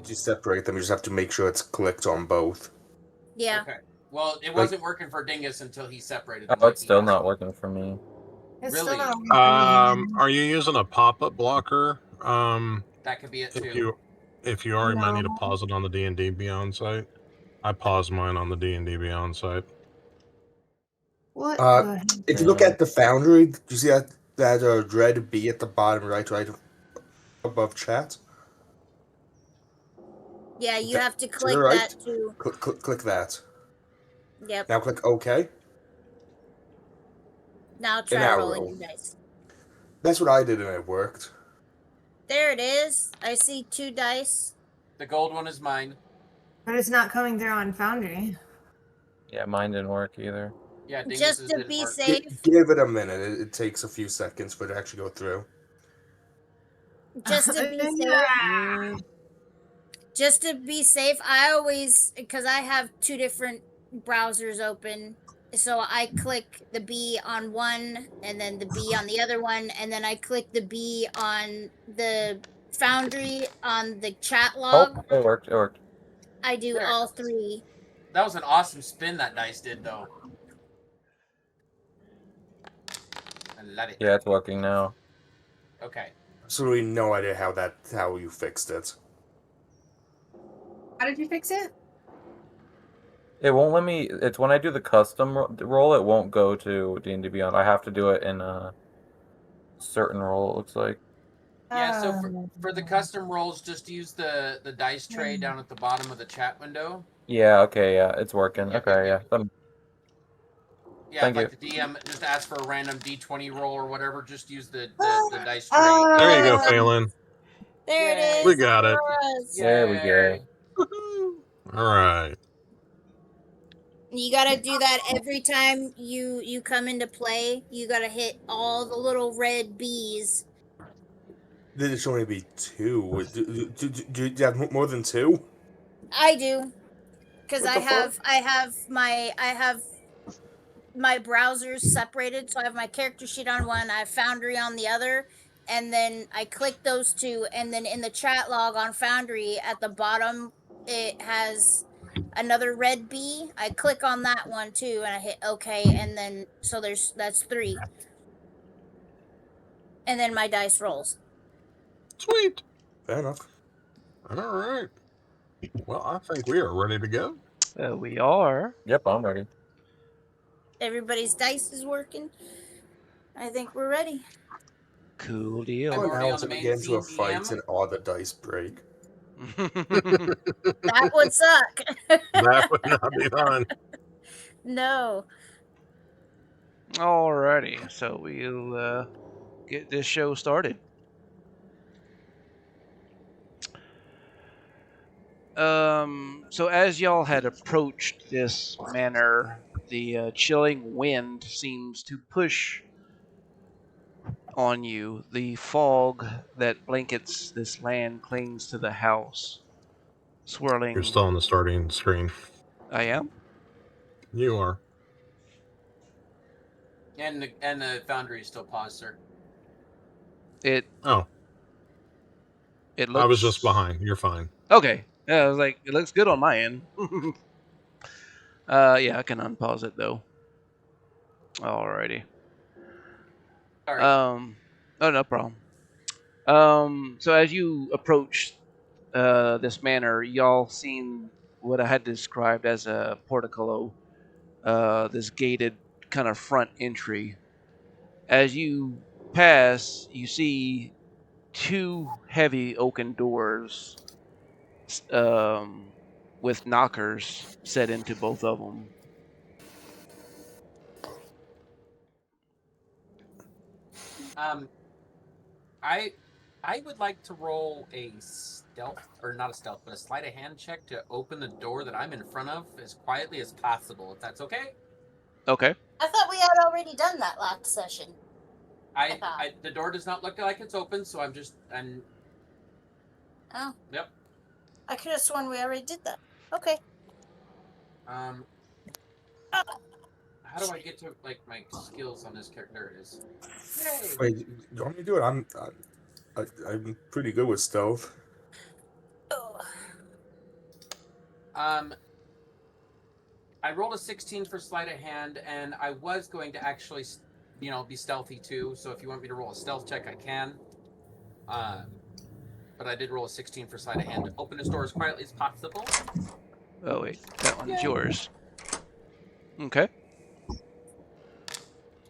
you separate them, you just have to make sure it's clicked on both. Yeah. Okay. Well, it wasn't working for Dingus until he separated them. Oh, it's still not working for me. It's Really? still not working. Are you using a pop-up blocker? That could be it too. If you already might need to No. pause it on the D&D Beyond site. I paused mine on the D&D Beyond site. What? If you look at the Foundry, do you see that red B at the bottom right above chat? Yeah, you have to To the click right. that too. Click that. Yep. Now click OK. Now try now rolling roll. your dice. That's what I did and it worked. There it is. I see 2 dice. The gold one is mine. But it's not coming through on Foundry. Yeah, mine didn't work either. Yeah, Dingus Just to didn't be work. safe. Give it a minute. It takes a few seconds for it to actually go through. Just to be safe. Just to be safe, I always, because I have 2 different browsers open, so I click the B on one and then the B on the other one, and then I click the B on the Foundry on the chat log. Oh, it worked. It worked. I do There. all 3. That was an awesome spin that dice did, though. I love it. Yeah, it's working now. Okay. Absolutely no idea how you fixed it. How did you fix it? It won't let me. It's when I do the custom roll, it won't go to D&D Beyond. I have to do it in a certain roll. It looks like. Yeah. So for the custom rolls, just use the dice tray down at the bottom of the chat window. Yeah. Okay. Yeah, it's working. Yep, Okay. yep, Yeah. Yeah, Thank like you. the DM just ask for a random D20 roll or whatever. Just use the dice tray. There you go, Phelan. There it is. We got it. There we go. All right. You gotta do that every time you come into play. You gotta hit all the little red B's. There should only be 2. Do you have more than 2? I do, because What I the have my browsers separated. So I have my character sheet on one, I have Foundry on the other, and then I click those 2, and then in the chat log on Foundry at the bottom it has another red B. I click on that one too, and I hit OK, and then so that's 3, and then my dice rolls. Sweet. Fair enough. All right. Well, I think we are ready to go. We are. Yep, I'm ready. Everybody's dice is working. I think we're ready. Cool deal. I'm Oh, already now on the we main get into a scene, fight DM. and all the dice break. That would suck. That would not be fun. No. Alrighty, so we'll get this show started. So as y'all had approached this manor, the chilling wind seems to push on you. The fog that blankets this land clings to the house, swirling. You're still on the starting screen. I am? You are. And the Foundry is still paused, sir. It Oh, looks... I was just behind. You're fine. Okay. Yeah, I was like, it looks good on my end. Yeah, I can unpause it though. Alrighty. Sorry. Oh, no problem. So as you approach this manor, y'all seen what I had described as a portico, this gated kind of front entry. As you pass, you see 2 heavy oaken doors with knockers set into both of them. I would like to roll a stealth, or not a stealth, but a sleight of hand check to open the door that I'm in front of as quietly as possible, if that's okay. Okay. I thought we had already done that last session. The door does not look like it's open, so I'm. Oh. Yep. I could have sworn we already did that. Okay. How do I get to like my skills on this character? There it is. Yay. Wait, you want me to do it? I'm pretty good with stealth. Oh. I rolled a 16 for sleight of hand, and I was going to actually, be stealthy too. So if you want me to roll a stealth check, I can. But I did roll a 16 for sleight of hand to open this door as quietly as possible. Oh wait, that one's yours. Okay.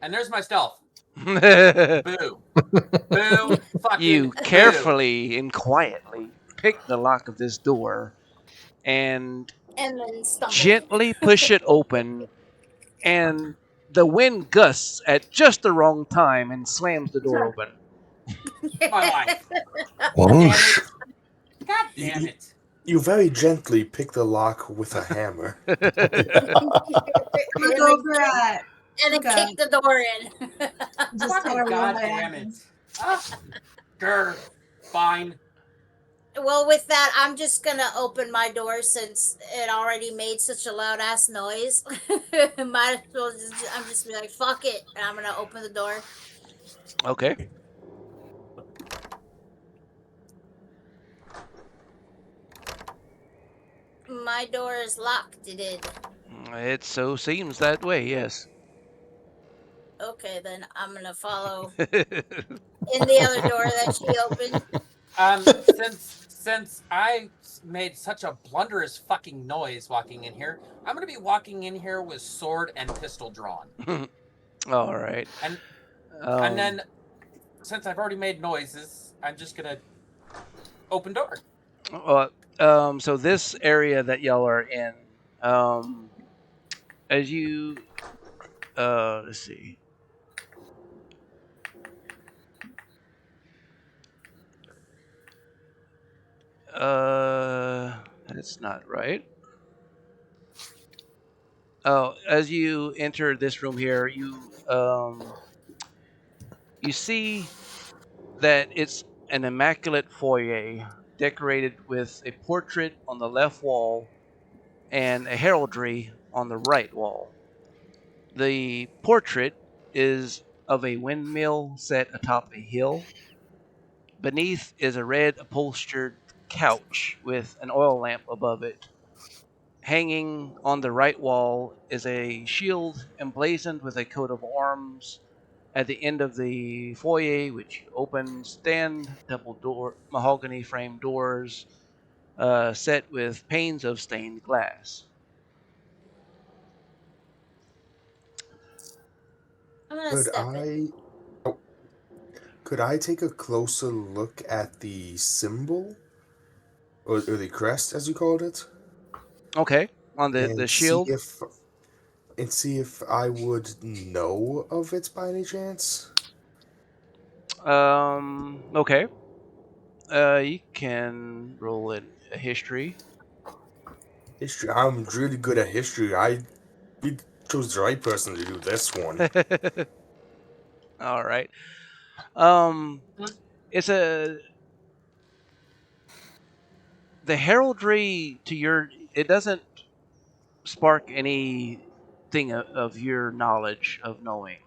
And there's my stealth. You Boo. Boo. Fucking carefully and quietly pick the lock of this door and And then stumble. gently push it open, and the wind gusts at just the wrong time and slams the door open. My life. Whoosh. God damn it. You very gently pick the lock with a hammer. Look over at. And then Okay. kick the door in. Just Fucking kinda roll God my damn eyes. it. Ah, grr. Fine. Well, with that, I'm just gonna open my door since it already made such a loud ass noise. Might as well I'm just be like, fuck it, and I'm gonna open the door. Okay. My door is locked. It so seems that way, yes. Okay, then I'm gonna follow in the other door that she opened. Since I made such a blunderous fucking noise walking in here, I'm gonna be walking in here with sword and pistol drawn. All right. And then, since I've already made noises, I'm just gonna open door. So this area that y'all are in, as you, let's see. That's not right. Oh, as you enter this room here, you see that it's an immaculate foyer decorated with a portrait on the left wall and a heraldry on the right wall. The portrait is of a windmill set atop a hill. Beneath is a red upholstered couch with an oil lamp above it. Hanging on the right wall is a shield emblazoned with a coat of arms. At the end of the foyer, which opens, stand double door mahogany frame doors set with panes of stained glass. I'm gonna Could step in. Could I take a closer look at the symbol? Or the crest, as you called it? Okay, on the shield. See if I would know of it by any chance. Okay. You can roll in a history. History. I'm really good at history. We chose the right person to do this one. All right. It's the heraldry to your. It doesn't spark anything of your knowledge of knowing.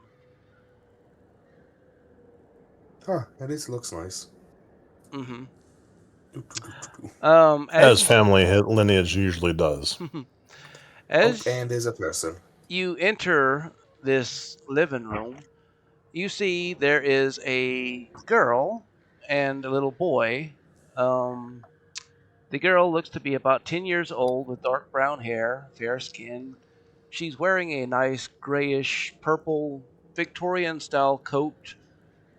Huh, at least it looks nice. Mm-hmm. As family lineage usually does. As and there's a person. you enter this living room, you see there is a girl and a little boy. The girl looks to be about 10 years old with dark brown hair, fair skin. She's wearing a nice grayish purple Victorian-style coat,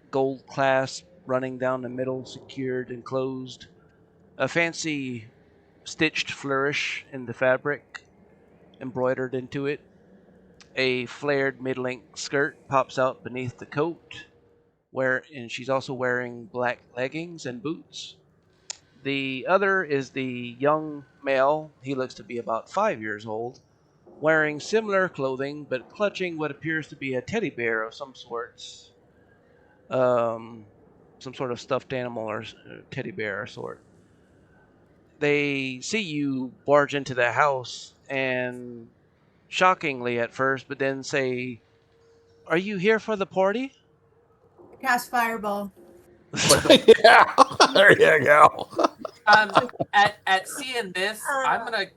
gold clasp running down the middle, secured and closed. A fancy stitched flourish in the fabric, embroidered into it. A flared mid-length skirt pops out beneath the coat, and she's also wearing black leggings and boots. The other is the young male. He looks to be about 5 years old, wearing similar clothing but clutching what appears to be a teddy bear of some sorts. Some sort of stuffed animal or teddy bear sort. They see you barge into the house and, shockingly at first, but then say, "Are you here for the party?" Cast fireball. Yeah, there you go. At seeing this, I'm gonna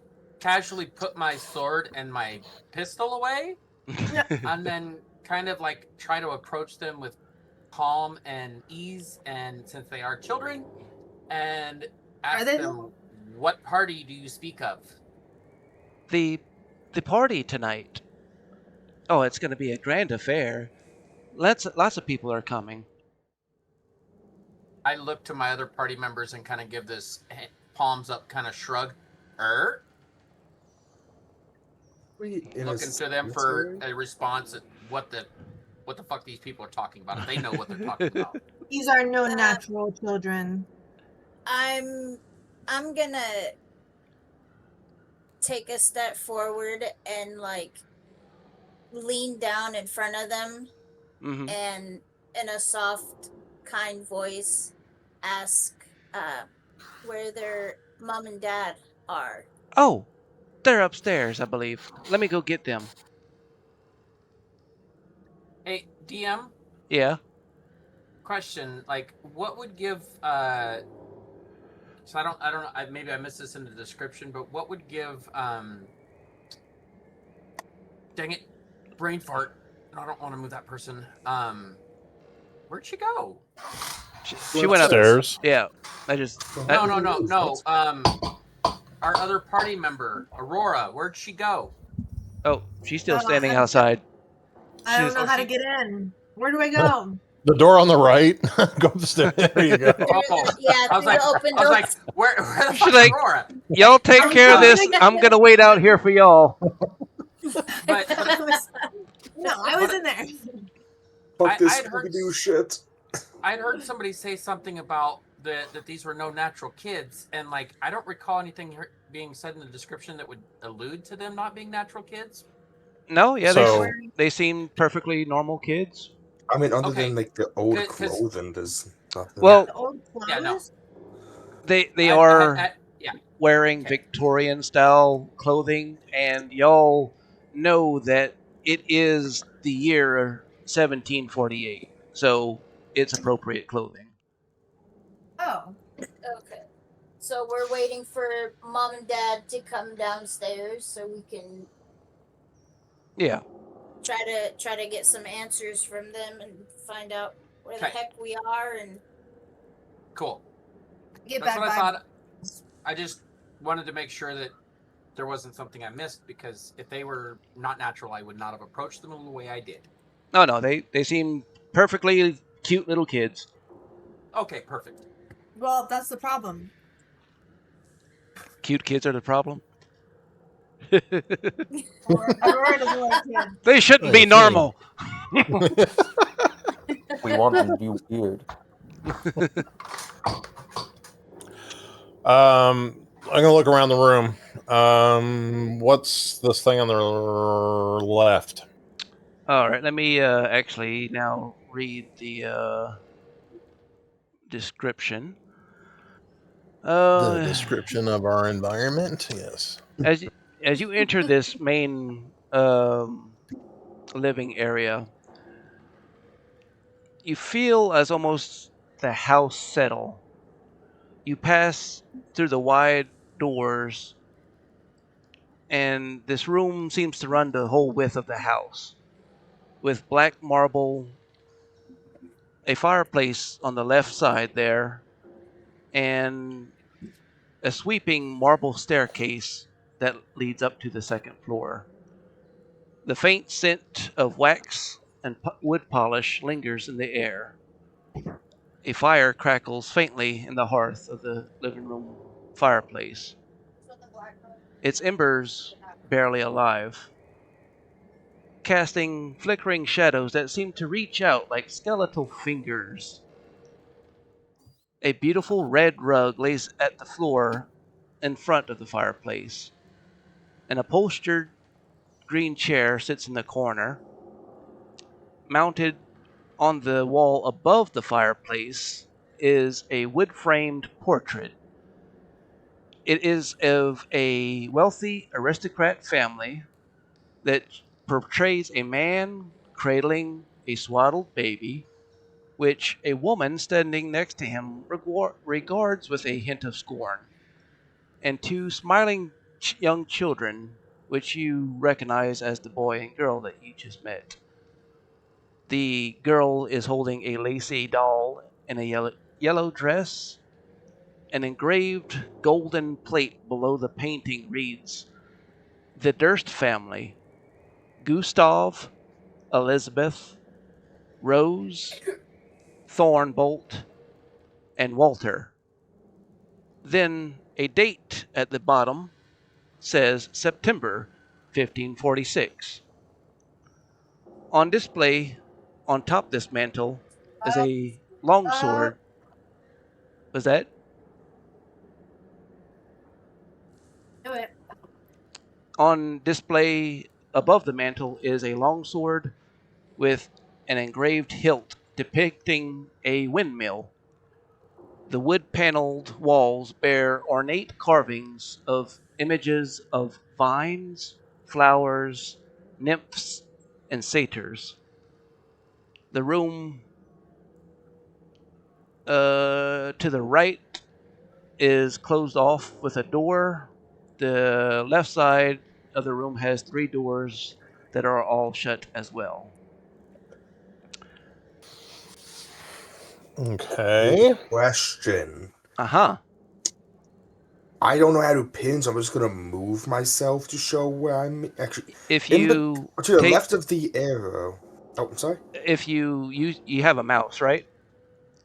casually put my sword and my pistol away, and then kind of like try to approach them with calm and ease, and since they are children, and ask they them, what party do you speak of? the party tonight. Oh, it's going to be a grand affair. Lots of people are coming. I look to my other party members and kind of give this palms up kind of shrug. Looking to them for a response at what the fuck these people are talking about. If they know what they're talking about. These are no natural children. I'm gonna take a step forward and like lean down in front of them and in a soft, kind voice ask where their mom and dad are. Oh, they're upstairs, I believe. Let me go get them. Hey, DM? Yeah. Question, like, what would give so I don't know, maybe I missed this in the description, but what would give dang it, brain fart. I don't want to move that person. Where'd she go? She went upstairs. Yeah. I just No. Our other party member, Aurora, where'd she go? Oh, she's still standing outside. I don't know how to get in. Where do I go? The door on the right. Go upstairs. There you go. Yeah, I was like, where the fuck is Aurora? Y'all take care of this. I'm gonna wait out here for y'all. But I was in there. Fuck this Scooby-Doo shit. I'd heard somebody say something about that these were no natural kids, and like I don't recall anything being said in the description that would allude to them not being natural kids. No, yeah, So- they seem perfectly normal kids. I mean, other than like the old clothing, there's nothing. Well, The old clothes? Yeah, no. They are wearing Victorian style clothing, and y'all know that it is the year 1748, so it's appropriate clothing. Oh. Okay. So we're waiting for mom and dad to come downstairs so we can Yeah. try to get some answers from them and find out where the heck we are and Cool. Get That's back what I by. thought. I just wanted to make sure that there wasn't something I missed, because if they were not natural, I would not have approached them the way I did. No, they seem perfectly cute little kids. Okay, perfect. Well, that's the problem. Cute kids are the problem. Aurora doesn't like kids. They shouldn't be normal. We want them to be weird. I'm gonna look around the room. What's this thing on the left? All right, let me actually now read the description. The description of our environment. Yes. As you enter this main living area, you feel as almost the house settle. You pass through the wide doors, and this room seems to run the whole width of the house, with black marble, a fireplace on the left side there, and a sweeping marble staircase that leads up to the second floor. The faint scent of wax and wood polish lingers in the air. A fire crackles faintly in the hearth of the living room fireplace, its embers barely alive, casting flickering shadows that seem to reach out like skeletal fingers. A beautiful red rug lays at the floor in front of the fireplace. An upholstered green chair sits in the corner. Mounted on the wall above the fireplace is a wood-framed portrait. It is of a wealthy aristocrat family that portrays a man cradling a swaddled baby, which a woman standing next to him regards with a hint of scorn, and two smiling young children, which you recognize as the boy and girl that you just met. The girl is holding a lacy doll in a yellow dress. An engraved golden plate below the painting reads, "The Durst family, Gustav, Elizabeth, Rose, Thornbolt, and Walter." Then a date at the bottom says September 1546. On display on top this mantle is a longsword. Was that? Do it. On display above the mantle is a longsword with an engraved hilt depicting a windmill. The wood-paneled walls bear ornate carvings of images of vines, flowers, nymphs, and satyrs. The room to the right is closed off with a door. The left side of the room has 3 doors that are all shut as well. Okay. Question. Uh-huh. I don't know how to pin, so I'm just gonna move myself to show where I'm actually. If To you the take, left of the arrow. Oh, I'm sorry. if you have a mouse, right?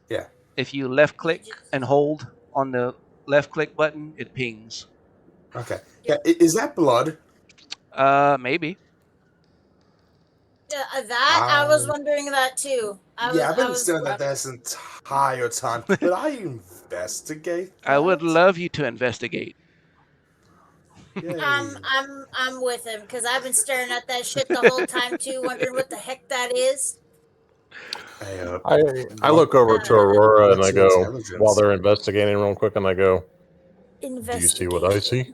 Yeah. If you left click and hold on the left click button, it pings. Okay. Yeah. Is that blood? Maybe. I was wondering that too. I've been staring at this entire time. Could I investigate that? I would love you to investigate. Yay. I'm with him because I've been staring at that shit the whole time too, wondering what the heck that is. I look over to Aurora and I what's your go, intelligence? while they're investigating real quick, and I go, "Do you see what I see?"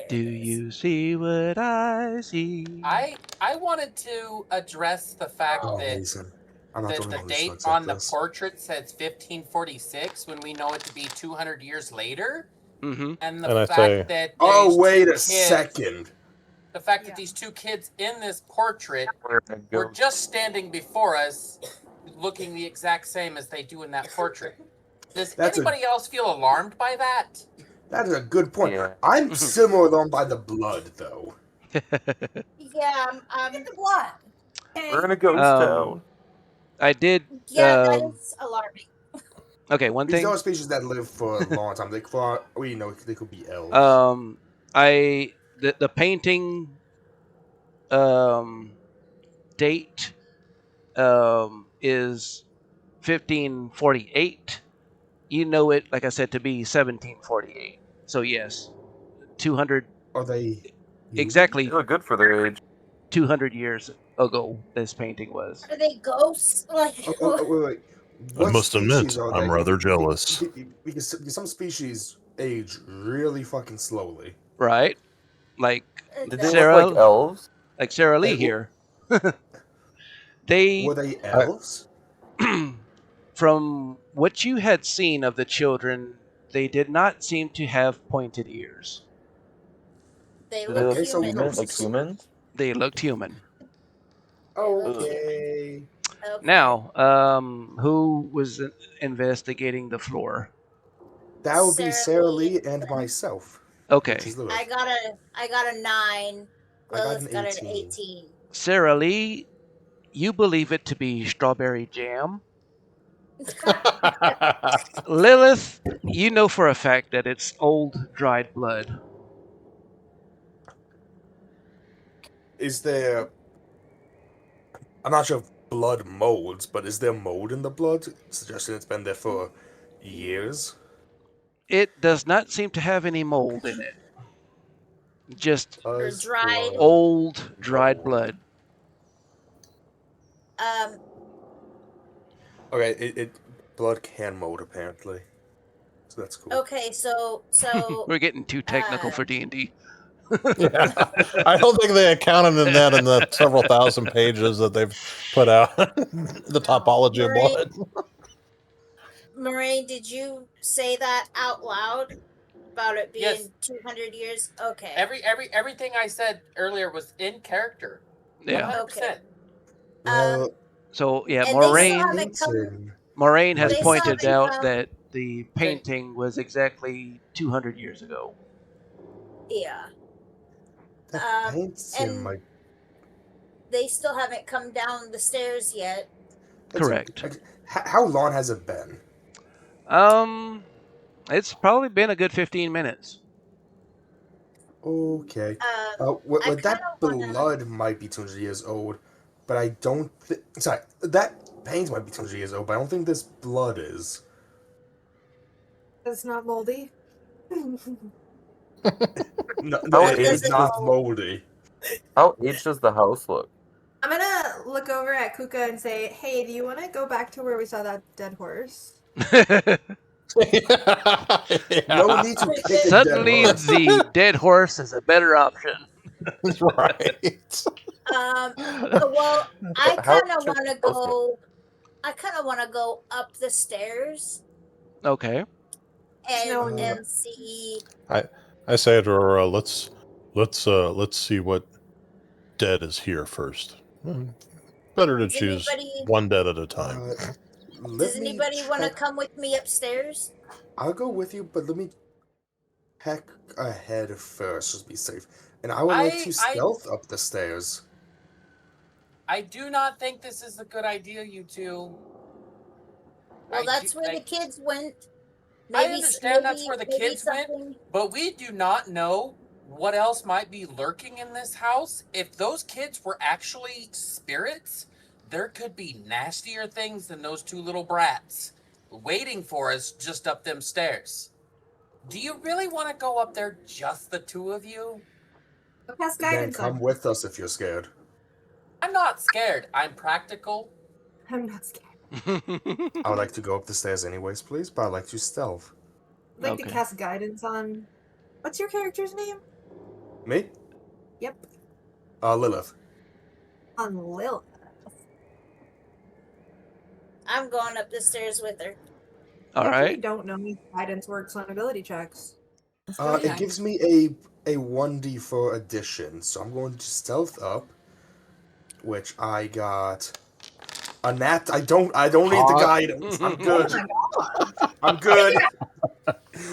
Do you see what I see? I wanted to address the fact that Amazing. I'm not the only one who date looks at on the this. portrait says 1546 when we know it to be 200 years later. Mm-hmm. And the And I fact say, that Oh, these wait two a second. The fact that these 2 kids in this portrait were just standing before us, looking the exact same as they do in that portrait. Does anybody else feel alarmed by that? That is a good point. Yeah. I'm similar alarmed by the blood, though. Yeah, I'm Look at the blood. We're in a ghost town. I did. yeah, that is alarming. Okay, one Because thing. there are species that live for a long time. They could be elves. The painting date is 1548. You know it, like I said, to be 1748. So yes, 200. Are they Exactly. They look good for their age. 200 years ago, this painting was. Are they ghosts? Like, wait. I What must admit, species are I'm they? rather jealous. Because some species age really fucking slowly. Right? Like Did they Sarah, look like elves? like Sarah Lee Hey, here. They Were they elves? from what you had seen of the children, they did not seem to have pointed ears. they Did they look look human. human, like humans? They looked human. Okay. Now, who was investigating the floor? That would be Sarah Lee and myself. Okay. Which is Lewis. I got a 9. I got Lilith an got 18. an 18. Sarah Lee, you believe it to be strawberry jam. Lilith, you know for a fact that it's old dried blood. Is there... I'm not sure if blood molds, but is there mold in the blood? Suggesting it's been there for years? It does not seem to have any mold in it. Just Or dried. old dried blood. Okay, blood can mold apparently, so that's cool. Okay, so We're getting too technical for D&D. Yeah. I don't think they accounted in that in the several thousand pages that they've put out. The topology of blood. Marie, did you say that out loud? about it being Yes. 200 years. Okay. Everything I said earlier was in character. Yeah. 100%. Well, So yeah, And they still Moraine. haven't come. Moraine has They still pointed haven't out come. that the painting was exactly 200 years ago. Yeah. that paints him and like. they still haven't come down the stairs yet. Correct. How long has it been? It's probably been a good 15 minutes. Okay. I With that kinda wanna- blood might be 200 years old, but I don't. Sorry, that paint might be 200 years old, but I don't think this blood is. It's not moldy. No, Oh, it's it not is. moldy. How aged does the house look? I'm gonna look over at Kuka and say, "Hey, do you want to go back to where we saw that dead horse?" No need to pick a Suddenly, dead horse. the dead horse is a better option. Right. Well, I How kind of should want to the house look? go. I kind of want to go up the stairs Okay. and see. I say to her, let's see what dead is here first. Better to Does choose anybody- one dead at a time. Does anybody want to come with me upstairs? I'll go with you, but let me check ahead first, just be safe. And I would like to stealth up the stairs. I do not think this is a good idea, you two. Well, that's where the kids went. I understand that's where the kids went, but we do not know what else might be lurking in this house. If those kids were actually spirits, there could be nastier things than those two little brats waiting for us just up them stairs. Do you really want to go up there, just the two of you? Then come with us if you're scared. I'm not scared. I'm practical. I'm not scared. I would like to go up the stairs anyways, please, but I'd like to stealth. I'd like to cast guidance on. What's your character's name? Me? Yep. Lilith. On Lilith. I'm going up the stairs with her. All I right. don't know if guidance works on ability checks. It gives me a 1d4 addition, so I'm going to stealth up, which I got a nat. I don't need the guidance. I'm good. I'm good.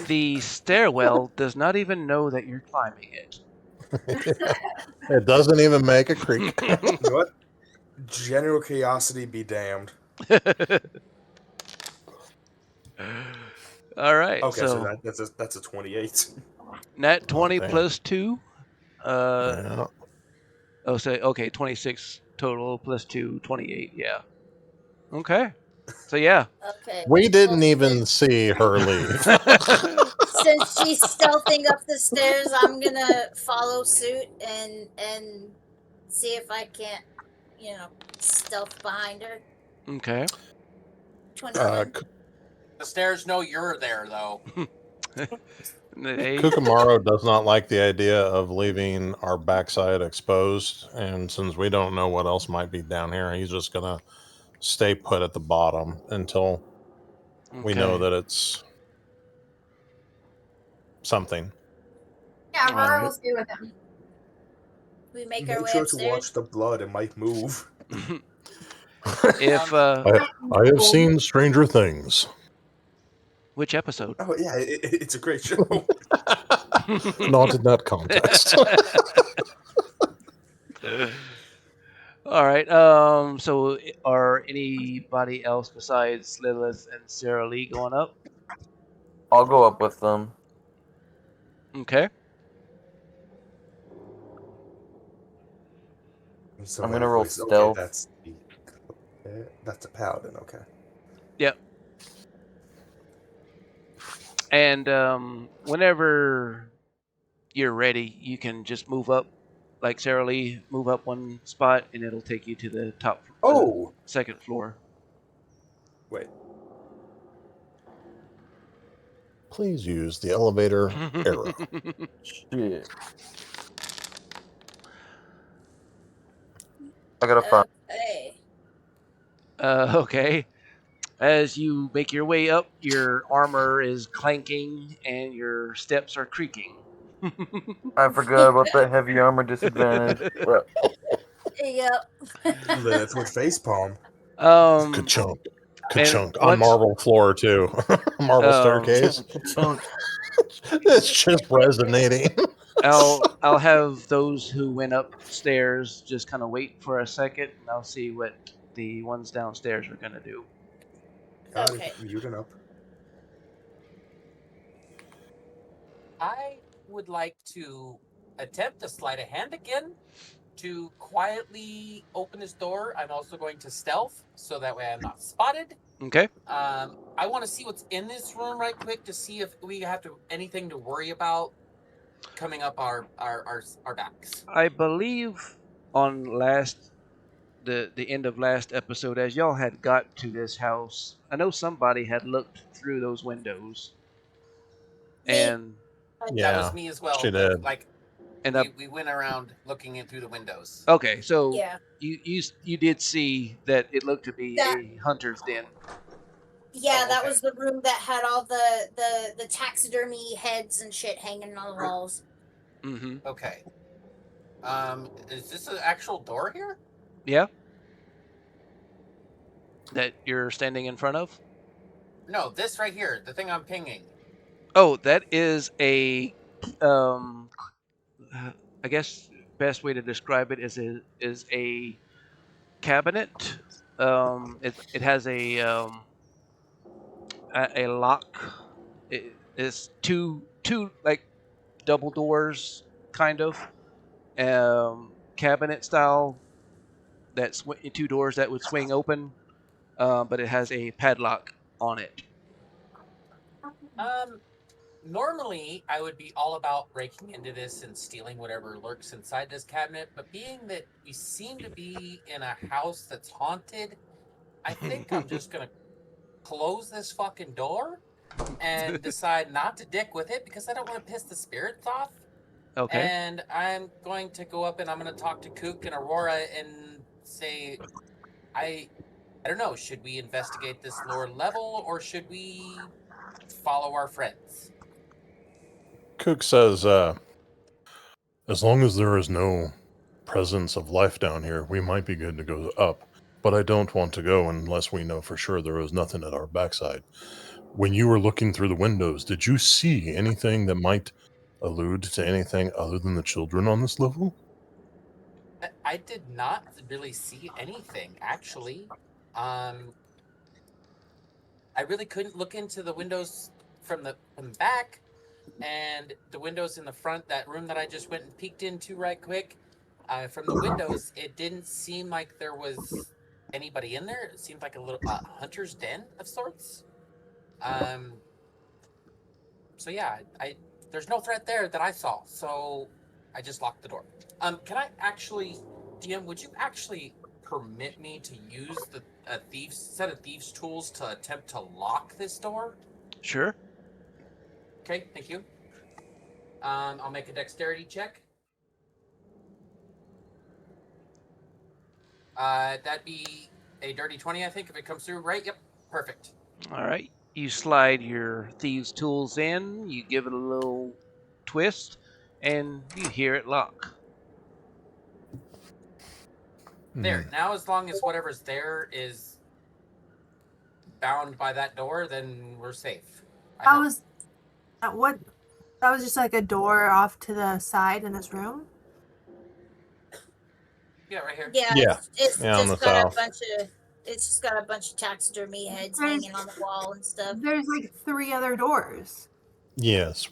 The stairwell does not even know that you're climbing it. It doesn't even make a creak. You know what? General curiosity be damned. All right. Okay, so that's a 28. nat 20 damn. plus 2. Yeah. Oh, so okay, 26 total plus 2, 28. Yeah. Okay. So yeah. Okay. We didn't even see her leave. Since she's stealthing up the stairs, I'm gonna follow suit and see if I can't, stealth behind her. Okay. 21. The stairs know you're there, though. Kukamaro does not like the idea of leaving our backside exposed, and since we don't know what else might be down here, he's just gonna stay put at the bottom until we know that it's something. Yeah, Aurora Alright. will stay with him. We make our Make way sure to upstairs. watch the blood. It might move. If I have seen stranger things. which episode? Oh yeah, it's a great show. Not in that context. All right. So are anybody else besides Lilith and Sarah Lee going up? I'll go up with them. Okay. I'm gonna roll stealth. Okay, that's a paladin. Okay. Yep. And whenever you're ready, you can just move up, like Sarah Lee, move up one spot, and it'll take you to the top. Oh, second floor. wait. Please use the elevator arrow. Shit. I got a 5. Okay. Okay. As you make your way up, your armor is clanking and your steps are creaking. I forgot about that heavy armor disadvantage. Well, Yep. That's with facepalm. Ka-chunk. And Ka-chunk. On once marble floor, too. Marble staircase. chunk. It's just resonating. I'll have those who went upstairs just kind of wait for a second, and I'll see what the ones downstairs are gonna do. God, Okay. muting up. I would like to attempt to sleight of hand again to quietly open this door. I'm also going to stealth so that way I'm not spotted. Okay. I want to see what's in this room right quick to see if we have anything to worry about coming up our backs. I believe on the end of last episode, as y'all had got to this house, I know somebody had looked through those windows, and That Yeah, was me as well. she did. We went around looking in through the windows. Okay, so Yeah. you did see that it looked to be a hunter's den. Yeah, Oh, that okay. was the room that had all the taxidermy heads and shit hanging on the walls. Mm-hmm. Okay. Is this an actual door here? Yeah. That you're standing in front of? No, this right here, the thing I'm pinging. Oh, that is a I guess best way to describe it is a cabinet. It has a lock. It is two like double doors, kind of cabinet style. That's two doors that would swing open, but it has a padlock on it. Normally I would be all about breaking into this and stealing whatever lurks inside this cabinet, but being that we seem to be in a house that's haunted, I think I'm just gonna close this fucking door and decide not to dick with it because I don't want to piss the spirits off. Okay. And I'm going to go up and I'm going to talk to Kook and Aurora and say, I don't know, should we investigate this lower level or should we follow our friends? Kook says, as long as there is no presence of life down here, we might be good to go up. But I don't want to go unless we know for sure there is nothing at our backside. When you were looking through the windows, did you see anything that might allude to anything other than the children on this level? I did not really see anything, actually. I really couldn't look into the windows from the back, and the windows in the front, that room that I just went and peeked into right quick. From the windows, it didn't seem like there was anybody in there. It seemed like a little hunter's den of sorts. So yeah, there's no threat there that I saw, so I just locked the door. Can I actually, DM, would you actually permit me to use the set of thieves' tools to attempt to lock this door? Sure. Okay, thank you. I'll make a dexterity check. That'd be a dirty 20, I think, if it comes through. Right? Yep. Perfect. All right. You slide your thieves' tools in, you give it a little twist, and you hear it lock. There. Now, as long as whatever's there is bound by that door, then we're safe. That was just like a door off to the side in this room? Yeah, right here. Yeah, Yeah. it's Yeah, on just the got south. a bunch of taxidermy heads hanging on the wall and stuff. There's like 3 other doors. Yes.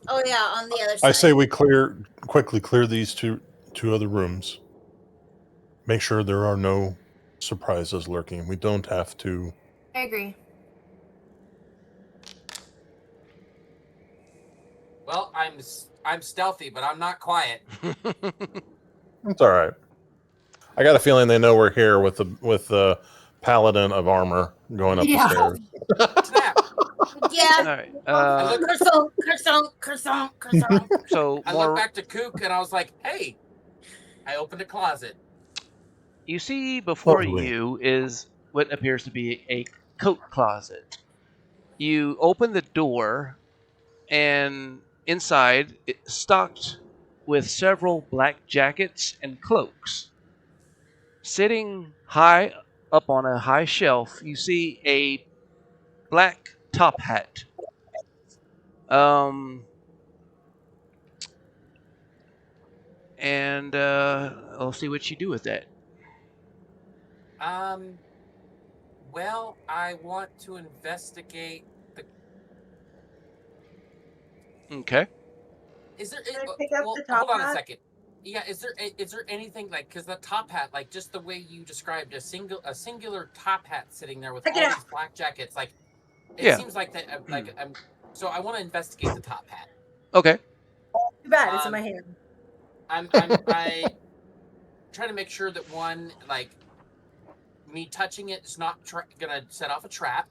Oh yeah, on the other side. I say we quickly clear these two other rooms. Make sure there are no surprises lurking. We don't have to. I agree. Well, I'm stealthy, but I'm not quiet. It's all right. I got a feeling they know we're here with the paladin of armor going up Yeah. the stairs. Snap. Yeah. All right. Croissant. So I looked back to Kook and I was like, "Hey!" I opened a closet. you see before Lovely. you is what appears to be a coat closet. You open the door, and inside, it's stocked with several black jackets and cloaks. Sitting high up on a high shelf, you see a black top hat. And I'll see what you do with that. Well, I want to investigate the. Okay. Is there? Can I pick up the top hold on a hat? second. Yeah, is there anything like, because the top hat, like just the way you described a singular top hat sitting there with Check all it these out. black jackets, like it Yeah. seems like that. So I want to investigate the top hat. Okay. Too bad, it's in my hand. I'm trying to make sure that one, like me touching it is not gonna set off a trap,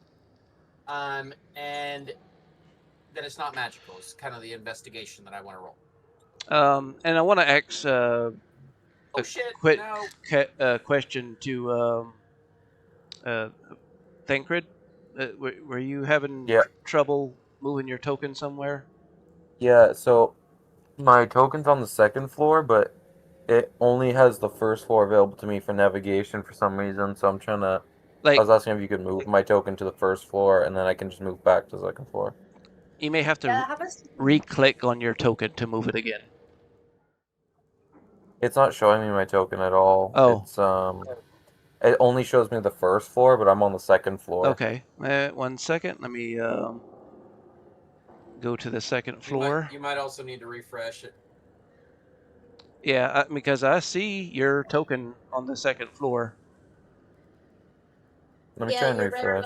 and that it's not magical. It's kind of the investigation that I want to roll. And I want to ask Oh shit! quick No. question to Thancred. Were you having trouble moving your token somewhere? Yeah, so my token's on the second floor, but it only has the first floor available to me for navigation for some reason, so I'm trying to... I was asking if you could move my token to the first floor, and then I can just move back to the second floor. You may have to re-click on your token to move it again. It's not showing me my token at all. Oh. It's, it only shows me the first floor, but I'm on the second floor. Okay. 1 second. Let me go to the second floor. You might also need to refresh it. Yeah, because I see your token on the second floor. Let me try and refresh.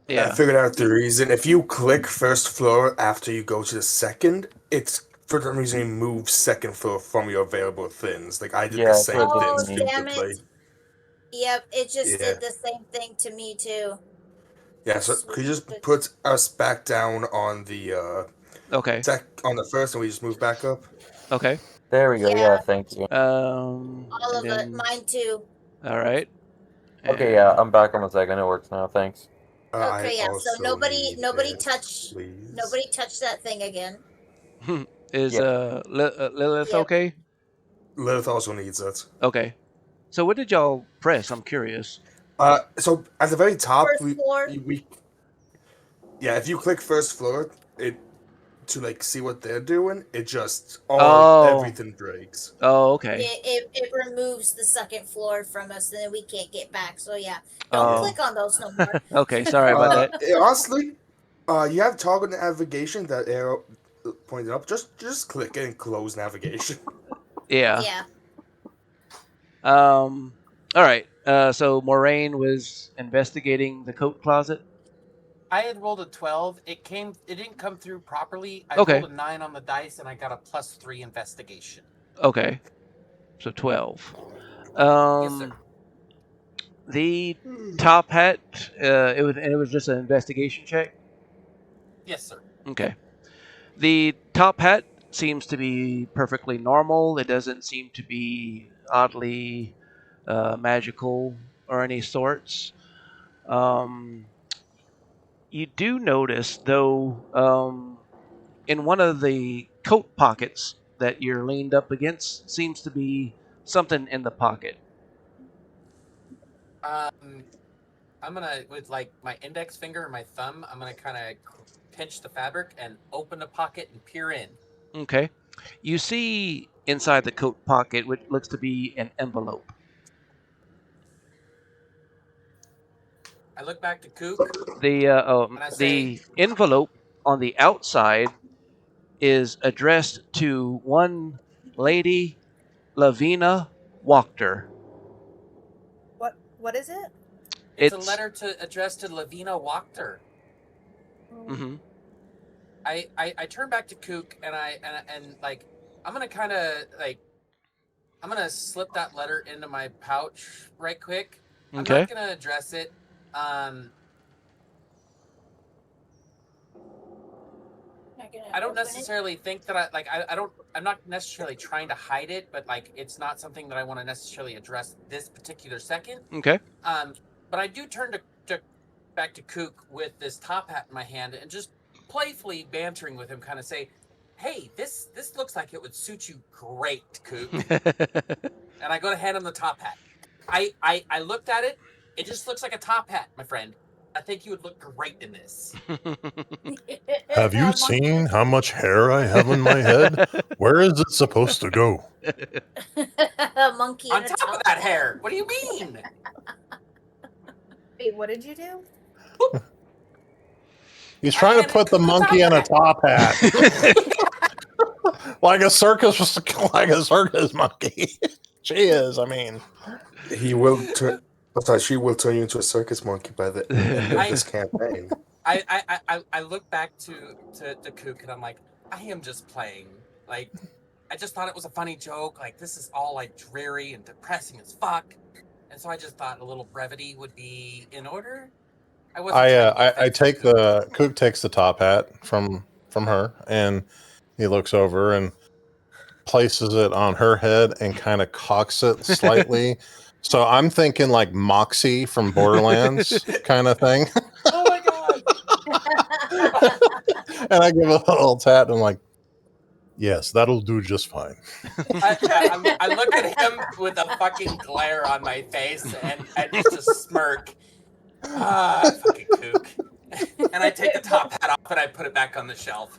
Yeah. I figured out the reason. If you click first floor after you go to the second, it's for some reason it moves second floor from your available things. Like I did the same thing Damn stupidly. it. Yep, it just did the same thing to me too. Yeah, so could you just put us back down on the okay. On the first, and we just move back up? Okay. There we go. Yeah, thank you. All of it, mine too. All right. Okay, yeah, I'm back on the second. It works now. Thanks. Okay, yeah. So nobody touch that thing again. Is Lilith okay? Lilith also needs it. Okay. So what did y'all press? I'm curious. So at the very top, first floor. Yeah, if you click first floor, to like see what they're doing, it just everything breaks. Oh, okay. It removes the second floor from us, and then we can't get back. So yeah, don't click on those no more. Okay, sorry about that. Honestly, you have toggle navigation, that arrow pointed up. Just click it and close navigation. Yeah. Yeah. All right. So Moraine was investigating the coat closet. I had rolled a 12. It didn't come through properly. I Okay. rolled a 9 on the dice, and I got a +3 investigation. Okay. So 12. Yes, sir. The top hat. It was just an investigation check. Yes, sir. Okay. The top hat seems to be perfectly normal. It doesn't seem to be oddly magical or any sorts. You do notice, though, in one of the coat pockets that you're leaned up against, seems to be something in the pocket. I'm gonna, with like my index finger and my thumb, I'm gonna kind of pinch the fabric and open the pocket and peer in. Okay. You see inside the coat pocket, which looks to be an envelope. I look back to Kook. The envelope on the outside is addressed to one Lady Lavina Wachter. What is it? It's a letter addressed to Lavina Wachter. Mm-hmm. I turn back to Kook and like I'm gonna kind of like I'm gonna slip that letter into my pouch right quick. Okay. I'm not gonna address it. I don't necessarily think that I'm not necessarily trying to hide it, but like it's not something that I want to necessarily address this particular second. Okay. But I do turn to back to Kook with this top hat in my hand and just playfully bantering with him, kind of say, "Hey, this looks like it would suit you great, Kook." And I go to hand him the top hat. I looked at it. It just looks like a top hat, my friend. I think you would look great in this. Have you seen how much hair I have on my head? Where is it supposed to go? A monkey on top of that hair. What do you mean? Wait, what did you do? He's trying to put the monkey in a top hat. like a circus monkey. She is, I mean. He will turn. She will turn you into a circus monkey by the end of this campaign. I look back to Kook and I'm like, I am just playing. Like, I just thought it was a funny joke. Like, this is all like dreary and depressing as fuck. And so I just thought a little brevity would be in order. I take the Kook takes the top hat from her, and he looks over and places it on her head and kind of cocks it slightly. So I'm thinking like Moxie from Borderlands kind of thing. Oh my god! And I give a little tat and I'm like, yes, that'll do just fine. I look at him with a fucking glare on my face and just a smirk. Fucking Kook. And I take the top hat off and I put it back on the shelf.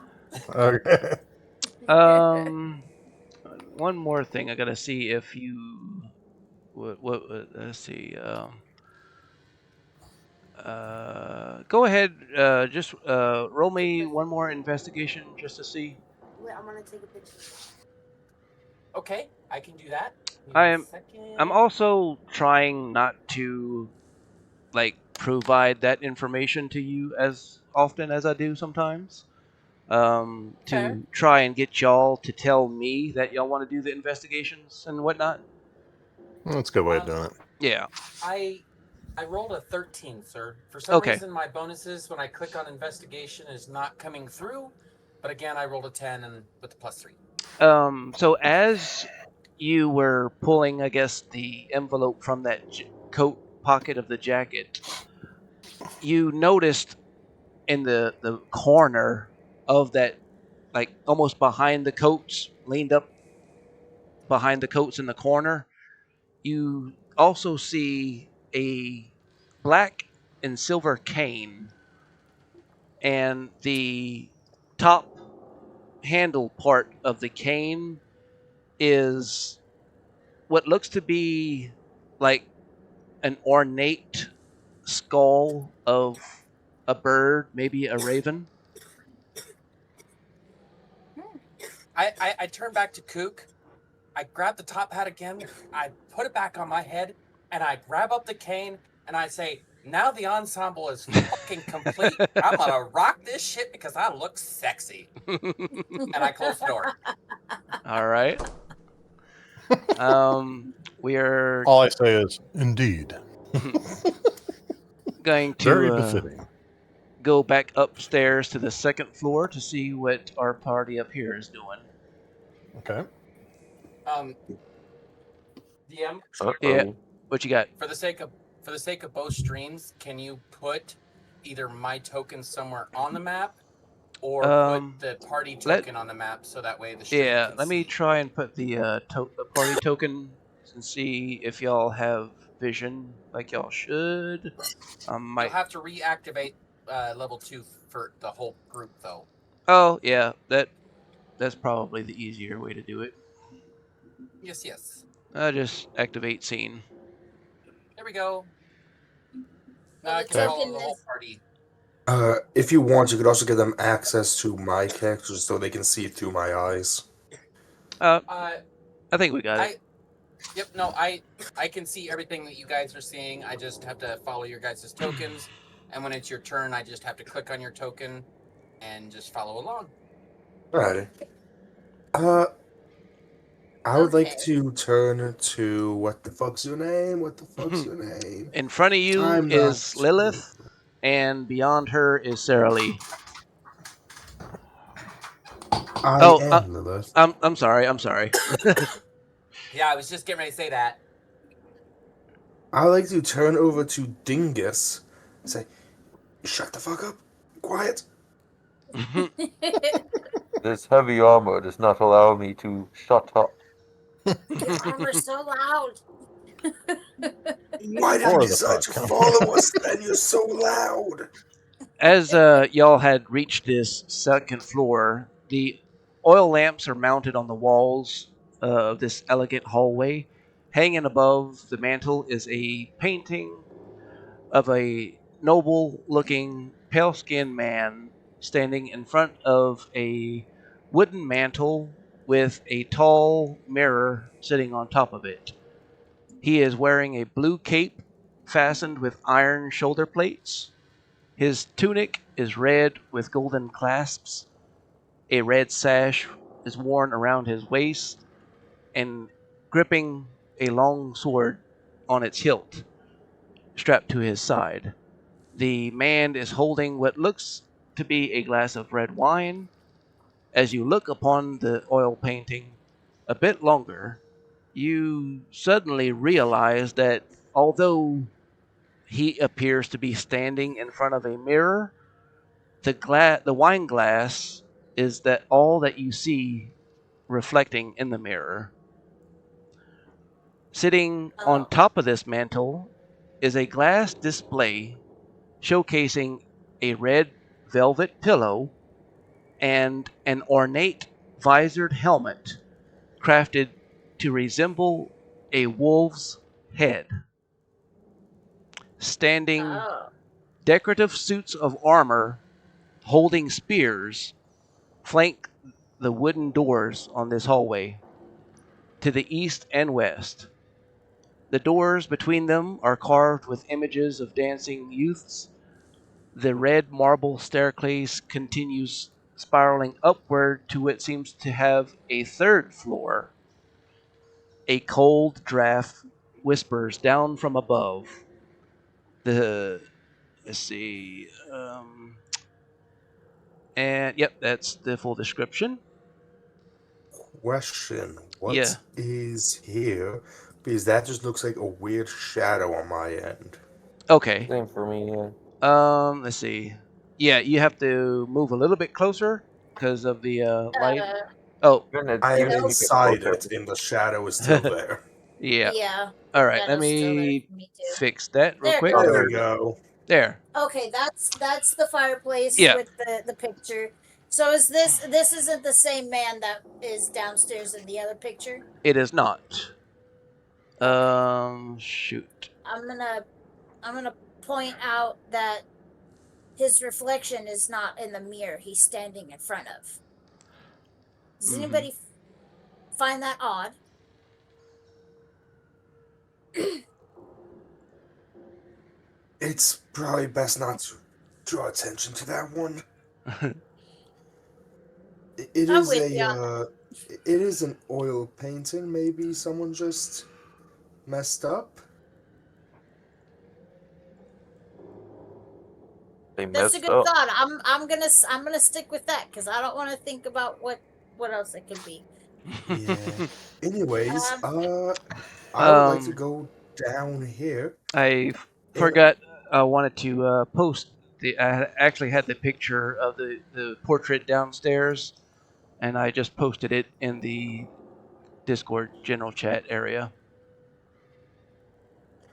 Okay. One more thing I gotta see if you. Let's see. Go ahead. Just roll me one more investigation just to see. Wait, I'm gonna take a picture. Okay, I can do that. I'm also trying not to like provide that information to you as often as I do sometimes. To try and get y'all to tell me that y'all want to do the investigations and whatnot. That's a good way of doing it. Yeah. I rolled a 13, sir. For some reason, my bonuses when I click on investigation is not coming through. But again, I rolled a 10 and with the +3. So as you were pulling, I guess, the envelope from that coat pocket of the jacket, you noticed in the corner of that, like almost behind the coats, leaned up behind the coats in the corner, you also see a black and silver cane, and the top handle part of the cane is what looks to be like an ornate skull of a bird, maybe a raven. I turn back to Kook. I grab the top hat again. I put it back on my head, and I grab up the cane, and I say, now the ensemble is fucking complete. I'm gonna rock this shit because I look sexy. And I close the door. All right. We are. All I say is, indeed. Going Very to befitting. go back upstairs to the second floor to see what our party up here is doing. Okay. DM. Yeah. What you got? For the sake of both streams, can you put either my token somewhere on the map, or put the party token on the map so that way the stream can let me see? try and put the party token and see if y'all have vision like y'all should. You'll have to reactivate level 2 for the whole group, though. Oh yeah, that's probably the easier way to do it. Yes. Just activate scene. There we go. Now I can follow the whole party. If you want, you could also give them access to my characters so they can see through my eyes. I think we got it. Yep, no, I can see everything that you guys are seeing. I just have to follow your guys' tokens. And when it's your turn, I just have to click on your token and just follow along. Alrighty. I would like to turn to what the fuck's your name? What the fuck's your name? In front of you is Lilith, and beyond her is Sarah Lee. I am Lilith. I'm sorry. Yeah, I was just getting ready to say that. I like to turn over to Dingus and say, shut the fuck up. Quiet. This heavy armor does not allow me to shut up. Your armor's so loud. Why did Or you the decide fuck. to follow us then? You're so loud. As y'all had reached this second floor, the oil lamps are mounted on the walls of this elegant hallway. Hanging above the mantel is a painting of a noble looking, pale skinned man standing in front of a wooden mantel with a tall mirror sitting on top of it. He is wearing a blue cape fastened with iron shoulder plates. His tunic is red with golden clasps. A red sash is worn around his waist and gripping a long sword on its hilt, strapped to his side. The man is holding what looks to be a glass of red wine. As you look upon the oil painting a bit longer, you suddenly realize that although he appears to be standing in front of a mirror, the wine glass is that all that you see reflecting in the mirror. Sitting on top of this mantle is a glass display showcasing a red velvet pillow and an ornate visored helmet crafted to resemble a wolf's head. Standing Oh. decorative suits of armor holding spears flank the wooden doors on this hallway to the east and west. The doors between them are carved with images of dancing youths. The red marble staircase continues spiraling upward to what seems to have a third floor. A cold draft whispers down from above. Let's see. And yep, that's the full description. Question, Yeah. what is here? Because that just looks like a weird shadow on my end. Okay. Same for me. Yeah. Let's see. Yeah, you have to move a little bit closer because of the light. Oh, I am Even if you get inside closer. it, and the shadow is still there. yeah. Yeah. All right, let Shadow's still there me for me too. fix that real There it quick. Oh, There there we it is. go. There. Okay, that's the fireplace Yeah. with the picture. So is this isn't the same man that is downstairs in the other picture? It is not. Okay. Shoot. I'm gonna point out that his reflection is not in the mirror he's standing in front of. Does anybody find that odd? It's probably best not to draw attention to that one. It I'm is with you on it is an oil painting. Maybe someone just messed up. They That's a messed good up. thought. I'm gonna stick with that because I don't want to think about what else it could be. Yeah. Anyways, Um, I would like to go down here. I And forgot. I wanted to post. I actually had the picture of the portrait downstairs, and I just posted it in the Discord general chat area.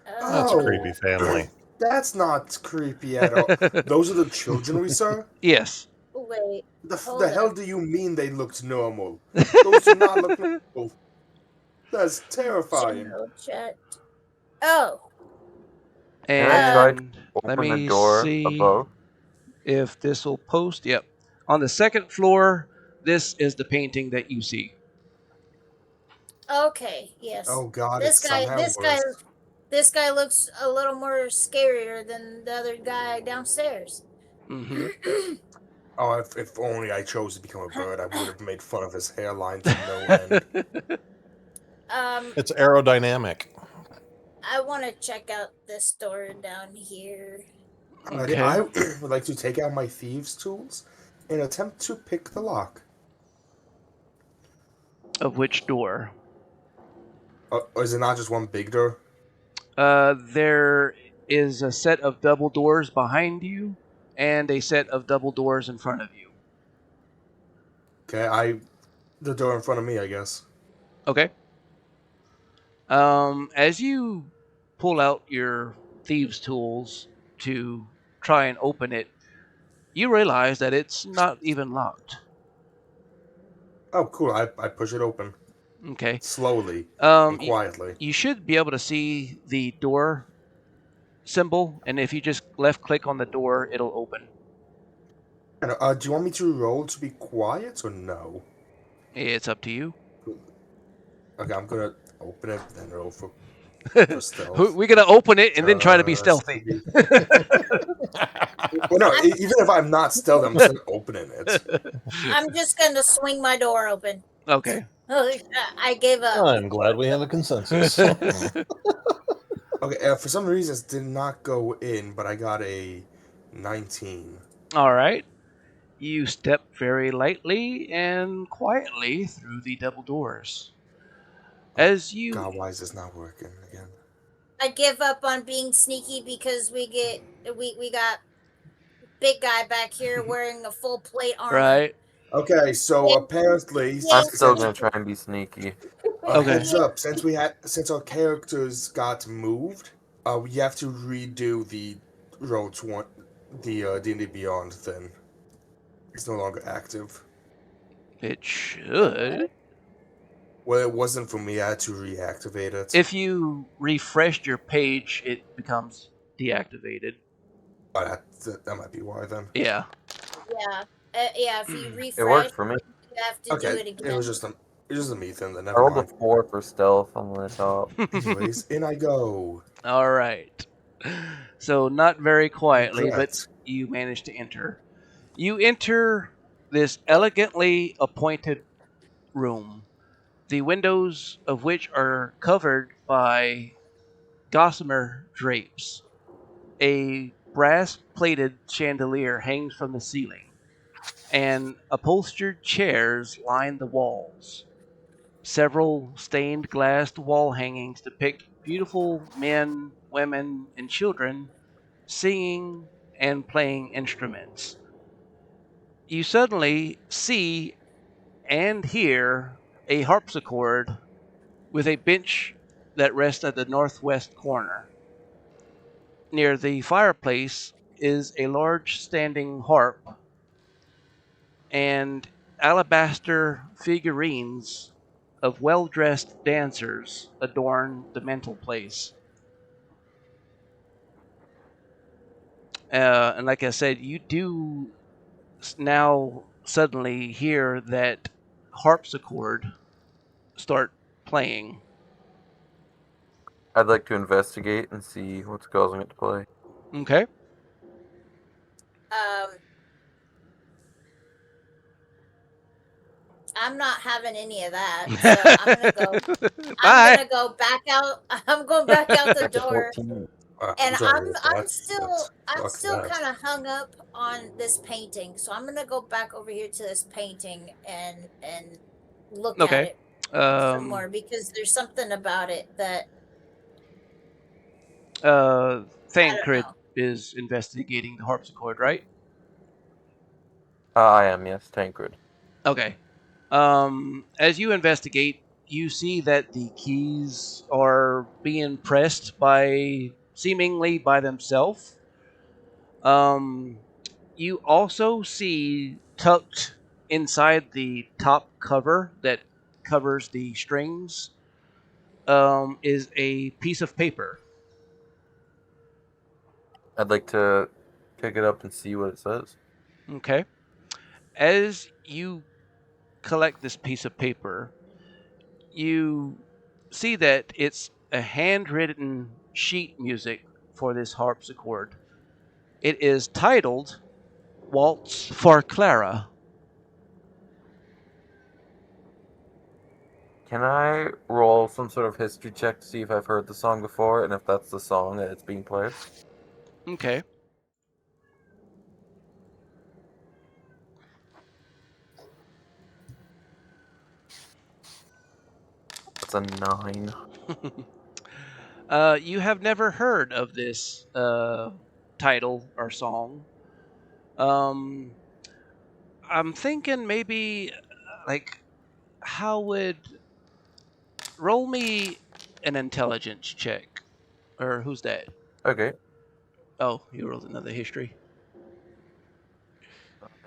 That's oh, creepy family. that's not creepy at all. Those are the children we saw. Yes. wait, The hold the hell up. do you mean they looked normal? Those do not look normal. That's terrifying. General chat. Oh, Can I try to And let open the me door see above? if this will post. Yep. On the second floor, this is the painting that you see. okay, yes. Oh God, This it's guy, somehow this guy, worse. this guy looks a little more scarier than the other guy downstairs. Mm-hmm. Oh, if only I chose to become a bird, I would have made fun of his hairline to no end. It's aerodynamic. I want to check out this door down here. Okay. I would like to take out my thieves' tools and attempt to pick the lock. Of which door? Is it not just one big door? There is a set of double doors behind you, and a set of double doors in front of you. Okay, the door in front of me, I guess. Okay. As you pull out your thieves' tools to try and open it, you realize that it's not even locked. Oh, cool. I push it open. Okay. Slowly and You, quietly. you should be able to see the door symbol, and if you just left click on the door, it'll open. Do you want me to roll to be quiet or no? It's up to you. Okay, I'm gonna open it, then roll for stealth. We're gonna open it and then try to be stealthy. Well, no, even if I'm not stealthy, I'm still opening it. I'm just gonna swing my door open. Okay. I gave up. I'm glad we have a consensus. Okay, for some reason it did not go in, but I got a 19. All right. You step very lightly and quietly through the double doors. As you God, why is this not working again? I give up on being sneaky because we got big guy back here wearing a full plate armor. right. Okay, so apparently, I'm still gonna try and be sneaky. Okay. heads up, since our characters got moved, we have to redo the Road to one, the D&D Beyond thing. It's no longer active. It should. Well, it wasn't for me. I had to reactivate it. If you refreshed your page, it becomes deactivated. But that might be why then. Yeah. Yeah. If you refresh, It worked for me. you have to do it again. It was just a me thing. Then I never rolled a mind. 4 for stealth on the top. Anyways, in I go. All right. So not very quietly, but Congrats. you manage to enter. You enter this elegantly appointed room, the windows of which are covered by gossamer drapes. A brass-plated chandelier hangs from the ceiling, and upholstered chairs line the walls. Several stained glass wall hangings depict beautiful men, women, and children singing and playing instruments. You suddenly see and hear a harpsichord with a bench that rests at the northwest corner. Near the fireplace is a large standing harp, and alabaster figurines of well-dressed dancers adorn the mantelpiece. And like I said, you do now suddenly hear that harpsichord start playing. I'd like to investigate and see what's causing it to play. Okay. I'm not having any of that. So I'm gonna go. I'm gonna go back out. I'm going back out the door. 14. And sorry, I'm still that. kind of hung up on this painting. So I'm gonna go back over here to this painting and look at it some more because there's something about it that Thancred is investigating the harpsichord, right? I am, yes, Tancred. Okay. As you investigate, you see that the keys are being pressed seemingly by themselves. You also see tucked inside the top cover that covers the strings is a piece of paper. I'd like to pick it up and see what it says. Okay. As you collect this piece of paper, you see that it's a handwritten sheet music for this harpsichord. It is titled Waltz for Clara. Can I roll some sort of history check to see if I've heard the song before and if that's the song that it's being played? Okay. That's a 9. You have never heard of this title or song. Um, I'm thinking maybe like how would roll me an intelligence check, or who's that? Okay. Oh, you rolled another history.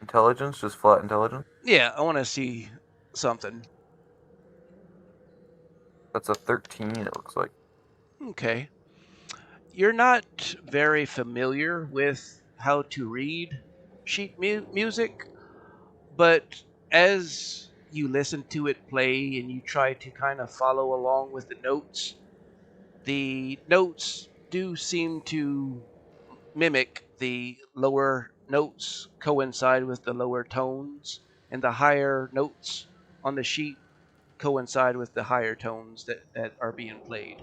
Intelligence, just flat intelligence. Yeah, I want to see something. That's a 13. It looks like. Okay. You're not very familiar with how to read sheet music, but as you listen to it play and you try to kind of follow along with the notes do seem to mimic the lower notes, coincide with the lower tones, and the higher notes on the sheet coincide with the higher tones that are being played.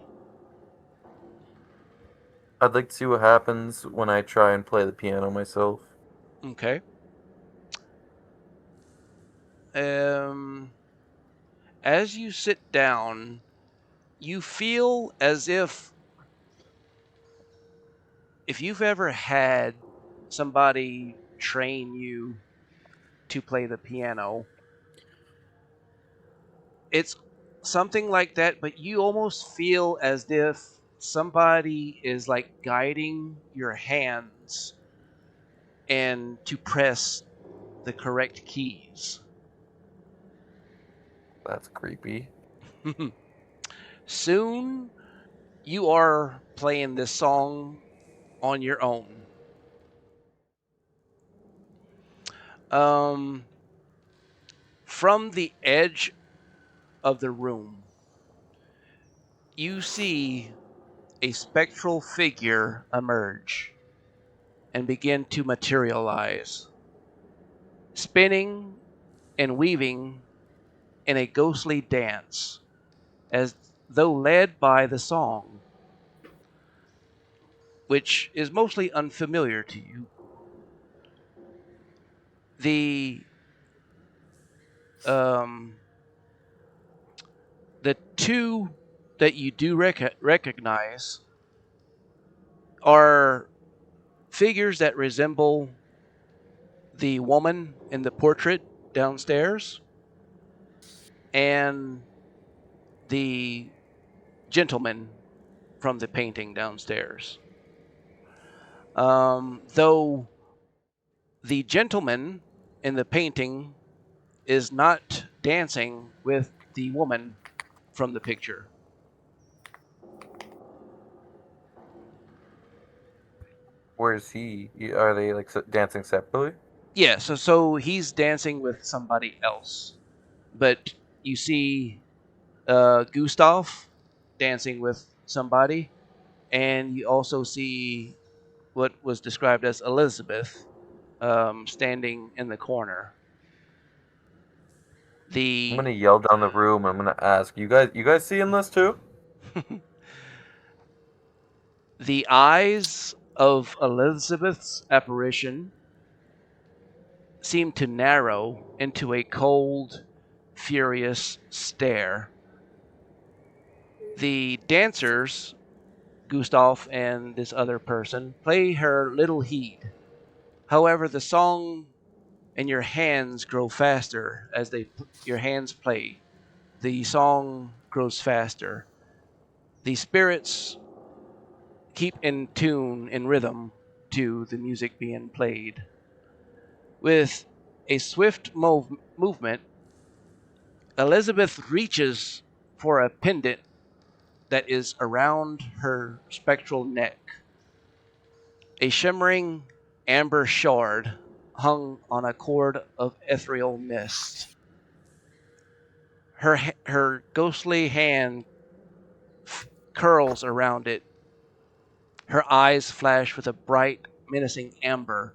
I'd like to see what happens when I try and play the piano myself. Okay. As you sit down, you feel as if you've ever had somebody train you to play the piano, it's something like that, but you almost feel as if somebody is like guiding your hands and to press the correct keys. That's creepy. Soon you are playing this song on your own. Um, from the edge of the room, you see a spectral figure emerge and begin to materialize, spinning and weaving in a ghostly dance, as though led by the song, which is mostly unfamiliar to you. The um, the two that you do recognize are figures that resemble the woman in the portrait downstairs and the gentleman from the painting downstairs. Though the gentleman in the painting is not dancing with the woman from the picture. Where is he? Are they like dancing separately? Yeah, so he's dancing with somebody else, but you see Gustav dancing with somebody, and you also see what was described as Elizabeth standing in the corner. I'm gonna The yell down the room. I'm gonna ask you guys seeing this too? the eyes of Elizabeth's apparition seem to narrow into a cold, furious stare. The dancers, Gustav and this other person, play her little heed. However, the song and your hands grow faster as your hands play. The song grows faster. The spirits keep in tune, in rhythm to the music being played. With a swift movement, Elizabeth reaches for a pendant that is around her spectral neck. A shimmering amber shard hung on a cord of ethereal mist. Her ghostly hand curls around it. Her eyes flash with a bright, menacing amber,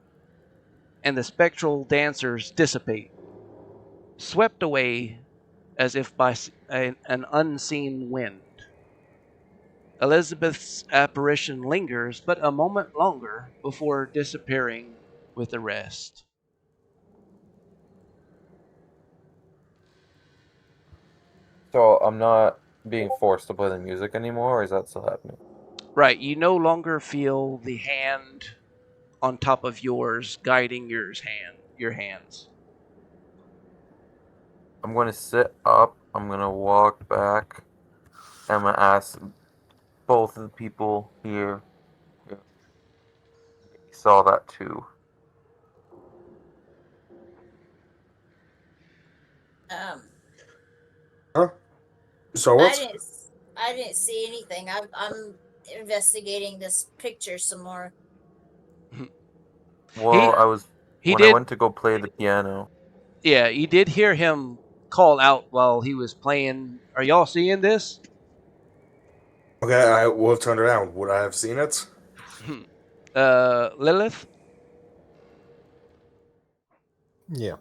and the spectral dancers dissipate, swept away as if by an unseen wind. Elizabeth's apparition lingers but a moment longer before disappearing with the rest. So I'm not being forced to play the music anymore, or is that still happening? Right, you no longer feel the hand on top of yours guiding your hands. I'm going to sit up. I'm going to walk back. I'm going to ask both of the people here. You saw that too. Huh? So what? I didn't see anything. I'm investigating this picture some more. Well, I I went to go play the piano. Yeah, you did hear him call out while he was playing. Are y'all seeing this? Okay, I will have turned around. Would I have seen it? Lilith? Yeah.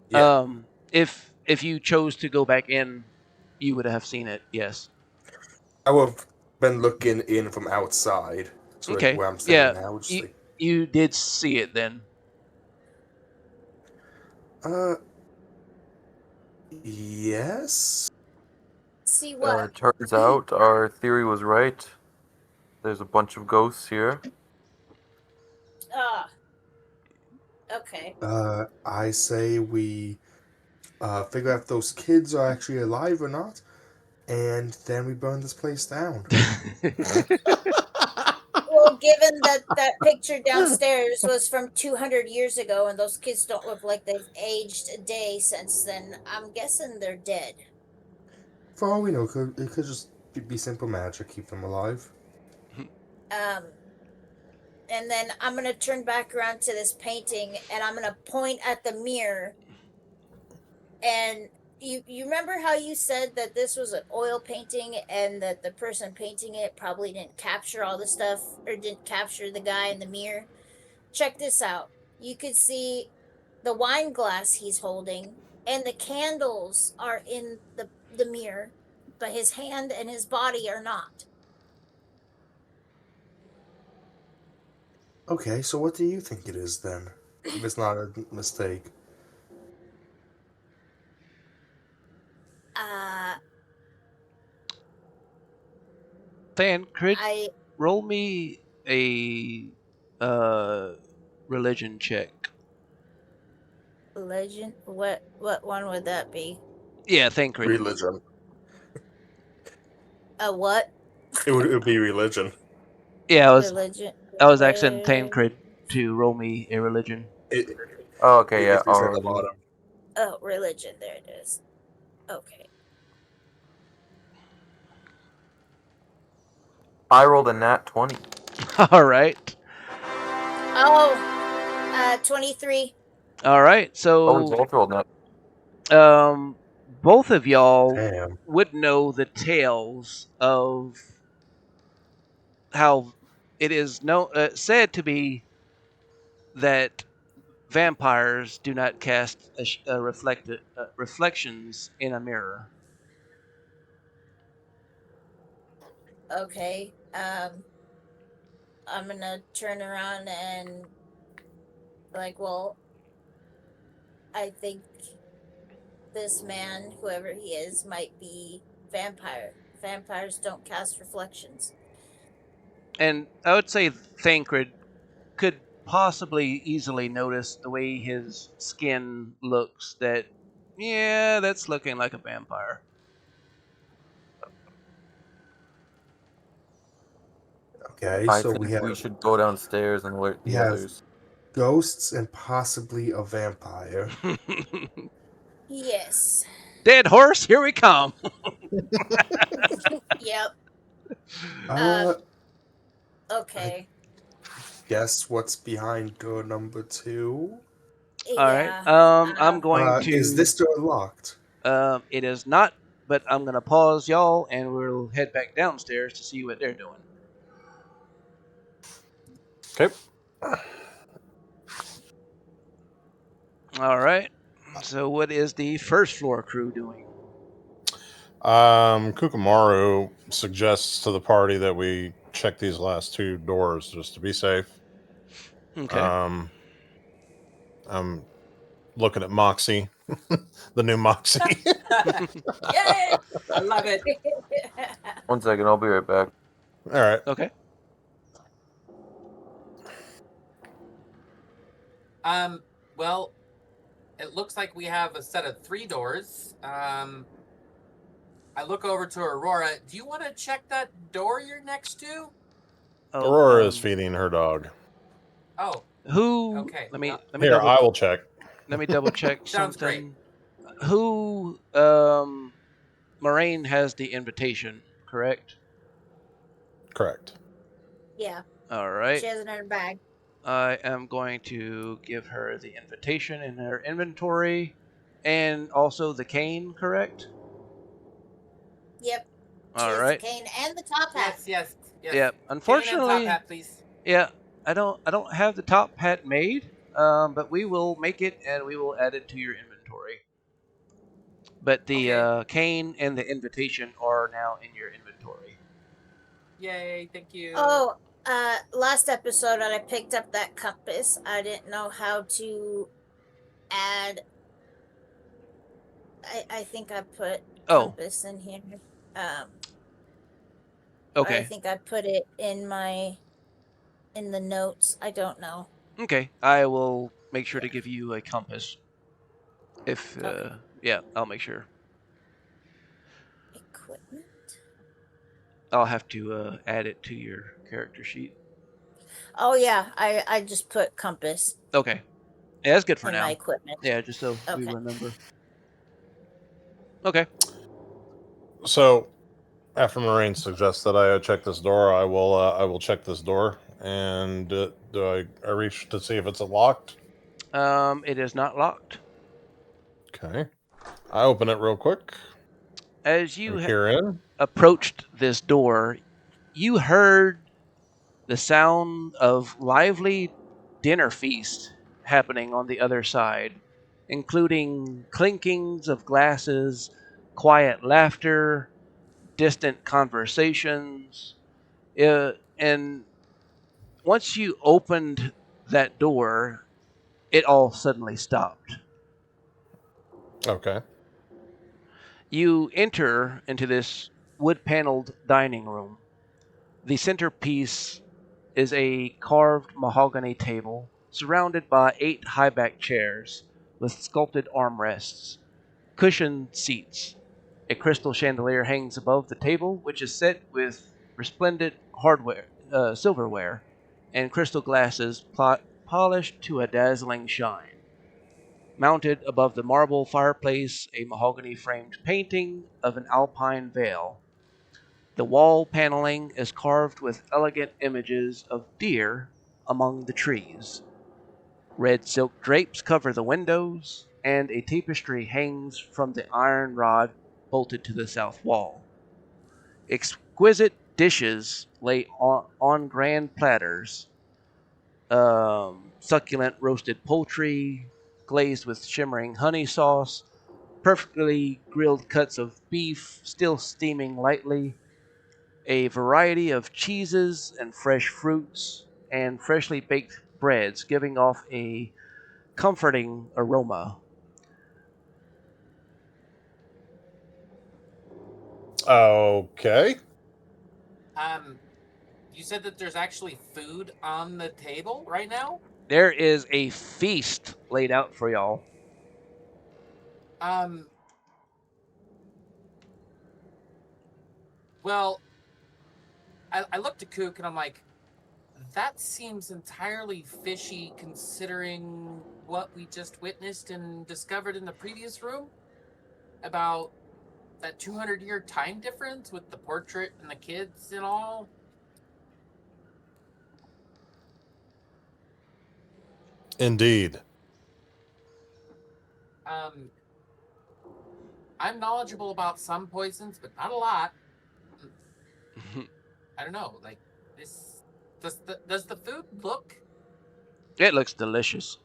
Yeah. If you chose to go back in, you would have seen it. Yes. I would have been looking in from outside. So like Okay. where I'm standing Yeah. now. Just You did see it then. Yes. See what? Turns out our theory was right. There's a bunch of ghosts here. Okay. I say we figure out if those kids are actually alive or not, and then we burn this place down. Well, given that that picture downstairs was from 200 years ago, and those kids don't look like they've aged a day since then, I'm guessing they're dead. For all we know, it could just be simple magic, keep them alive. And then I'm gonna turn back around to this painting, and I'm gonna point at the mirror. And you remember how you said that this was an oil painting, and that the person painting it probably didn't capture all the stuff, or didn't capture the guy in the mirror? Check this out. You could see the wine glass he's holding, and the candles are in the mirror, but his hand and his body are not. Okay, so what do you think it is then? If it's not a mistake. Thancred, I roll me a religion check. Legend. What one would that be? Yeah, Thancred. Religion. A what? It would be religion. Yeah, Religion. I was asking Thancred to roll me a religion. Oh, okay, yeah. It's at the bottom. Oh, religion. There it is. Okay. I rolled a nat 20. All right. Oh, 23. All right. Oh, we So, both rolled nat. both of y'all Damn. would know the tales of how it is said to be that vampires do not cast reflections in a mirror. Okay. I'm gonna turn around and well, I think this man, whoever he is, might be vampire. Vampires don't cast reflections. And I would say Thancred could possibly easily notice the way his skin looks that, yeah, that's looking like a vampire. Okay, I so think we should go downstairs and alert the others. Ghosts and possibly a vampire. Yes. Dead horse, here we come. Yep. Okay. Guess what's behind door number 2? All right. I'm going to. Is this door locked? It is not, but I'm going to pause y'all and we'll head back downstairs to see what they're doing. Okay. All right. So, what is the first floor crew doing? Kukamaru suggests to the party that we check these last 2 doors just to be safe. Okay. I'm looking at Moxie, the new Moxie. Yay! I love it. 1 second, I'll be right back. All right. Okay. Well, it looks like we have a set of 3 doors. I look over to Aurora. Do you want to check that door you're next to? Oh, Aurora is feeding her dog. Oh, who? okay. Let me Here, double. I will check. Let me double check Sounds something. Who? Moraine has the invitation, correct? Correct. Yeah, All right. she has it in her bag. I am going to give her the invitation in her inventory, and also the cane, correct? Yep. She All has right. the cane and the top hat. Yes. Yeah. Cane and Unfortunately, top hat, please. yeah, I don't have the top hat made. But we will make it and we will add it to your inventory. But the cane and the invitation are now in your inventory. Yay! Thank you. Oh, last episode I picked up that compass. I didn't know how to add. I think I put compass in here. Okay. I think I put it in the notes. I don't know. Okay. I will make sure to give you a compass. If Okay. yeah, I'll make sure. Equipment. I'll have to add it to your character sheet. Oh yeah, I just put compass. Okay. Yeah, that's good for in now. my equipment. Yeah, just so we Okay. remember. Okay. So, after Moraine suggests that I check this door, I will check this door. And do I reach to see if it's locked? It is not locked. Okay. I open it real quick. As you approached this door, you heard the sound of lively dinner feast happening on the other side, including clinkings of glasses, quiet laughter, distant conversations. And once you opened that door, it all suddenly stopped. Okay. You enter into this wood-paneled dining room. The centerpiece is a carved mahogany table surrounded by 8 high-backed chairs with sculpted armrests, cushioned seats. A crystal chandelier hangs above the table, which is set with resplendent silverware, and crystal glasses polished to a dazzling shine. Mounted above the marble fireplace, a mahogany-framed painting of an alpine vale. The wall paneling is carved with elegant images of deer among the trees. Red silk drapes cover the windows, and a tapestry hangs from the iron rod bolted to the south wall. Exquisite dishes lay on grand platters. Succulent roasted poultry, glazed with shimmering honey sauce, perfectly grilled cuts of beef still steaming lightly, a variety of cheeses and fresh fruits, and freshly baked breads, giving off a comforting aroma. Okay. You said that there's actually food on the table right now? There is a feast laid out for y'all. Well, I looked at Kook and I'm like, that seems entirely fishy considering what we just witnessed and discovered in the previous room about that 200-year time difference with the portrait and the kids and all. Indeed. I'm knowledgeable about some poisons, but not a lot. I don't know, like this. Does the food look? It looks delicious.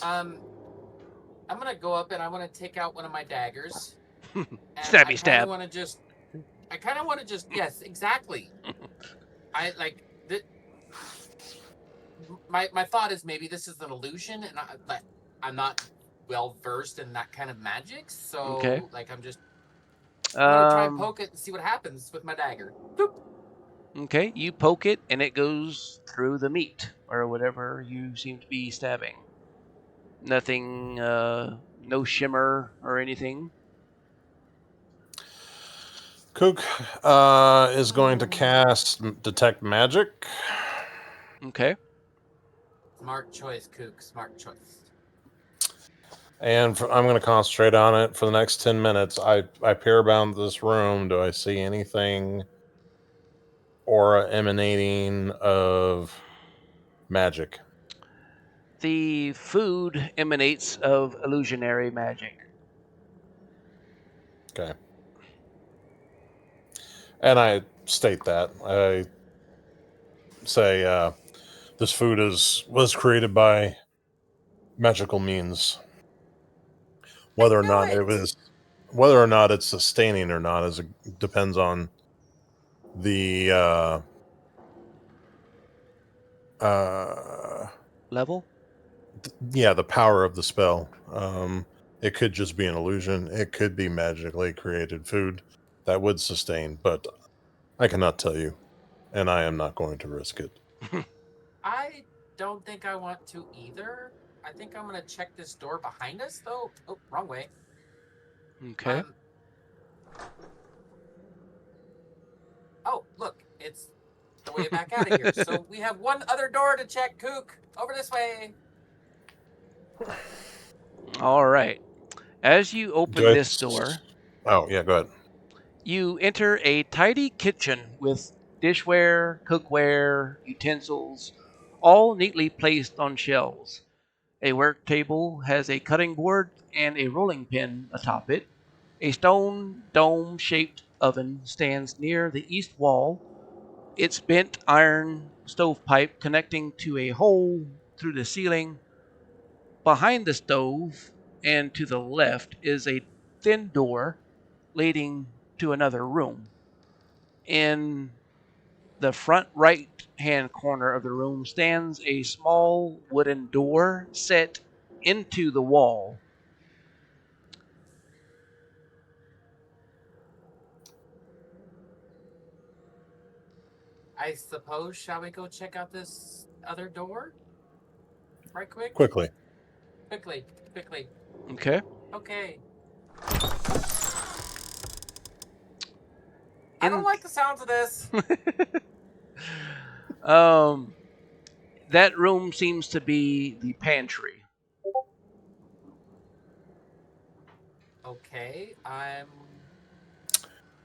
I'm gonna go up and I want to take out one of my daggers. Stabby stab. I kind of want to just. Yes, exactly. I like. My thought is maybe this is an illusion, and I'm not well versed in that kind of magic, so Okay. like I'm gonna try and Um, poke it and see what happens with my dagger. Boop. okay, you poke it and it goes through the meat or whatever you seem to be stabbing. Nothing, no shimmer or anything. Kook is going to cast Detect Magic. Okay. Smart choice, Kook. Smart choice. And I'm going to concentrate on it for the next 10 minutes. I peer around this room. Do I see anything aura emanating of magic? The food emanates of illusionary magic. Okay. And I state that. I say this food was created by magical means. Whether or not it's sustaining or not depends on the Level? the power of the spell. It could just be an illusion. It could be magically created food that would sustain, but I cannot tell you, and I am not going to risk it. I don't think I want to either. I think I'm gonna check this door behind us, though. Oh, wrong way. Okay. Oh, look, it's the way back out of here. So we have one other door to check, Kook. Over this way. All right. As you open this door, oh yeah, go ahead. you enter a tidy kitchen with dishware, cookware, utensils, all neatly placed on shelves. A work table has a cutting board and a rolling pin atop it. A stone dome-shaped oven stands near the east wall, its bent iron stovepipe connecting to a hole through the ceiling. Behind the stove and to the left is a thin door leading to another room. In the front right hand corner of the room stands a small wooden door set into the wall. I suppose, shall we go check out this other door? Right quick? Quickly. Quickly. Okay. Okay. I don't like the sounds of this. That room seems to be the pantry. Okay,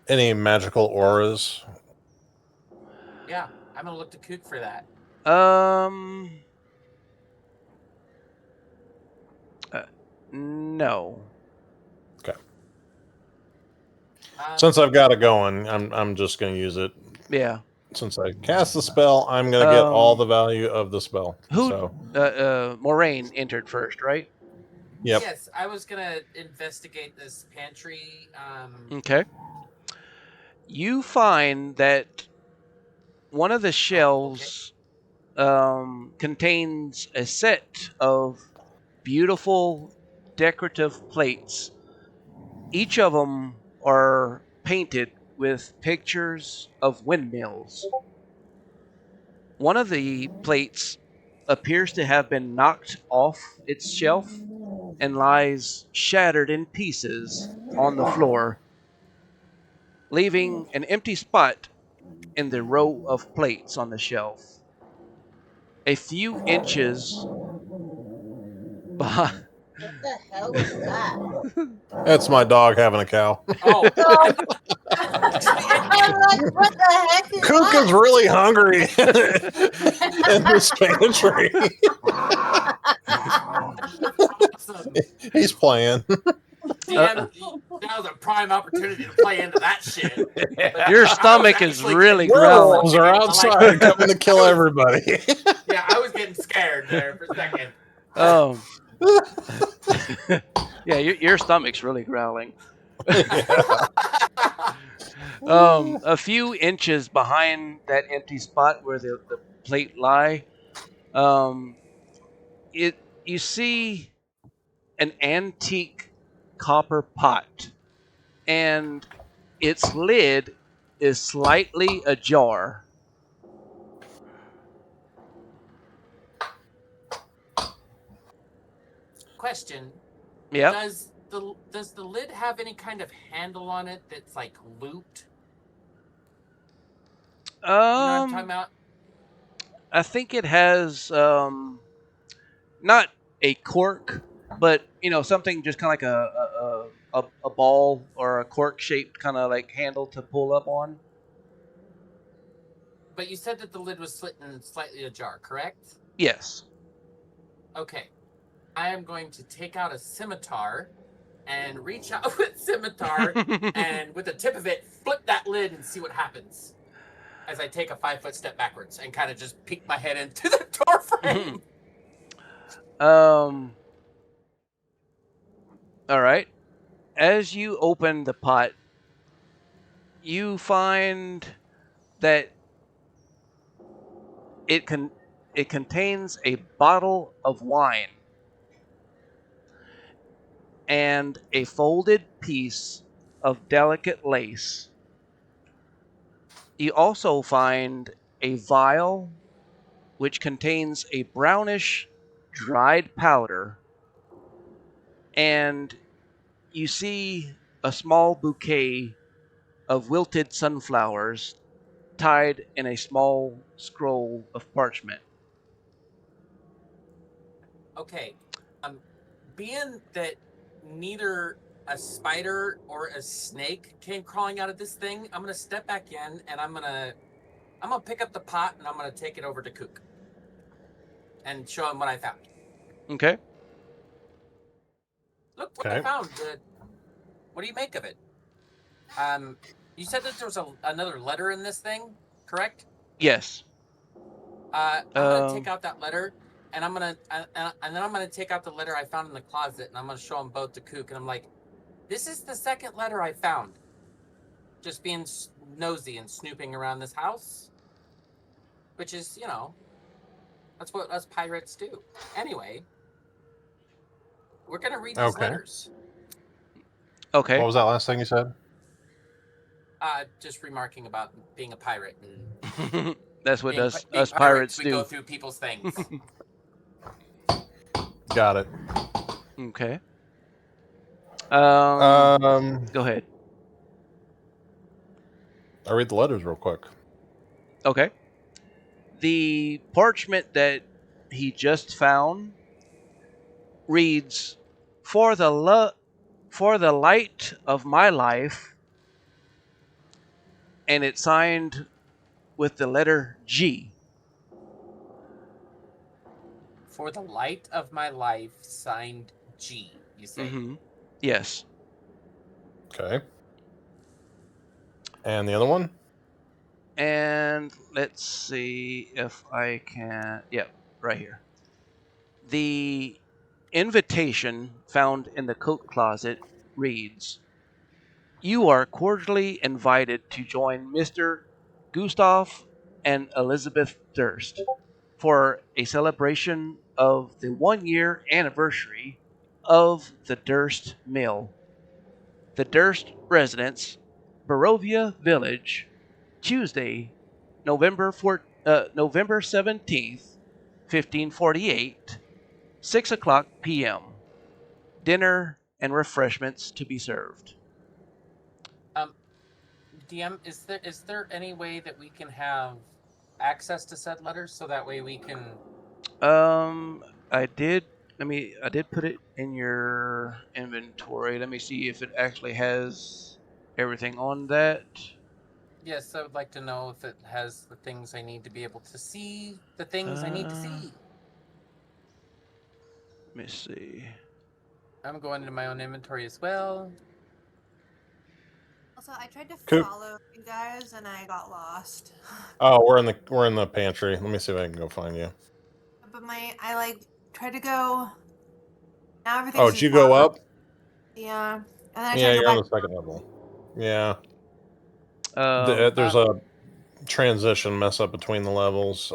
Any magical auras? yeah, I'm gonna look to Kook for that. No. Okay. Since I've got it going, I'm just going to use it. Yeah. Since I cast the spell, I'm going to get all the value of the spell. Moraine entered first, right? Yep. Yes, I was gonna investigate this pantry. Okay. You find that one of the shelves contains a set of beautiful decorative plates. Each of them are painted with pictures of windmills. One of the plates appears to have been knocked off its shelf and lies shattered in pieces on the floor, leaving an empty spot in the row of plates on the shelf. A few inches behind. What the hell is that? That's my dog having a cow. Oh, I'm like, what the heck is Kook that? is really hungry in this pantry. awesome. He's playing. DM, that was a prime opportunity to play into that shit. But Your I was stomach is actually really getting- growling. Werewolves are outside coming to kill everybody. Yeah, I was getting scared there for a second. Yeah, your stomach's really growling. A few inches behind that empty spot where the plate lie, you see an antique copper pot, and its lid is slightly ajar. Question. Yeah. Does the lid have any kind of handle on it that's like looped? You know what I'm talking about? I think it has not a cork, but something just kind of like a ball or a cork shaped kind of like handle to pull up on. But you said that the lid was slightly ajar, correct? Yes. Okay. I am going to take out a scimitar and reach out with scimitar and with the tip of it, flip that lid and see what happens. As I take a 5-foot step backwards and kind of just peek my head into the door frame. All right. As you open the pot, you find that it contains a bottle of wine and a folded piece of delicate lace. You also find a vial which contains a brownish dried powder, and you see a small bouquet of wilted sunflowers tied in a small scroll of parchment. Okay. Being that neither a spider or a snake came crawling out of this thing, I'm gonna step back in and I'm gonna pick up the pot and I'm gonna take it over to Kook and show him what I found. Okay. Look what I found. What do you make of it? You said that there was another letter in this thing, correct? Yes. I'm gonna take out that letter, and and then I'm gonna take out the letter I found in the closet, and I'm gonna show them both to Kook, and I'm like, "This is the second letter I found." Just being nosy and snooping around this house, which is, that's what us pirates do. Anyway, we're gonna read these letters. Okay. What was that last thing you said? Just remarking about being a pirate and that's what us pirates do. We go through people's things. Got it. Okay. Go ahead. I'll read the letters real quick. Okay. The parchment that he just found reads, for the light of my life, and it's signed with the letter G. For the light of my life, signed G, you say? Mm-hmm. Yes. Okay. And the other one? And let's see if I can... Yep, right here. The invitation found in the coat closet reads, you are cordially invited to join Mr. Gustav and Elizabeth Durst for a celebration of the 1-year anniversary of the Durst Mill. The Durst Residence, Barovia Village, Tuesday, November 17th, 1548, 6 o'clock p.m. Dinner and refreshments to be served. DM, is there any way that we can have access to said letters so that way we can? I did put it in your inventory. Let me see if it actually has everything on that. Yes, I would like to know if it has the things I need to be able to see. The things I need to see. Let me see. I'm going into my own inventory as well. Also, I tried to Cool. follow you guys and I got lost. Oh, we're in the pantry. Let me see if I can go find you. But I tried to go. Now everything's. Oh, did you go up? Yeah. And then I Yeah, tried to you're go on back. the second level. Yeah. There's a transition mess up between the levels.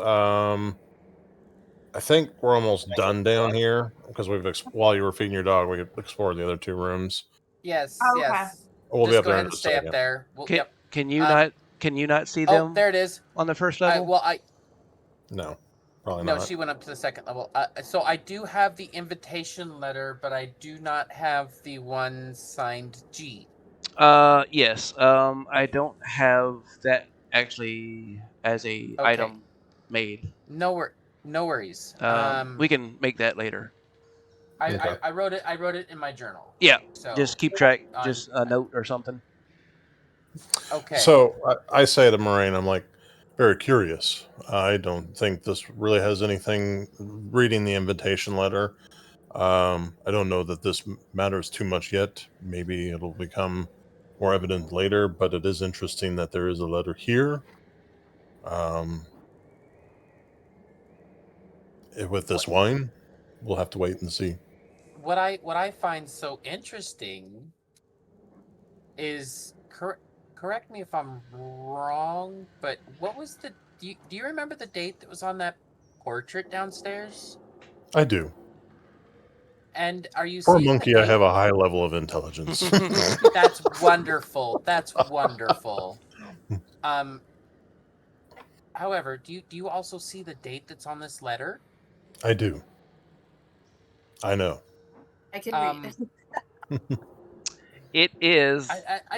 I think we're almost done down here because while you were feeding your dog, we explored the other 2 rooms. Yes, Oh, okay. yes. We'll be Just up go there ahead in and a stay up second. there. Yep. Can you not see Oh, them there it is. on the first level? No, probably No, not. she went up to the second level. So I do have the invitation letter, but I do not have the one signed G. Yes. I don't have that actually as a item made. No worries. We can make that later. I wrote it. I wrote it in my journal. Yeah. So Just keep track. Just a note or something. Okay. So I say to Moraine, I'm like, very curious. I don't think this really has anything. Reading the invitation letter, I don't know that this matters too much yet. Maybe it'll become more evident later, but it is interesting that there is a letter here. With this wine, we'll have to wait and see. What I find so interesting is correct me if I'm wrong, but what was the do you remember the date that was on that portrait downstairs? I do. And are you For a seeing monkey, I have a high level of intelligence. That's wonderful. That's wonderful. However, do you also see the date that's on this letter? I do. I know. I can read. It is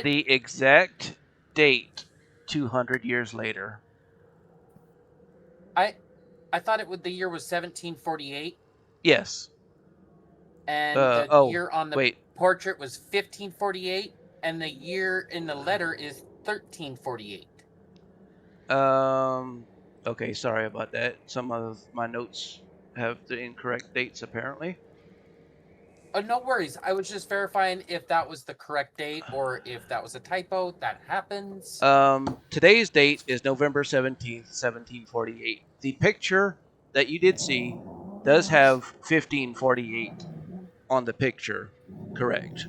the exact date 200 years later. I thought the year was 1748. Yes. And the year on the portrait was 1548, and the year in the letter is 1348. Okay, sorry about that. Some of my notes have the incorrect dates, apparently. No worries. I was just verifying if that was the correct date or if that was a typo. That happens. Today's date is November 17th, 1748. The picture that you did see does have 1548 on the picture, correct?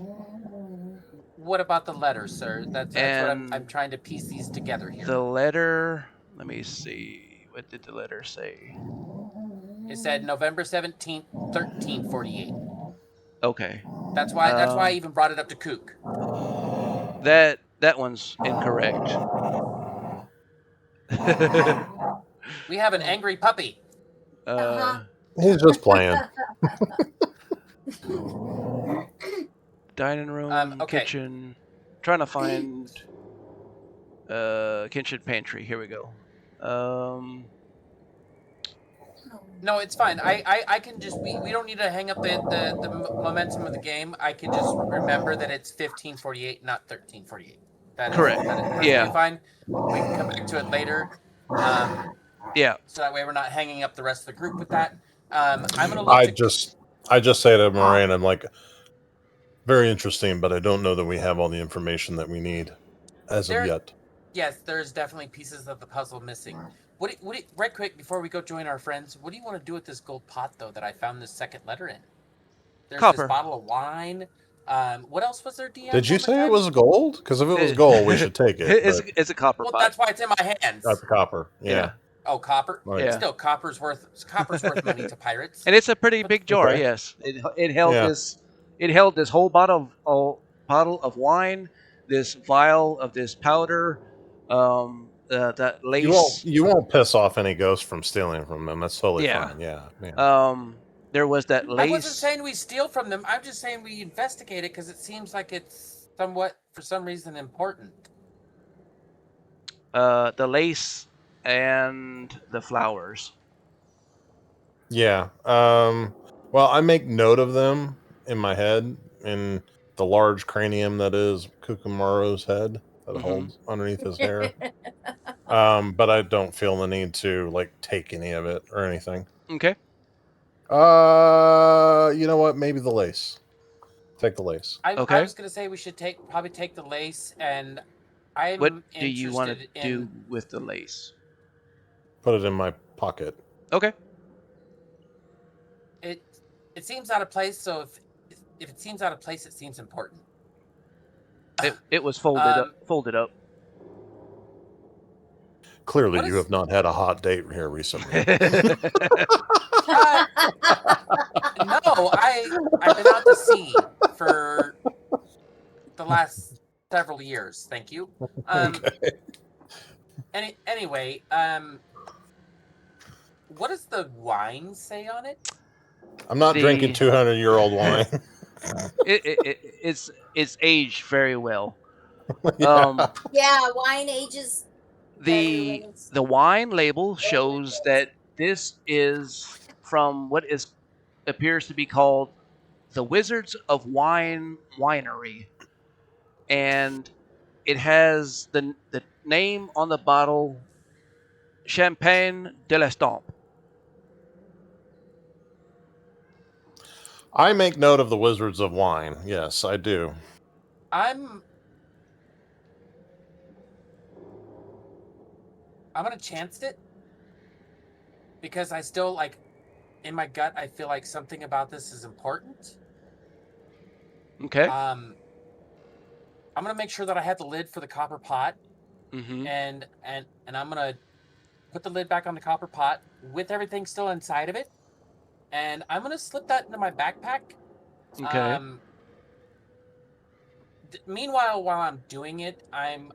What about the letter, sir? That's what I'm trying to piece these together here. The letter, let me see. What did the letter say? It said November 17th, 1348. Okay. That's why I even brought it up to Kook. That one's incorrect. We have an angry puppy. He's just playing. Dining room, kitchen. Trying to find kitchen pantry. Here we go. No, it's fine. I can just we don't need to hang up the momentum of the game. I can just remember that it's 1548, not 1348. That correct. That is fine. We can come back to it later. Yeah. So that way we're not hanging up the rest of the group with that. I'm gonna look. I just say to Moraine, I'm like, very interesting, but I don't know that we have all the information that we need as of yet. Yes, there's definitely pieces of the puzzle missing. What right quick before we go join our friends, what do you want to do with this gold pot though that I found this second letter in? There's copper. This bottle of wine. What else was there, DM? Did you say it was gold? Because if it was gold, we should take it. It's a copper pot. That's why it's in my hands. That's copper. Yeah. Oh, copper. Right. Yeah. Still, copper's worth money to pirates. And it's a pretty big jar. Okay. Yes, it held this. It held this whole bottle of wine, this vial of this powder, that lace. You won't piss off any ghosts from stealing from them. That's totally fine. Yeah. There was that lace. I wasn't saying we steal from them. I'm just saying we investigate it because it seems like it's somewhat, for some reason, important. The lace and the flowers. Yeah. Well, I make note of them in my head, in the large cranium that is Kukumaro's head that holds underneath his hair. But I don't feel the need to take any of it or anything. Okay. You know what? Maybe the lace. Take the lace. I was gonna say we should probably take the lace, and what do you want to do with the lace? Put it in my pocket. Okay. It seems out of place, so if it seems out of place, it seems important. It was folded up. Clearly, you have not had a hot date here recently. No, I've been out to sea for the last several years. Thank you. Okay. Anyway, what does the wine say on it? I'm not drinking 200-year-old wine. It's aged very well. Yeah. Yeah, wine ages better when it's The wine label shows that this is from what appears to be called the Wizards of Wine Winery, and it has the name on the bottle, Champagne de l'Estampe. I make note of the Wizards of Wine. Yes, I do. I'm gonna chance it because I still like in my gut I feel like something about this is important. Okay. I'm gonna make sure that I have the lid for the copper pot, and I'm gonna put the lid back on the copper pot with everything still inside of it, and I'm gonna slip that into my backpack. Okay. Meanwhile, while I'm doing it, I'm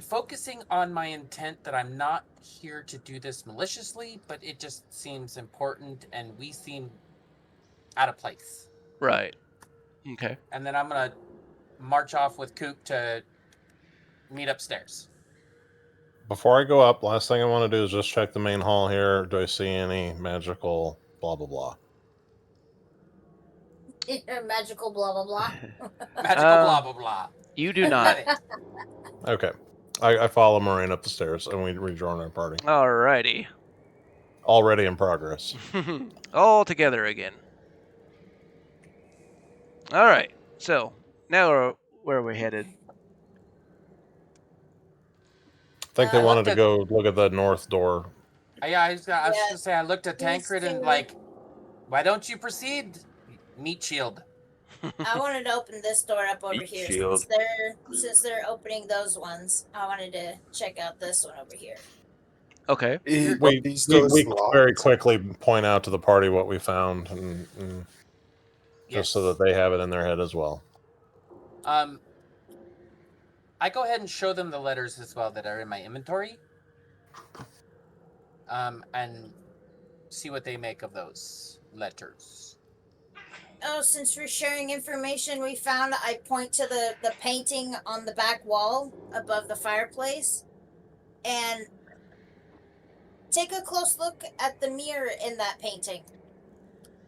focusing on my intent that I'm not here to do this maliciously, but it just seems important, and we seem out of place. Right. Okay. And then I'm gonna march off with Coop to meet upstairs. Before I go up, last thing I want to do is just check the main hall here. Do I see any magical blah, blah, blah? magical blah blah blah. Magical blah, blah, blah. You do not. Okay. I follow Moraine up the stairs, and we rejoin our party. Alrighty. Already in progress. All together again. All right. So now where are we headed? I think they wanted to go look at the north door. Yeah, I was gonna say I looked at Tancred and like, why don't you proceed, meat shield? I wanted to open this door up over here Shield. since they're opening those ones. I wanted to check out this one over here. Okay. We very quickly point out to the party what we found, and just so that they have it in their head as well. I go ahead and show them the letters as well that are in my inventory, and see what they make of those letters. Oh, since we're sharing information we found, I point to the painting on the back wall above the fireplace, and take a close look at the mirror in that painting.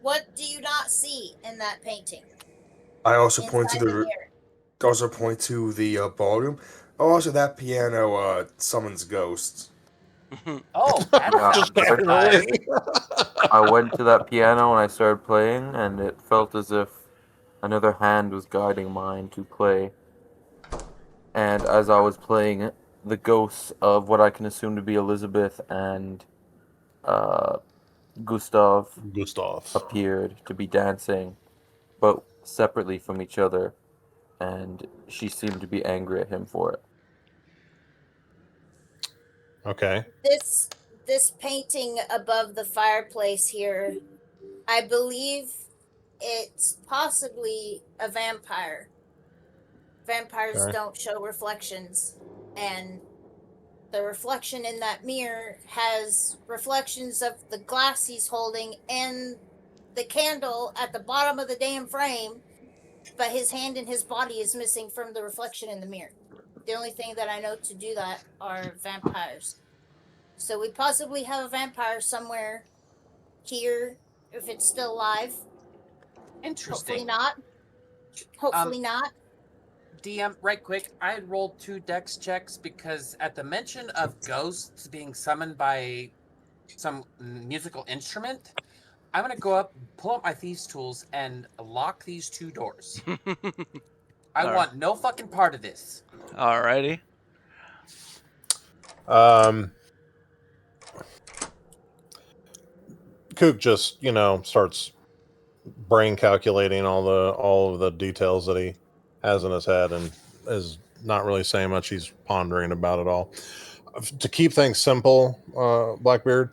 What do you not see in that painting? I also point to the ballroom. Oh, also that piano summons ghosts. Oh, that's I went to that piano and I started playing, and it felt as if another hand was guiding mine to play. And as I was playing it, the ghosts of what I can assume to be Elizabeth and Gustav appeared to be dancing, but separately from each other, and she seemed to be angry at him for it. Okay. This painting above the fireplace here, I believe it's possibly a vampire. Vampires don't show reflections, and the reflection in that mirror has reflections of the glass he's holding and the candle at the bottom of the damn frame, but his hand and his body is missing from the reflection in the mirror. The only thing that I know to do that are vampires. So we possibly have a vampire somewhere here, if it's still alive. interesting. Hopefully not. DM, right quick, I had rolled 2 dex checks because at the mention of ghosts being summoned by some musical instrument, I'm going to go up, pull up my thieves' tools, and lock these 2 doors. I want no fucking part of this. Alrighty. Kook just, starts brain calculating all of the details that he has in his head and is not really saying much. He's pondering about it all. To keep things simple, Blackbeard,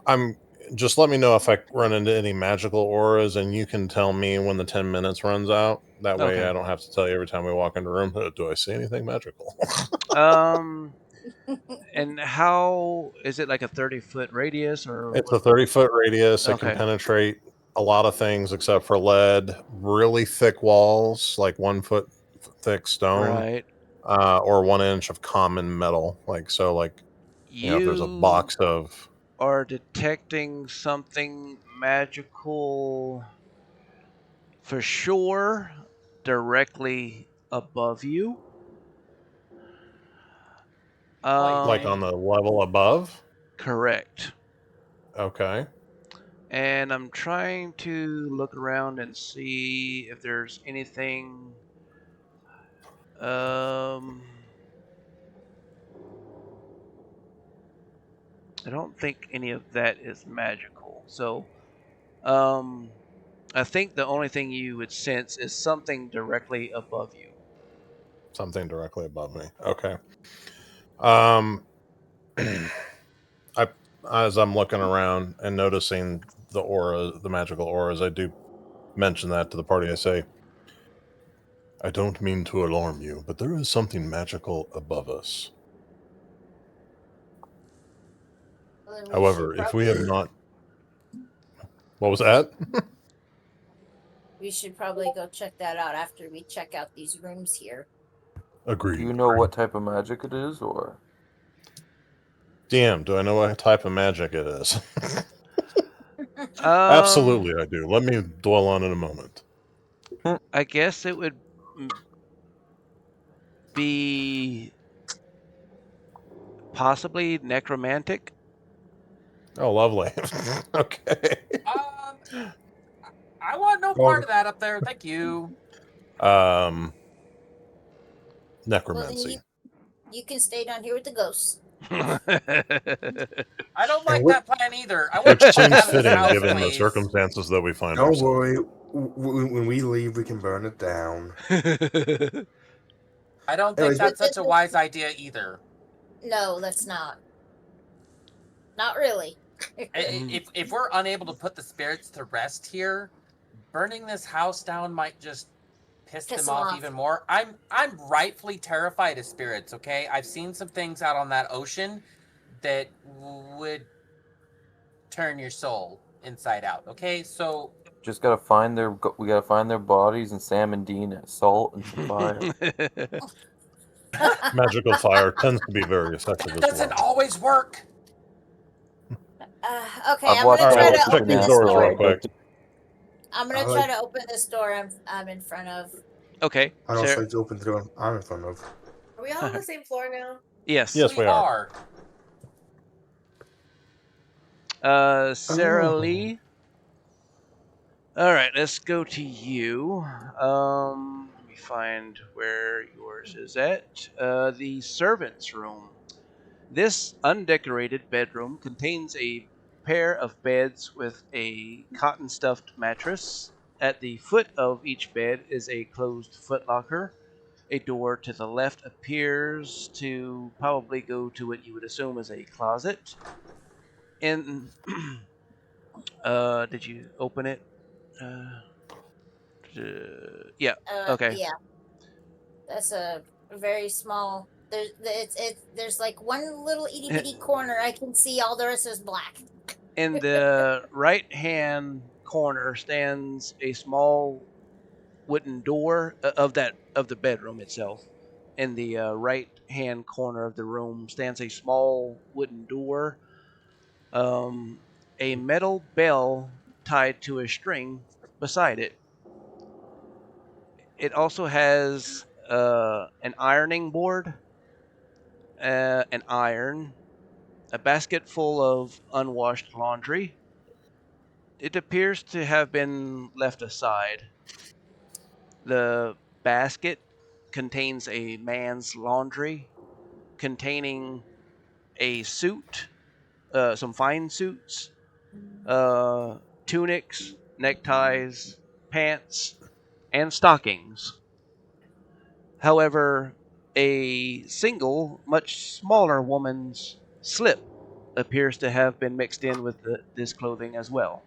I'm just let me know if I run into any magical auras, and you can tell me when the 10 minutes runs out. That way, Okay. I don't have to tell you every time we walk into a room. Do I see anything magical? And how is it like a 30-foot radius or It's what? a 30-foot radius. It can Okay. penetrate a lot of things except for lead. Really thick walls, like 1 foot thick stone, Right. or 1 inch of common metal. Like so, like if there's a You box of are detecting something magical for sure directly above you. like on the level above. Correct. Okay. And I'm trying to look around and see if there's anything. I don't think any of that is magical. So, I think the only thing you would sense is something directly above you. Something directly above me. Okay. I as I'm looking around and noticing the aura, the magical auras, I do mention that to the party. I say, I don't mean to alarm you, but there is something magical above us. Well, then we However, should if we have probably not, what was that? we should probably go check that out after we check out these rooms here. Agreed. Do you know what type of magic it is, or? DM, do I know what type of magic it is? Absolutely, I do. Let me dwell on it in a moment. I guess it would be possibly necromantic. Oh, lovely. Okay. I want no part of that up there. Thank you. Necromancy. Well, you can stay down here with the ghosts. I don't like what- that plan either. I want Which to get seems out of this fitting house, given the please. circumstances that we find Don't ourselves. worry. When we leave, we can burn it down. I don't think Anyways, that's such a wise idea either. No, that's not. Not really. If we're unable to put the spirits to rest here, burning this house down might just piss them off even more. I'm rightfully terrified of spirits, okay? I've seen some things out on that ocean that would turn your soul inside out, okay? So Just gotta find their. We gotta find their bodies and Sam and Dean at salt and some fire. Magical fire tends to be very effective that as doesn't well. always work. Okay, I've I'm watched gonna try Alright, to let's check open these this doors door. real quick. I'm gonna try to open this door I'm in front of. Okay. I'd also like to open the door I'm in front of. Are we all on the same floor now? Yes. Yes, we are. Sarah Oh. Lee. All right, let's go to you. Let me find where yours is at. The servant's room. This undecorated bedroom contains a pair of beds with a cotton stuffed mattress. At the foot of each bed is a closed footlocker. A door to the left appears to probably go to what you would assume is a closet. In did you open it? Yeah. Okay. Yeah. That's a very small. There's like one little itty bitty corner I can see. All the rest is black. In the right hand corner stands a small wooden door of the bedroom itself. In the right hand corner of the room stands a small wooden door. A metal bell tied to a string beside it. It also has an ironing board, an iron, a basket full of unwashed laundry. It appears to have been left aside. The basket contains a man's laundry containing a suit, some fine suits, tunics, neckties, pants, and stockings. However, a single, much smaller woman's slip appears to have been mixed in with this clothing as well.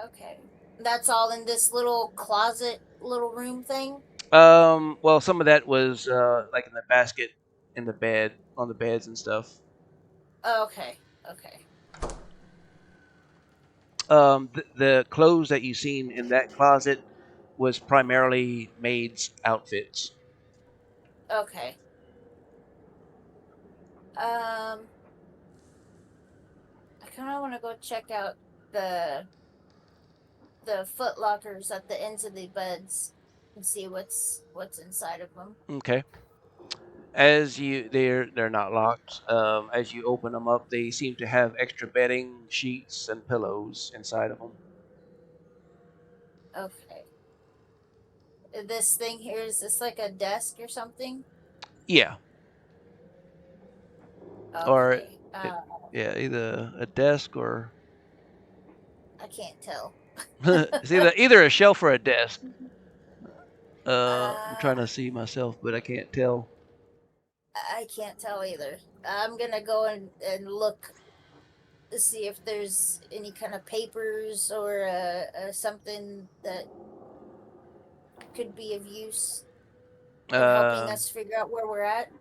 Okay. That's all in this little closet, little room thing? Well, some of that was like in the basket, in the bed, on the beds and stuff. Okay. Okay. The clothes that you seen in that closet was primarily maids' outfits. Okay. I kind of want to go check out the foot lockers at the ends of the beds and see what's inside of them. Okay. As they're not locked. As you open them up, they seem to have extra bedding, sheets, and pillows inside of them. Okay. This thing here, is this like a desk or something? Yeah. Or Okay. yeah, either a desk or I can't tell. it's either a shelf or a desk. I'm trying Uh, to see myself, but I can't tell. I can't tell either. I'm gonna go and look to see if there's any kind of papers or something that could be of use in helping us figure out where we're at.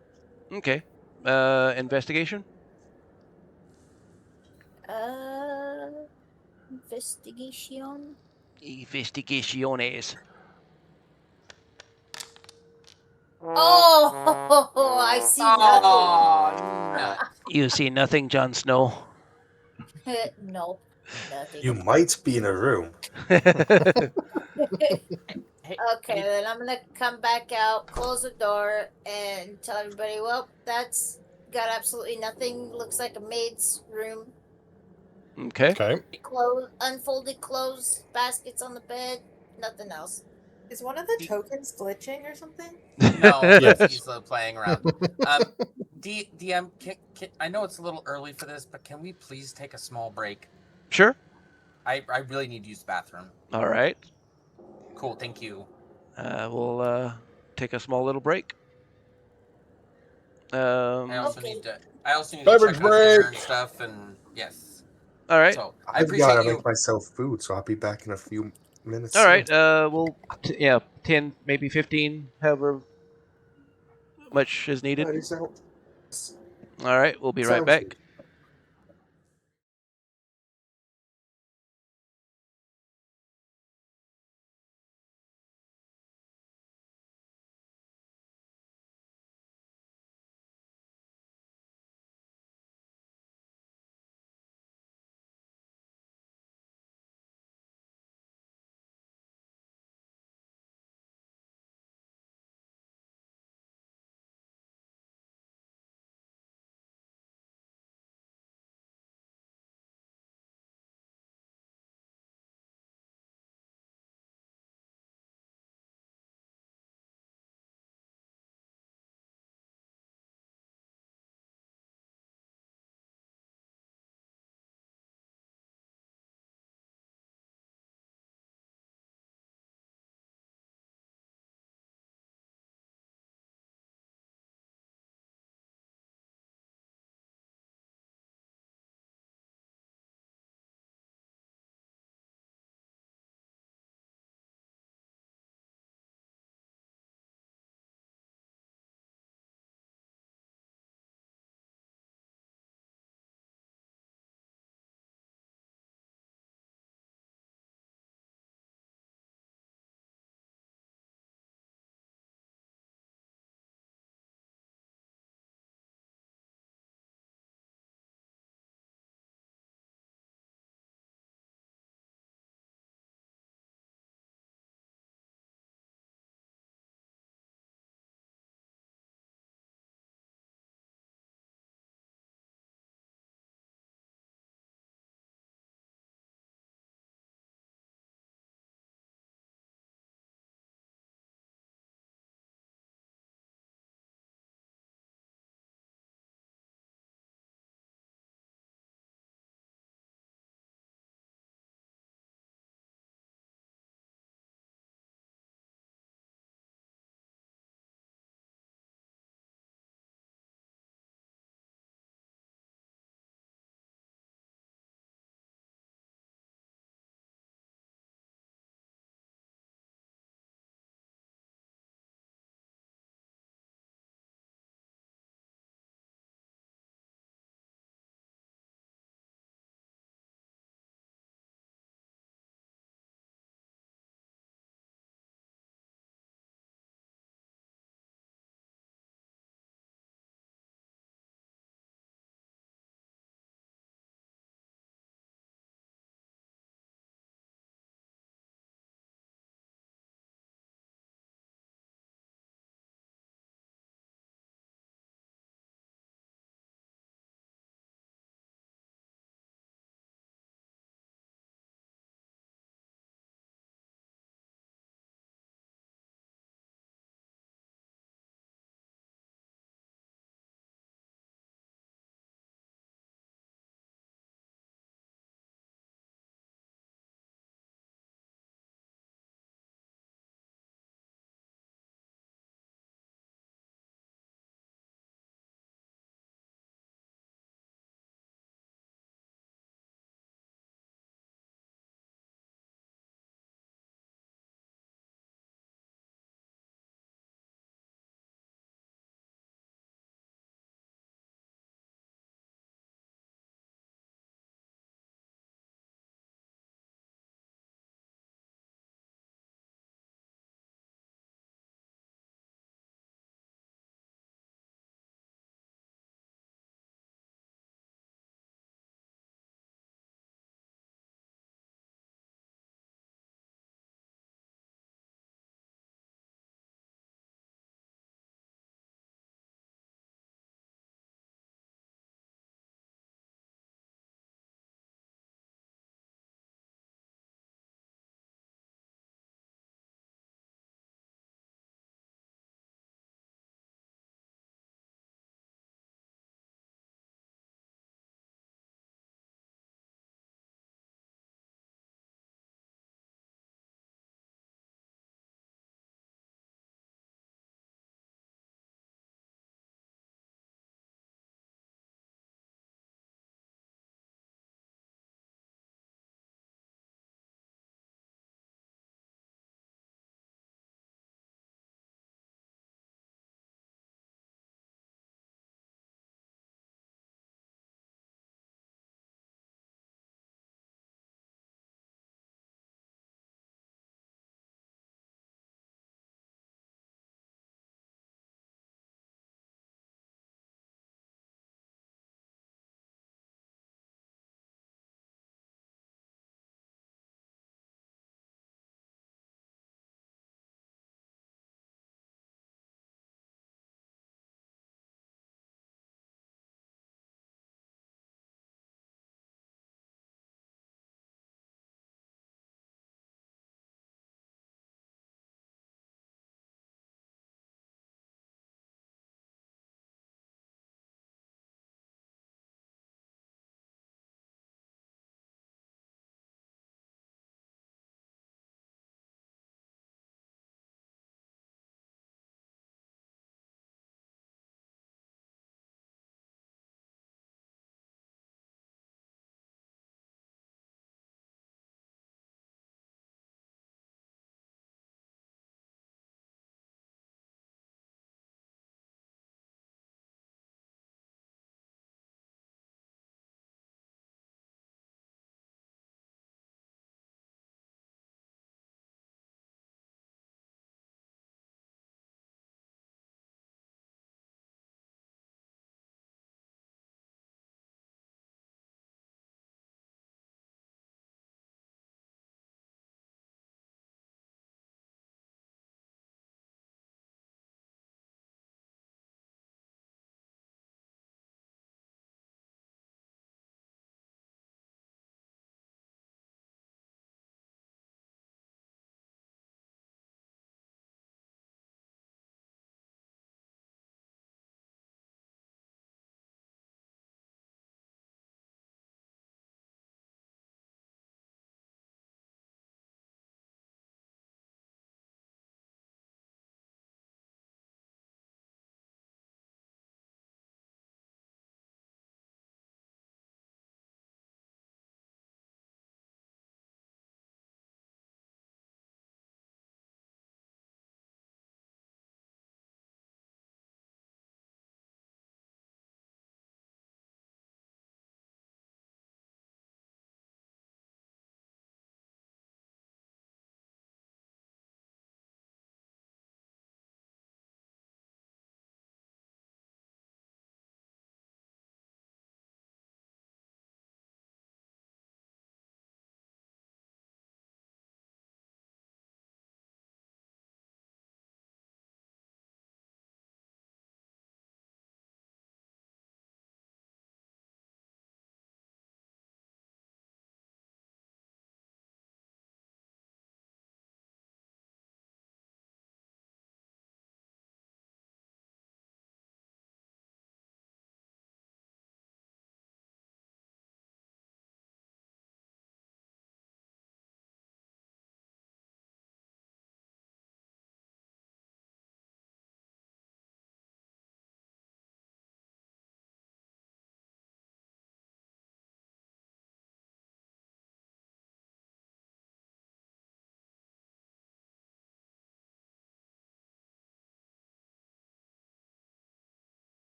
Okay. Investigation. Investigation. Investigaciones. Oh, I see nothing. Oh, nut. You see nothing, Jon Snow. Nope, nothing. You might be in a room. Hey, Okay, then I'm gonna come back out, close the door, and tell everybody, well, that's got absolutely nothing. Looks like a maid's room. Okay. Okay. Clothes, unfolded clothes, baskets on the bed, nothing else. Is one of the tokens glitching or something? No, Yes. he's playing around. DM, I know it's a little early for this, but can we please take a small break? Sure. I really need to use the bathroom. All right. Cool, thank you. We'll take a small little break. I also Okay. need to Beverage check out dinner break. and stuff, and yes. All right. So I I've got appreciate to you. make myself food, so I'll be back in a few minutes. All right. soon. We'll 10, maybe 15, however much is needed. All right. We'll be right Sounds back. good.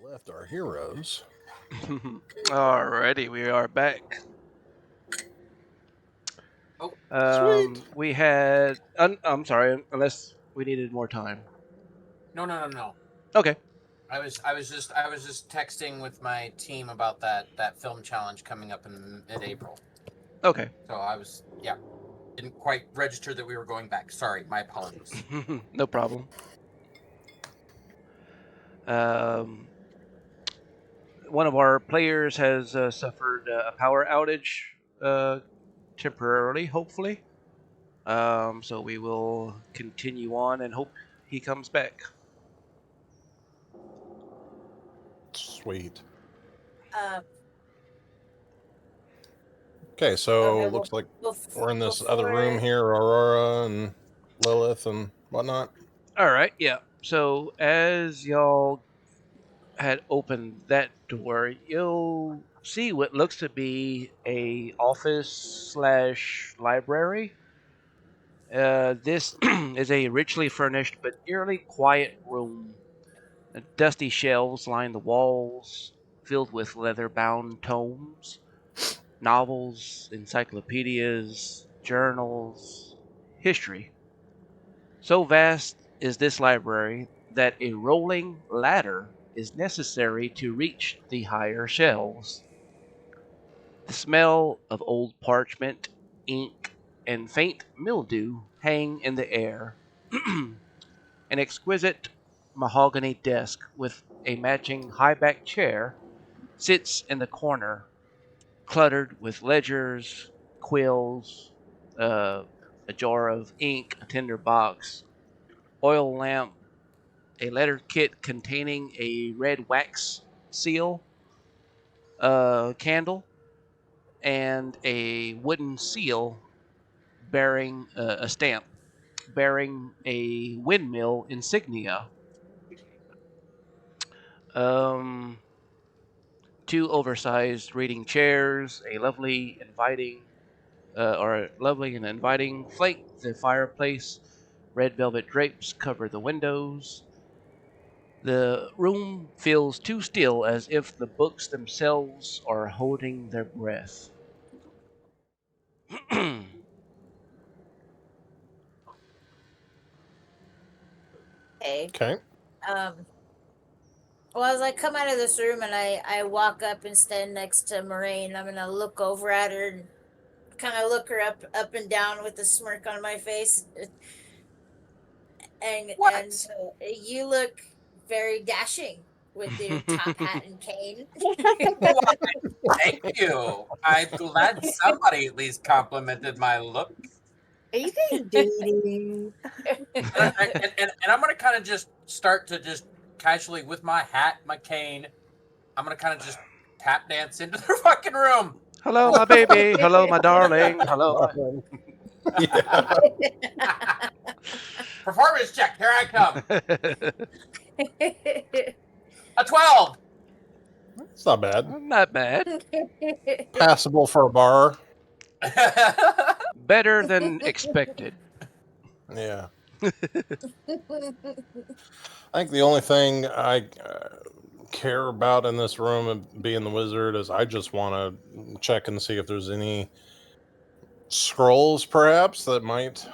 left our heroes. Alrighty, we are back. Oh, Sweet. We had. I'm sorry, unless we needed more time. No. Okay. I was just texting with my team about that film challenge coming up in mid-April. Okay. So I was didn't quite register that we were going back. Sorry, my apologies. No problem. One of our players has suffered a power outage temporarily, hopefully. So we will continue on and hope he comes back. Sweet. Um, Okay, so okay, looks like we're in this before- other room here, Aurora and Lilith and whatnot. All right, yeah. So as y'all had opened that door, you'll see what looks to be a office / library. This is a richly furnished but eerily quiet room. Dusty shelves line the walls, filled with leather-bound tomes, novels, encyclopedias, journals, history. So vast is this library that a rolling ladder is necessary to reach the higher shelves. The smell of old parchment, ink, and faint mildew hang in the air. An exquisite mahogany desk with a matching high-backed chair sits in the corner, cluttered with ledgers, quills, a jar of ink, a tinder box, oil lamp, a letter kit containing a red wax seal, a candle, and a wooden seal bearing a stamp bearing a windmill insignia. Um, Two oversized reading chairs, a lovely and inviting flank the fireplace. Red velvet drapes cover the windows. The room feels too still, as if the books themselves are holding their breath. Okay. Okay. Well, as I come out of this room and I walk up and stand next to Moraine, I'm gonna look over at her and kind of look her up and down with a smirk on my face. And you look very dashing with your top hat and cane. Thank you. I'm glad somebody at least complimented my look. Are you guys dating? And I'm gonna kind of just start to just casually with my hat, my cane. I'm gonna kind of just tap dance into the fucking room. Hello, my baby. Hello, my darling. Hello. Yeah. Performance check. Here I come. A 12. It's not bad. Not bad. Passable for a bar. Better than expected. Yeah. I think the only thing I care about in this room and being the wizard is I just want to check and see if there's any scrolls perhaps that might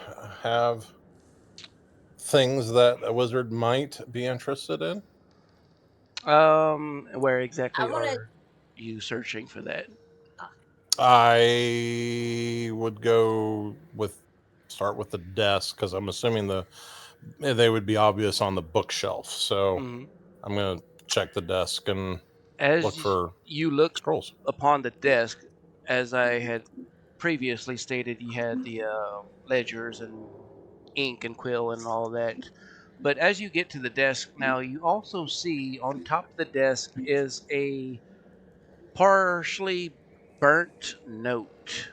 have things that a wizard might be interested in. Where exactly wanna- are you searching for that? I would start with the desk because I'm assuming they would be obvious on the bookshelf. So I'm gonna check the desk and look for you look scrolls upon the desk. As I had previously stated, you had the ledgers and ink and quill and all that. But as you get to the desk now, you also see on top of the desk is a partially burnt note.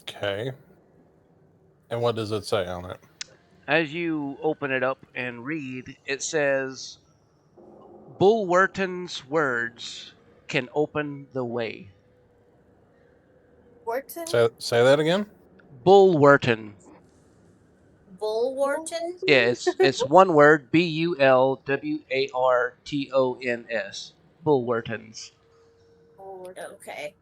Okay. And what does it say on it? As you open it up and read, it says, Bulwerton's words can open the way. Wharton? Say that again. Bulwerton. Bulwarton? Yeah, it's one word, Bulwartons. Bulwartons. Okay.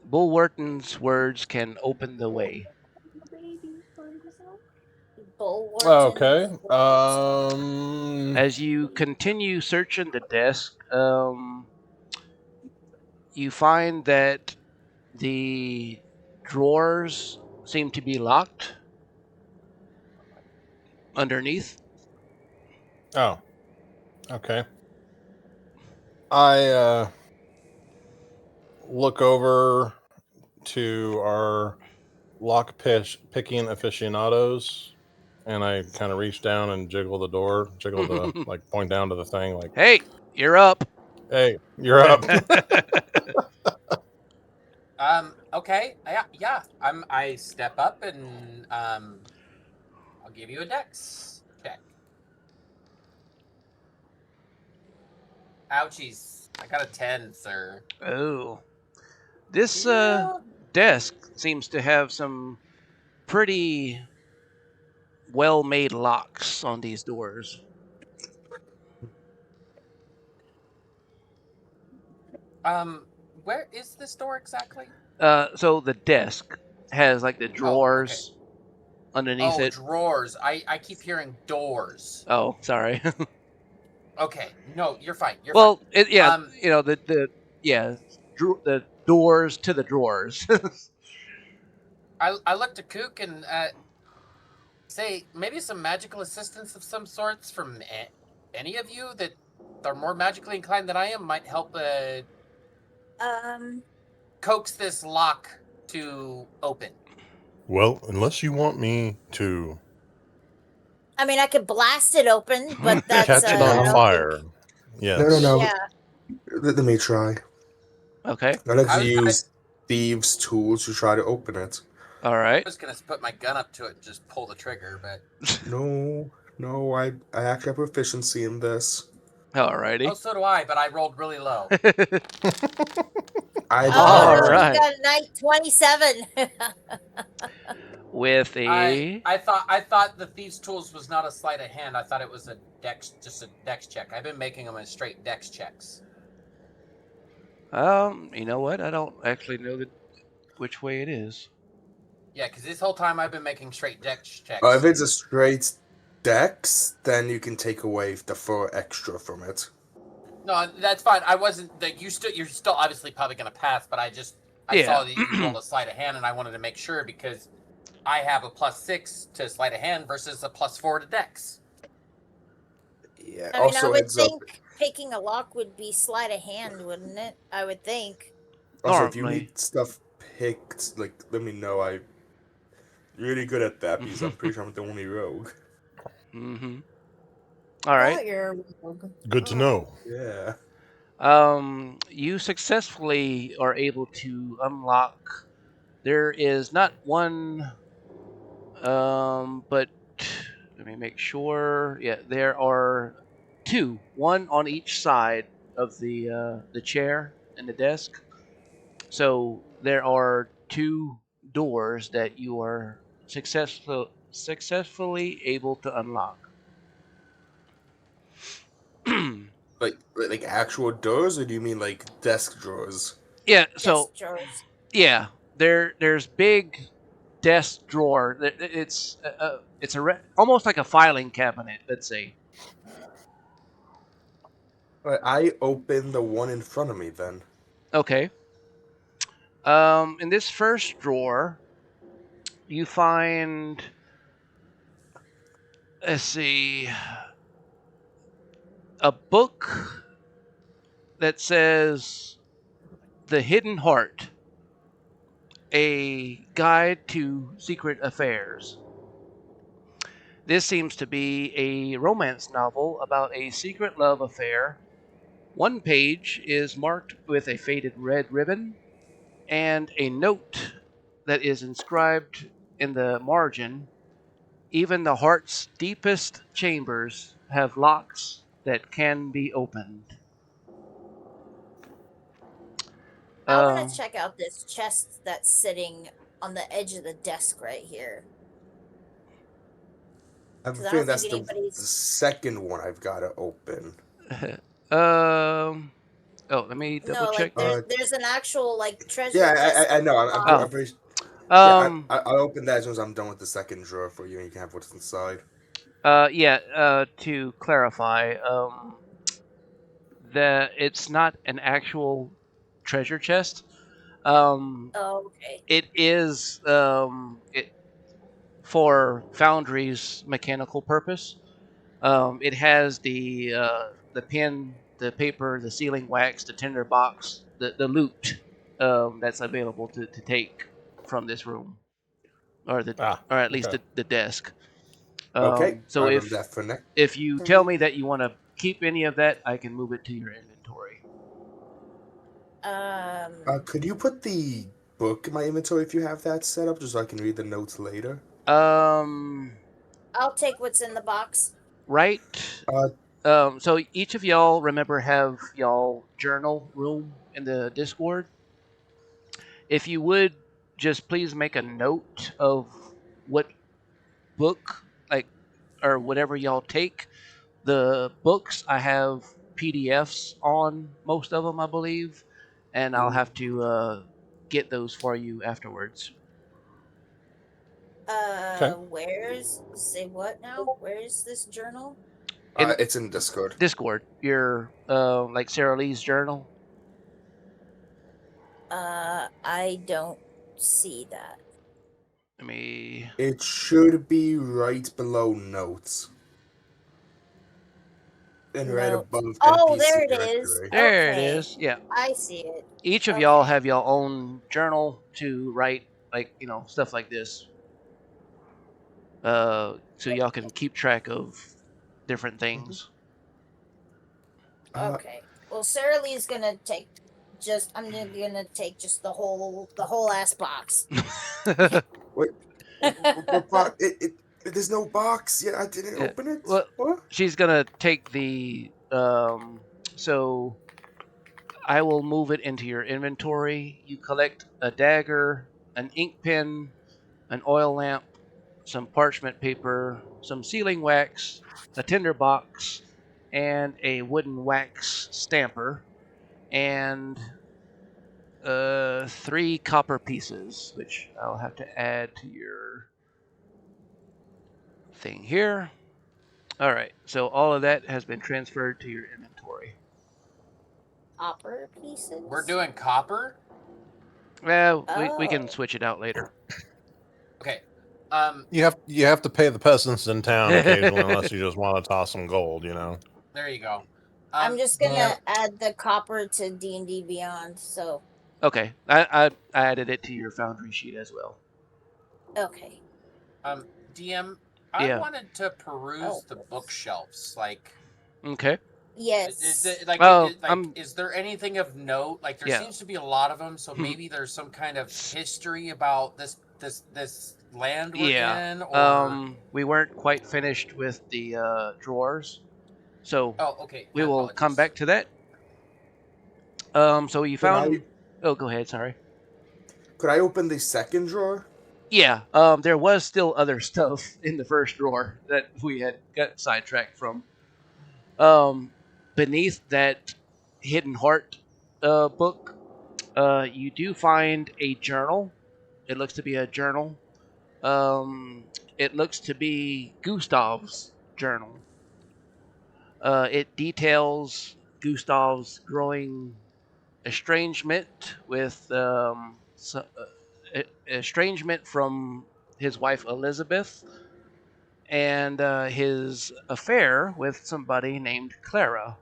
Bulwarton's words can open the way. Okay. Bulwarton. As you continue searching the desk, you find that the drawers seem to be locked underneath. Oh, okay. I look over to our picking aficionados, and I kind of reach down and jiggle the like point down to the thing, like, Hey, you're up. "Hey, you're up." Okay. Yeah. I step up and I'll give you a dex check. Ouchies. I got a 10, sir. Oh, this Yeah. desk seems to have some pretty well-made locks on these doors. Where is this door exactly? So the desk has like the Oh, okay. drawers underneath Oh, it. drawers. I keep hearing doors. Oh, sorry. Okay. No, you're fine. You're well, fine. you know the doors to the drawers. I look to Kook and say maybe some magical assistance of some sorts from any of you that are more magically inclined than I am might help coax this lock to open. Well, unless you want me to I mean, I could blast it open, but that's catch it I on don't fire, think- yes. No. Yeah. Let me try. Okay. I'd like I to was- use thieves' tools to try to open it. All right. I was gonna put my gun up to it and just pull the trigger, but No, I actually have proficiency in this. Alrighty. oh, so do I. But I rolled really low. I Oh, All no, right. you got a night 27. With a I thought the thieves' tools was not a sleight of hand. I thought it was just a dex check. I've been making them as straight dex checks. you know what? I don't actually know which way it is. Yeah, because this whole time I've been making straight dex checks. if it's a straight dex, then you can take away the 4 extra from it. No, that's fine. I wasn't like you're still obviously probably gonna pass, but I saw that you rolled a sleight of hand, and I wanted to make sure because I have a +6 to sleight of hand versus a +4 to dex. Yeah. I mean, Also, I would heads up. think picking a lock would be sleight of hand, wouldn't it? I would think. Also, if you Normally. need stuff picked, like, let me know. I'm really good at that because I'm pretty sure I'm the only rogue. Mm-hmm. All right. You're Good to know. Yeah. You successfully are able to unlock. There is not one, but let me make sure. Yeah, there are 2, one on each side of the chair and the desk. So there are 2 doors that you are successfully able to unlock. Like actual doors, or do you mean like desk drawers? Yeah. So Desk drawers. yeah, there's big desk drawer. It's almost like a filing cabinet. Let's say. I open the one in front of me then. Okay. In this first drawer, you find. Let's see. A book that says "The Hidden Heart," a guide to secret affairs. This seems to be a romance novel about a secret love affair. One page is marked with a faded red ribbon and a note that is inscribed in the margin. Even the heart's deepest chambers have locks that can be opened. I want to check out this chest that's sitting on the edge of the desk right here. have a 'Cause I feeling don't that's think the anybody's. second one I've got to open. um. Oh, let me double No, like check. there's an actual like treasure Yeah, chest. I know. Oh. I'm pretty. Um. I'll open that as soon as I'm done with the second drawer for you, and you can have what's inside. Yeah. To clarify, that it's not an actual treasure chest. Oh, okay. It is it for Foundry's mechanical purpose. It has the pen, the paper, the sealing wax, the tinder box, the loot that's available to take from this room, or at least Okay. the desk. Okay, So I remember that for next. if you tell me that you want to keep any of that, I can move it to your inventory. Could you put the book in my inventory if you have that set up, just so I can read the notes later? I'll take what's in the box. Right. Uh, So each of y'all remember have y'all journal room in the Discord. If you would just please make a note of what book, like, or whatever y'all take. The books I have PDFs on most of them, I believe, and I'll have to get those for you afterwards. Where's say what now? Where is this journal? it's in Discord. Discord, your like Sarah Lee's journal. I don't see that. Let me. It should be right below notes. And right Notes. above Oh, NPC there it is. directory. There it Okay. is. Yeah. I see it. Each of Okay. y'all have your own journal to write, like, stuff like this. So y'all can keep track of different things. Okay. Well, Sarah Lee's gonna take I'm gonna take just the whole ass box. Wait, there's no box yet. I didn't open it. Well, What? she's gonna take the so I will move it into your inventory. You collect a dagger, an ink pen, an oil lamp, some parchment paper, some sealing wax, a tinder box, and a wooden wax stamper, and 3 copper pieces, which I'll have to add to your thing here. All right, so all of that has been transferred to your inventory. Copper pieces. We're doing copper. Well, we can switch it out later. Okay. You have to pay the peasants in town occasionally, unless you just want to toss some gold. There you go. I'm just gonna add the copper to D&D Beyond. So. Okay, I added it to your Foundry sheet as well. Okay. DM, I wanted to peruse the bookshelves. Like. Okay. Yes. Is there anything of note? Like there seems to be a lot of them, so maybe there's some kind of history about this land we're in. Or we weren't quite finished with the drawers, so okay. We will come back to that. So you found. Oh, go ahead. Sorry. Could I open the second drawer? Yeah. There was still other stuff in the first drawer that we had got sidetracked from. Beneath that Hidden Heart book, you do find a journal. It looks to be a journal. It looks to be Gustav's journal. It details Gustav's growing estrangement with estrangement from his wife Elizabeth, and his affair with somebody named Clara.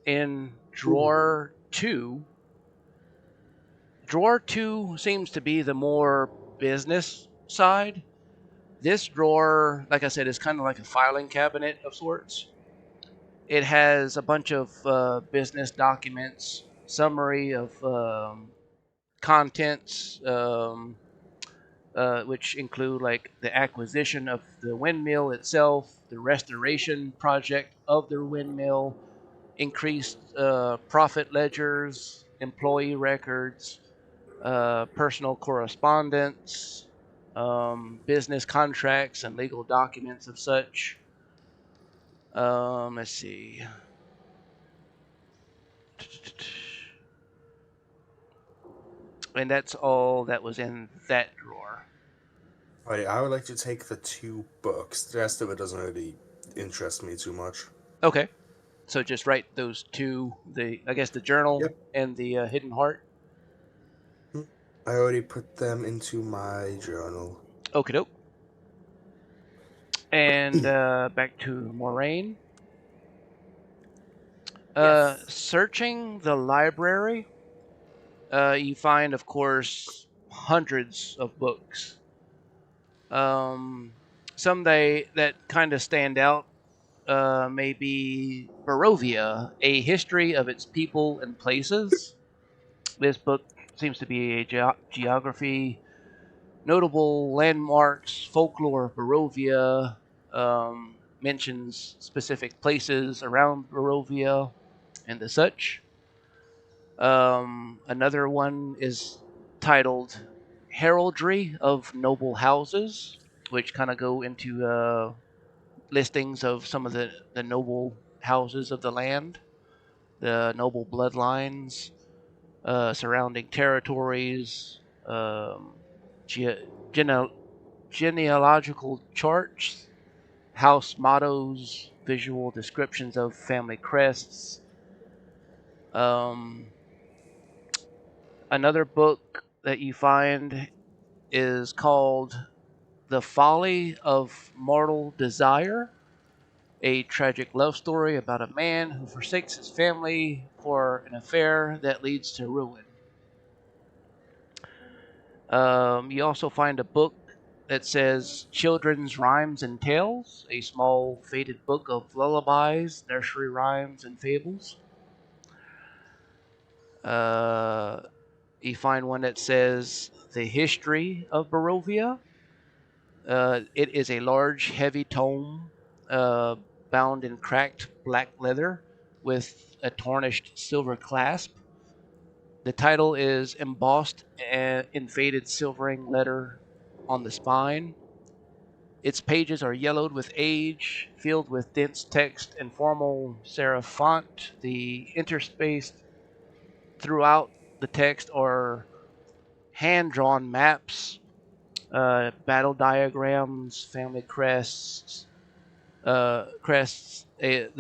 In drawer 2, drawer 2 seems to be the more business side. This drawer, like I said, is kind of like a filing cabinet of sorts. It has a bunch of business documents, summary of contents, which include like the acquisition of the windmill itself, the restoration project of the windmill, increased profit ledgers, employee records, personal correspondence, business contracts and legal documents of such. Let's see. And that's all that was in that drawer. Alright, I would like to take the 2 books. The rest of it doesn't really interest me too much. Okay. So just write those 2, I guess the journal Yep. and the Hidden Heart. I already put them into my journal. Okie doke. And back to Moraine. Yes. Searching the library, you find, of course, hundreds of books. Some that kind of stand out may be Barovia, A History of Its People and Places. This book seems to be a geography, notable landmarks, folklore of Barovia, mentions specific places around Barovia and the such. Another one is titled Heraldry of Noble Houses, which kind of go into listings of some of the noble houses of the land, the noble bloodlines, surrounding territories, genealogical charts, house mottos, visual descriptions of family crests. Another book that you find is called The Folly of Mortal Desire, a tragic love story about a man who forsakes his family for an affair that leads to ruin. You also find a book that says Children's Rhymes and Tales, a small faded book of lullabies, nursery rhymes, and fables. You find one that says The History of Barovia. It is a large, heavy tome bound in cracked black leather with a tarnished silver clasp. The title is embossed in faded silvering letter on the spine. Its pages are yellowed with age, filled with dense text and formal serif font. The interspaced throughout the text are hand-drawn maps, battle diagrams, family crests, the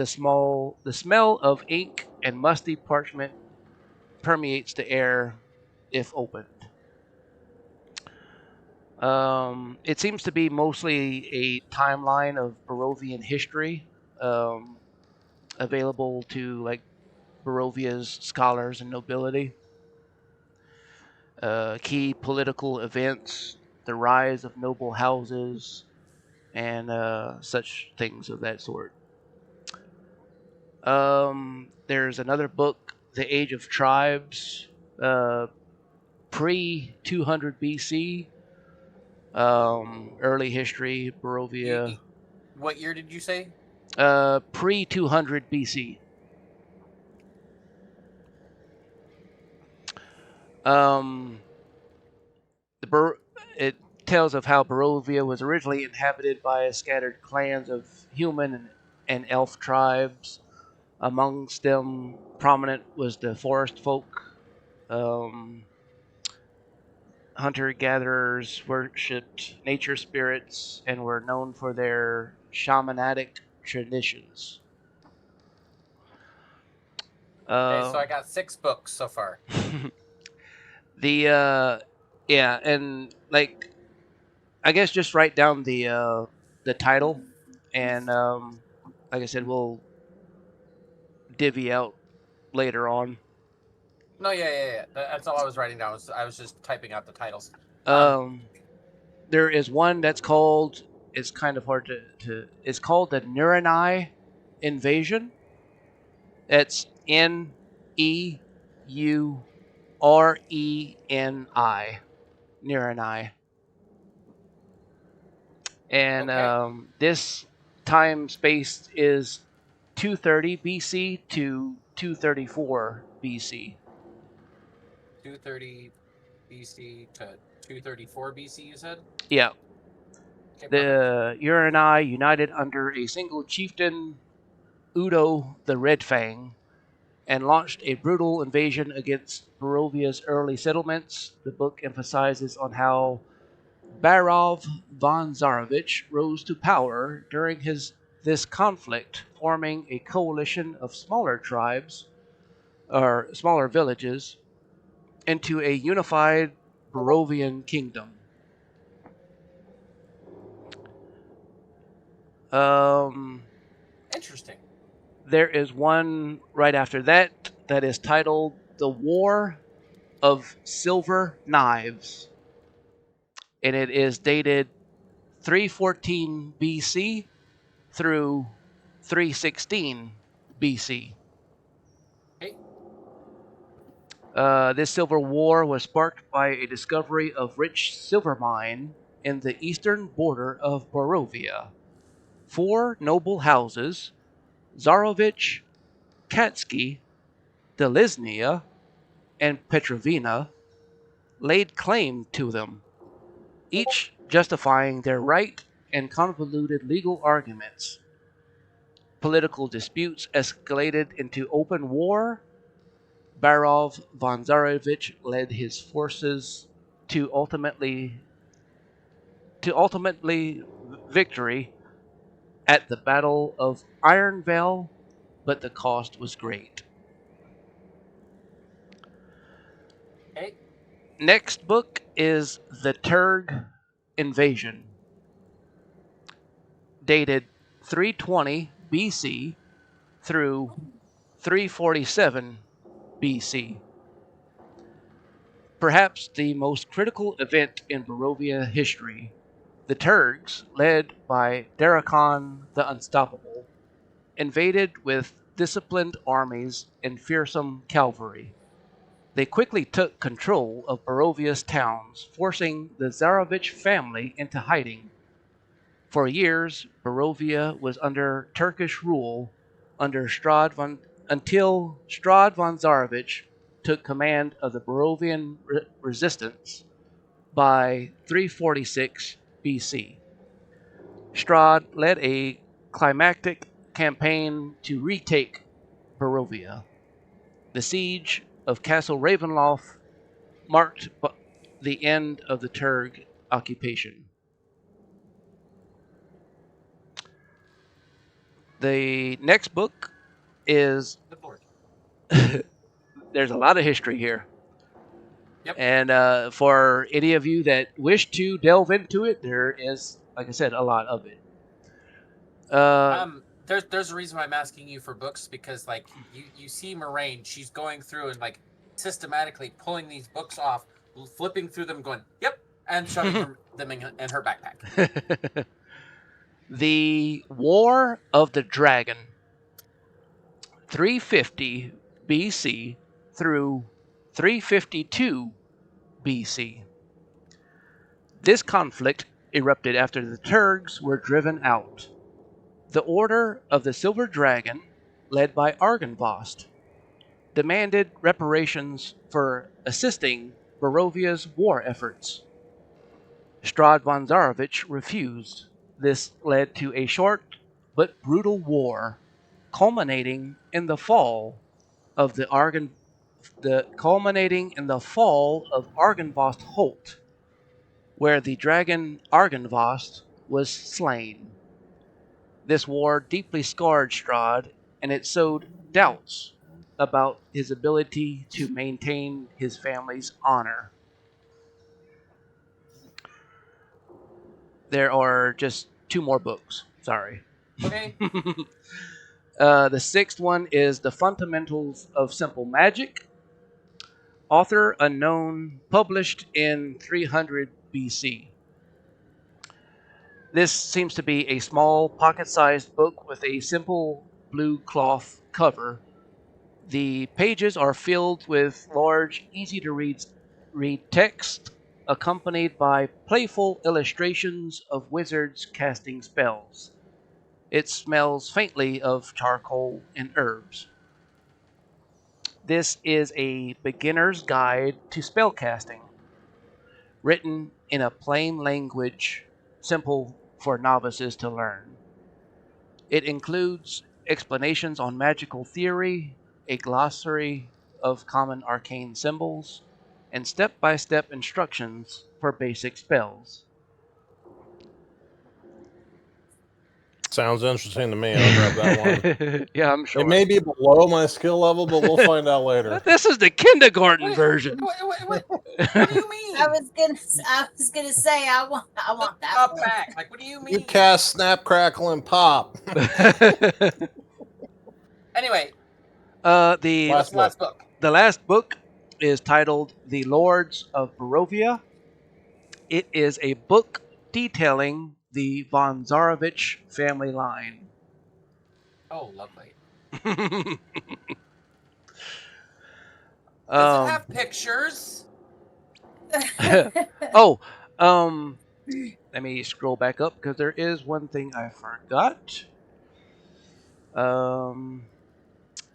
smell of ink and musty parchment permeates the air if opened. It seems to be mostly a timeline of Barovian history, available to like Barovia's scholars and nobility. Key political events, the rise of noble houses, and such things of that sort. There's another book, The Age of Tribes, pre 200 BC, early history, Barovia. What year did you say? Pre 200 BC. It tells of how Barovia was originally inhabited by scattered clans of human and elf tribes. Amongst them, prominent was the forest folk. Hunter-gatherers worshipped nature spirits and were known for their shamanic traditions. Okay, so I got 6 books so far. Yeah, and like I guess just write down the title, and like I said, we'll divvy out later on. No, yeah. That's all I was writing down. I was just typing out the titles. There is one that's called. It's kind of hard to. It's called the Nurani Invasion. It's NEURENI. Nurani. And Okay. this time space is 230 BC to 234 BC. 230 BC to 234 BC, you said? Yeah. Okay, perfect. The Uri united under a single chieftain, Udo the Red Fang, and launched a brutal invasion against Barovia's early settlements. The book emphasizes on how Barov von Zarovich rose to power during this conflict, forming a coalition of smaller tribes or smaller villages into a unified Barovian kingdom. Interesting. There is one right after that that is titled The War of Silver Knives, and it is dated 314 BC through 316 BC. Hey. This Silver War was sparked by a discovery of rich silver mine in the eastern border of Barovia. 4 noble houses, Zarovich, Katsky, Deliznia, and Petrovina, laid claim to them, each justifying their right and convoluted legal arguments. Political disputes escalated into open war. Barov von Zarovich led his forces to ultimately victory at the Battle of Ironvale, but the cost was great. Hey. Next book is The Turg Invasion, dated 320 BC through 347 BC. Perhaps the most critical event in Barovia history, the Turgs, led by Darakon the Unstoppable, invaded with disciplined armies and fearsome cavalry. They quickly took control of Barovia's towns, forcing the Zarovich family into hiding. For years, Barovia was under Turkish rule until Strahd von Zarovich took command of the Barovian resistance by 346 BC. Strahd led a climactic campaign to retake Barovia. The siege of Castle Ravenloft marked the end of the Turg occupation. The next book is there's a lot of history here. Yep. And for any of you that wish to delve into it, there is, like I said, a lot of it. There's a reason why I'm asking you for books, because like you see Moraine, she's going through and like systematically pulling these books off, flipping through them, going yep, and shoving them in her backpack. The War of the Dragon, 350 BC through 352 BC. This conflict erupted after the Turgs were driven out. The Order of the Silver Dragon, led by Argynvost, demanded reparations for assisting Barovia's war efforts. Strahd von Zarovich refused. This led to a short but brutal war, culminating in the fall of Argynvost Holt, where the dragon Argynvost was slain. This war deeply scarred Strahd, and it sowed doubts about his ability to maintain his family's honor. There are just 2 more books. Sorry. Okay. The 6th one is The Fundamentals of Simple Magic. Author unknown, published in 300 BC. This seems to be a small, pocket-sized book with a simple blue cloth cover. The pages are filled with large, easy-to-read text, accompanied by playful illustrations of wizards casting spells. It smells faintly of charcoal and herbs. This is a beginner's guide to spellcasting, written in a plain language simple for novices to learn. It includes explanations on magical theory, a glossary of common arcane symbols, and step-by-step instructions for basic spells. Sounds interesting to me. I'll grab that one. Yeah, I'm sure. It may be below my skill level, but we'll find out later. This is the kindergarten version. What do you mean? I was gonna say I want that Up one. back. Like, what do you mean? You cast Snap, Crackle, and Pop. Anyway, the what's the last book? The last book is titled The Lords of Barovia. It is a book detailing the von Zarovich family line. Oh, lovely. Does it have pictures? Let me scroll back up because there is one thing I forgot. I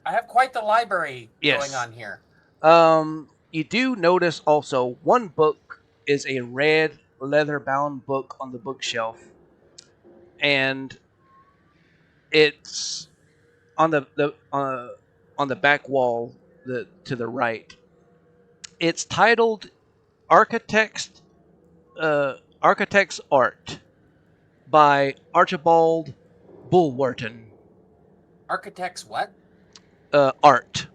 have quite the library Yes. going on here. You do notice also one book is a red leather-bound book on the bookshelf, and it's on the back wall to the right. It's titled Architect's Art by Archibald Bulwerton. Architect's what? Art.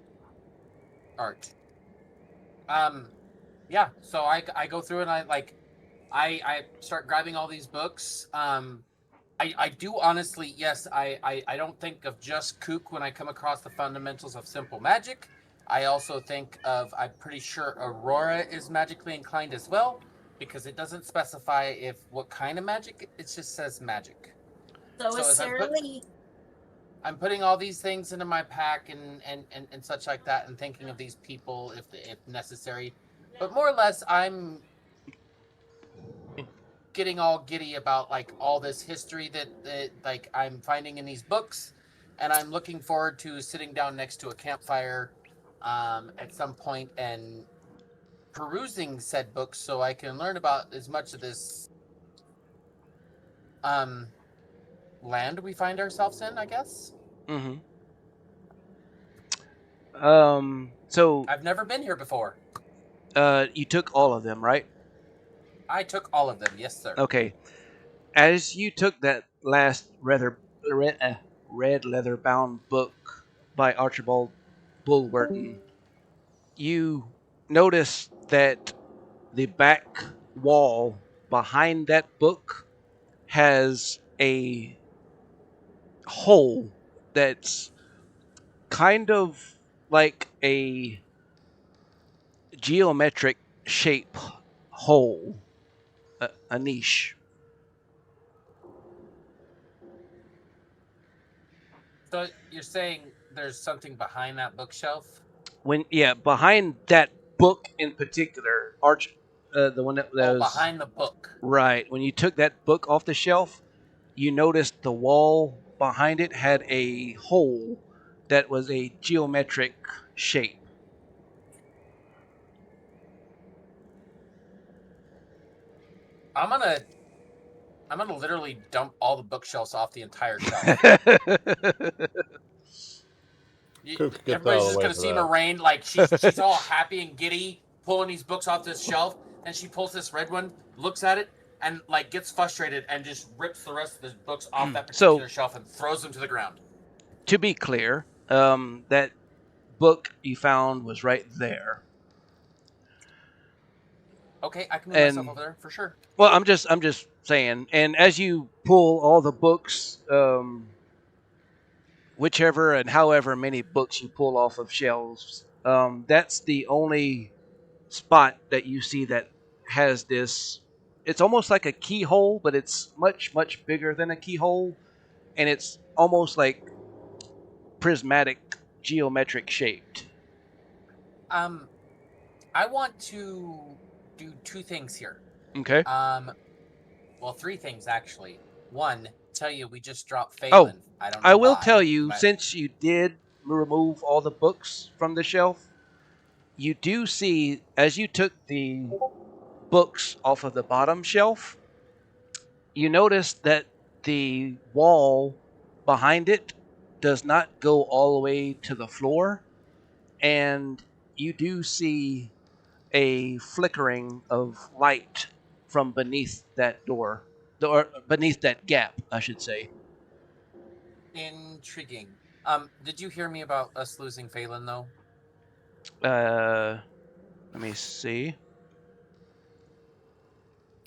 Yeah, so I go through and I start grabbing all these books. I do honestly, yes, I don't think of just kook when I come across the fundamentals of simple magic. I also think of, I'm pretty sure Aurora is magically inclined as well, because it doesn't specify what kind of magic, it just says magic. So is Sarah Lee. I'm putting all these things into my pack and such like that, and thinking of these people if necessary. But more or less, I'm getting all giddy about like all this history that like I'm finding in these books, and I'm looking forward to sitting down next to a campfire at some point and perusing said books so I can learn about as much of this land we find ourselves in, I guess. Mm-hmm. So I've never been here before. You took all of them, right? I took all of them, yes, sir. Okay. As you took that last red leather-bound book by Archibald Bulwerton, you notice that the back wall behind that book has a hole that's kind of like a geometric shape hole, a niche. So you're saying there's something behind that bookshelf? Behind that book in particular, the one that was behind the book. Right. When you took that book off the shelf, you noticed the wall behind it had a hole that was a geometric shape. I'm gonna literally dump all the bookshelves off the entire shelf. Everybody's just gonna see Moraine like she's all happy and giddy pulling these books off this shelf, and she pulls this red one, looks at it, and like gets frustrated and just rips the rest of the books off that particular shelf and throws them to the ground. To be clear, that book you found was right there. Okay, I can move myself over there for sure. Well, I'm just saying. And as you pull all the books, whichever and however many books you pull off of shelves, that's the only spot that you see that has this. It's almost like a keyhole, but it's much, much bigger than a keyhole, and it's almost like prismatic, geometric shaped. I want to do two things here. Okay. Well, three things actually. One, tell you we just dropped Phelan. I will tell you, since you did remove all the books from the shelf, you do see, as you took the books off of the bottom shelf, you notice that the wall behind it does not go all the way to the floor, and you do see a flickering of light from beneath that door, or beneath that gap, I should say. Intriguing. Did you hear me about us losing Phelan, though? Let me see.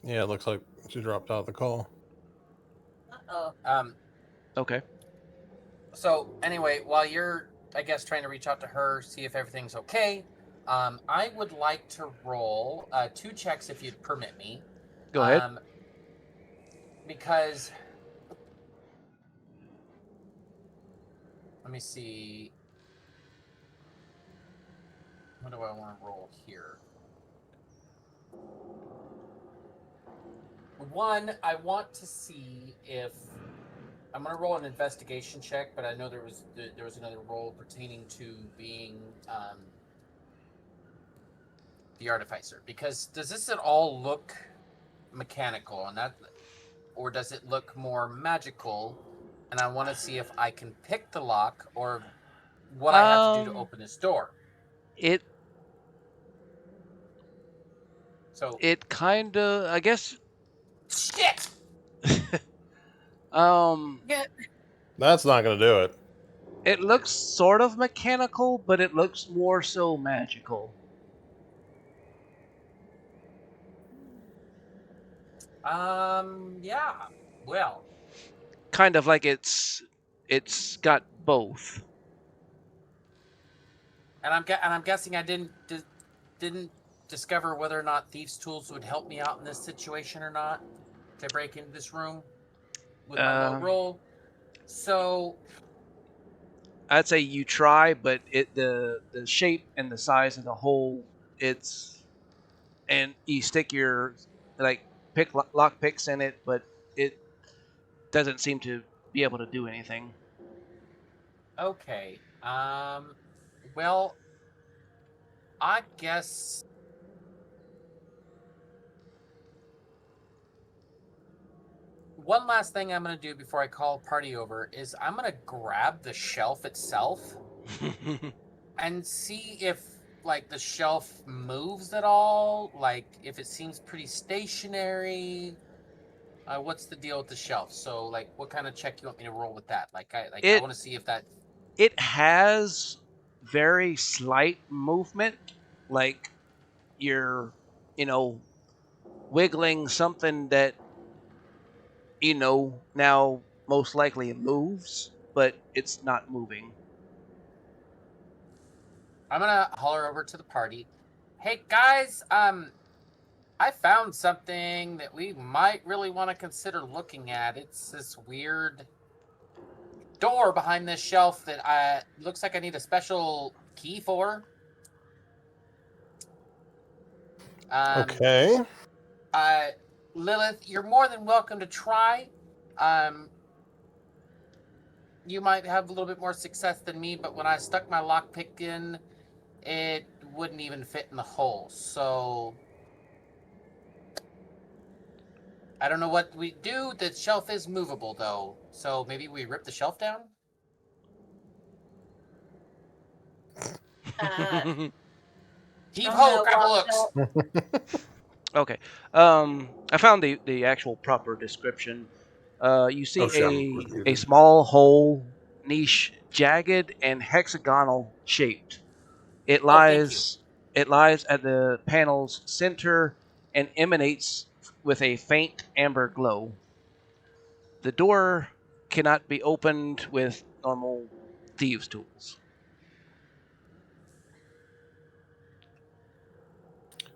Yeah, it looks like she dropped out of the call. Okay. So anyway, while you're, I guess, trying to reach out to her, see if everything's okay, I would like to roll 2 checks if you'd permit me. Go ahead. Because let me see. What do I want to roll here? One, I want to see if I'm going to roll an investigation check, but I know there was another roll pertaining to being the artificer. Because does this at all look mechanical, and that, or does it look more magical? And I want to see if I can pick the lock or what I have to do to open this door. It kind of, I guess. Shit. That's not going to do it. It looks sort of mechanical, but it looks more so magical. Yeah. Well. Kind of like it's got both. And I'm guessing I didn't discover whether or not thieves' tools would help me out in this situation or not to break into this room with my low roll. So I'd say you try, but the shape and the size of the hole, and you stick your lock picks in it, but it doesn't seem to be able to do anything. Okay. Well, I guess one last thing I'm going to do before I call party over is I'm going to grab the shelf itself and see if, like, the shelf moves at all, like, if it seems pretty stationary. What's the deal with the shelf? So, like, what kind of check you want me to roll with that? I want to see if that... It has very slight movement, like you're, wiggling something that, now most likely it moves, but it's not moving. I'm gonna holler over to the party. Hey guys, I found something that we might really want to consider looking at. It's this weird door behind this shelf that looks like I need a special key for. Okay. Lilith, you're more than welcome to try. You might have a little bit more success than me, but when I stuck my lockpick in, it wouldn't even fit in the hole. So I don't know what we do. The shelf is movable, though. So maybe we rip the shelf down? Heave ho, grapple hooks! Okay. I found the actual proper description. You see a small hole, niche, jagged, and hexagonal shaped. It lies at the panel's center and emanates with a faint amber glow. The door cannot be opened with normal thieves' tools.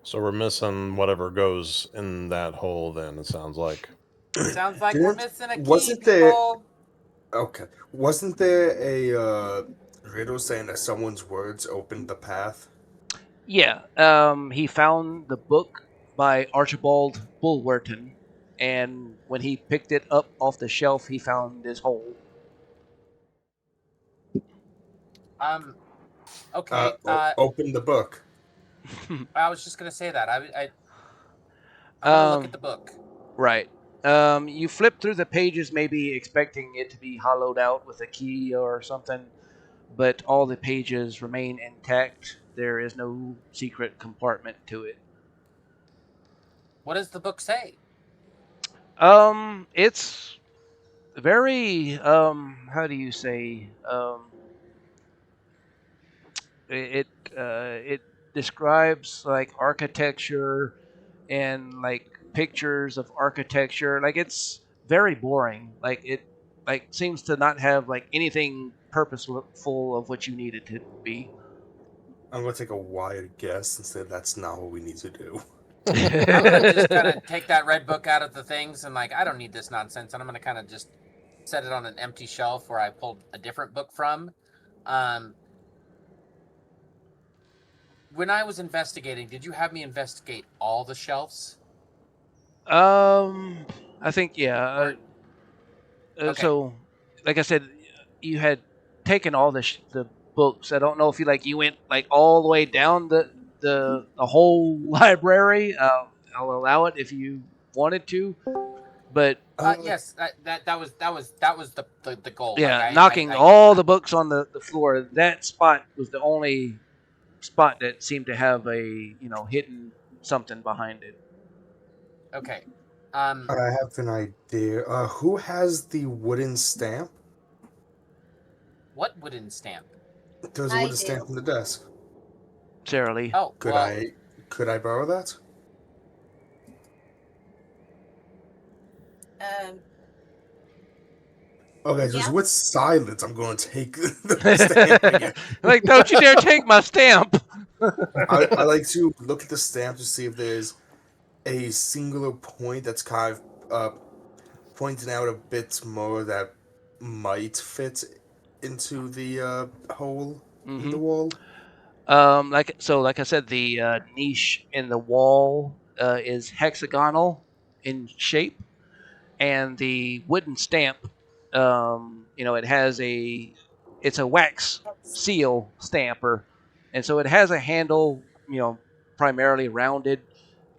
So we're missing whatever goes in that hole then, it sounds like. Sounds like we're missing a key, people. Okay. Wasn't there a riddle saying that someone's words opened the path? Yeah. He found the book by Archibald Bulwerton, and when he picked it up off the shelf, he found this hole. Okay. Open the book. I was just gonna say that. I'm gonna look at the book. Right. You flip through the pages, maybe expecting it to be hollowed out with a key or something, but all the pages remain intact. There is no secret compartment to it. What does the book say? It's very how do you say it describes like architecture and like pictures of architecture. Like it's very boring. Like it like seems to not have like anything purposeful of what you need it to be. I'm gonna take a wild guess and say that's not what we need to do. I'm gonna just kind of take that red book out of the things and like I don't need this nonsense, and I'm gonna kind of just set it on an empty shelf where I pulled a different book from. When I was investigating, did you have me investigate all the shelves? I think yeah. Okay. So, like I said, you had taken all the books. I don't know if you went like all the way down the whole library. I'll allow it if you wanted to, but Yes, that was the goal. yeah, Like knocking all the books on the floor. That spot was the only spot that seemed to have a hidden something behind it. Okay. I have an idea. Who has the wooden stamp? What wooden stamp? There's a I wooden do. stamp on the desk. Sarah Lee. Oh, Could well, I borrow that? Okay, just Yeah. with silence, I'm going to take the stamp again. Like, don't you dare take my stamp. I like to look at the stamp to see if there's a singular point that's kind of pointing out a bit more that might fit into the hole in the wall. Like I said, the niche in the wall is hexagonal in shape, and the wooden stamp, it's a wax seal stamper, and so it has a handle, primarily rounded,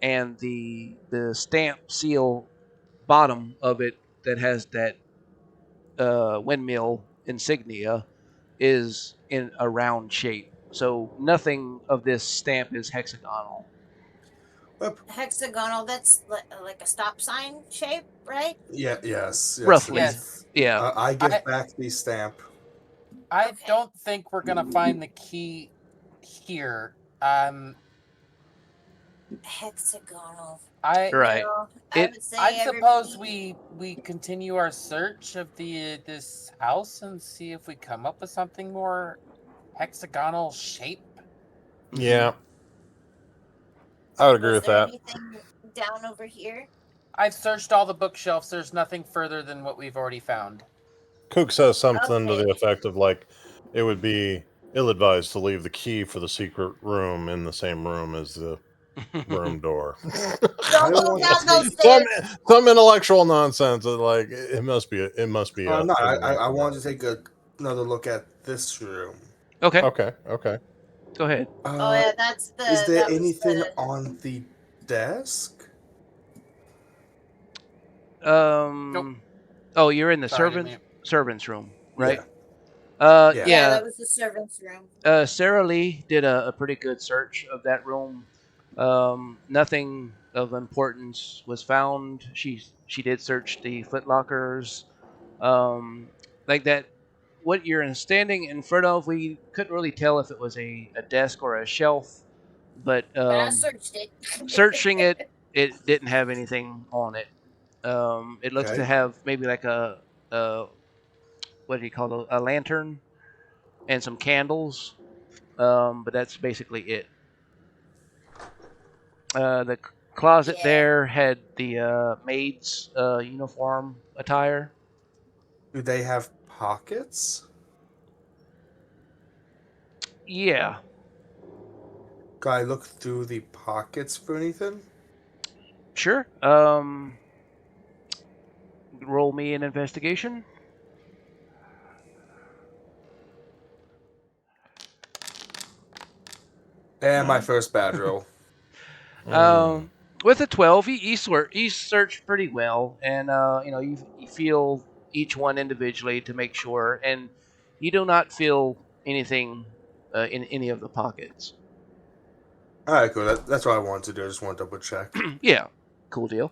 and the stamp seal bottom of it that has that windmill insignia is in a round shape. So nothing of this stamp is hexagonal. Hexagonal, that's like a stop sign shape, right? Yes. Roughly. yes. Yeah. I give back the stamp. I Okay. don't think we're gonna find the key here. Hexagonal. Right. I would say I suppose everybody- we continue our search of this house and see if we come up with something more hexagonal shape. Yeah. I would agree Was with there that. anything down over here? I've searched all the bookshelves. There's nothing further than what we've already found. Kook says something to Okay. the effect of like, it would be ill-advised to leave the key for the secret room in the same room as the room door. Don't go want down to those take- stairs. Some intellectual nonsense. Like it must be. No, I wanted to take another look at this room. Okay. Okay. Go ahead. Oh yeah, that's the. Is there that was anything the- on the desk? Nope. Oh, you're in the Sorry, servant's room, right? Yeah. Yeah, that was the servant's room. Sarah Lee did a pretty good search of that room. Nothing of importance was found. She did search the footlockers. Like that, what you're standing in front of, we couldn't really tell if it was a desk or a shelf, but But I searched it. searching it, it didn't have anything on it. It looks to Okay. have maybe like a what do you call it? A lantern and some candles. But that's basically it. The closet Yeah. there had the maid's uniform attire. Do they have pockets? Yeah. Can I look through the pockets for anything? Sure. Roll me an investigation. And my first bad roll. Um, With a 12, you search pretty well, and you feel each one individually to make sure, and you do not feel anything in any of the pockets. All right, cool. That's what I wanted to do. I just want to double check. Yeah, cool deal.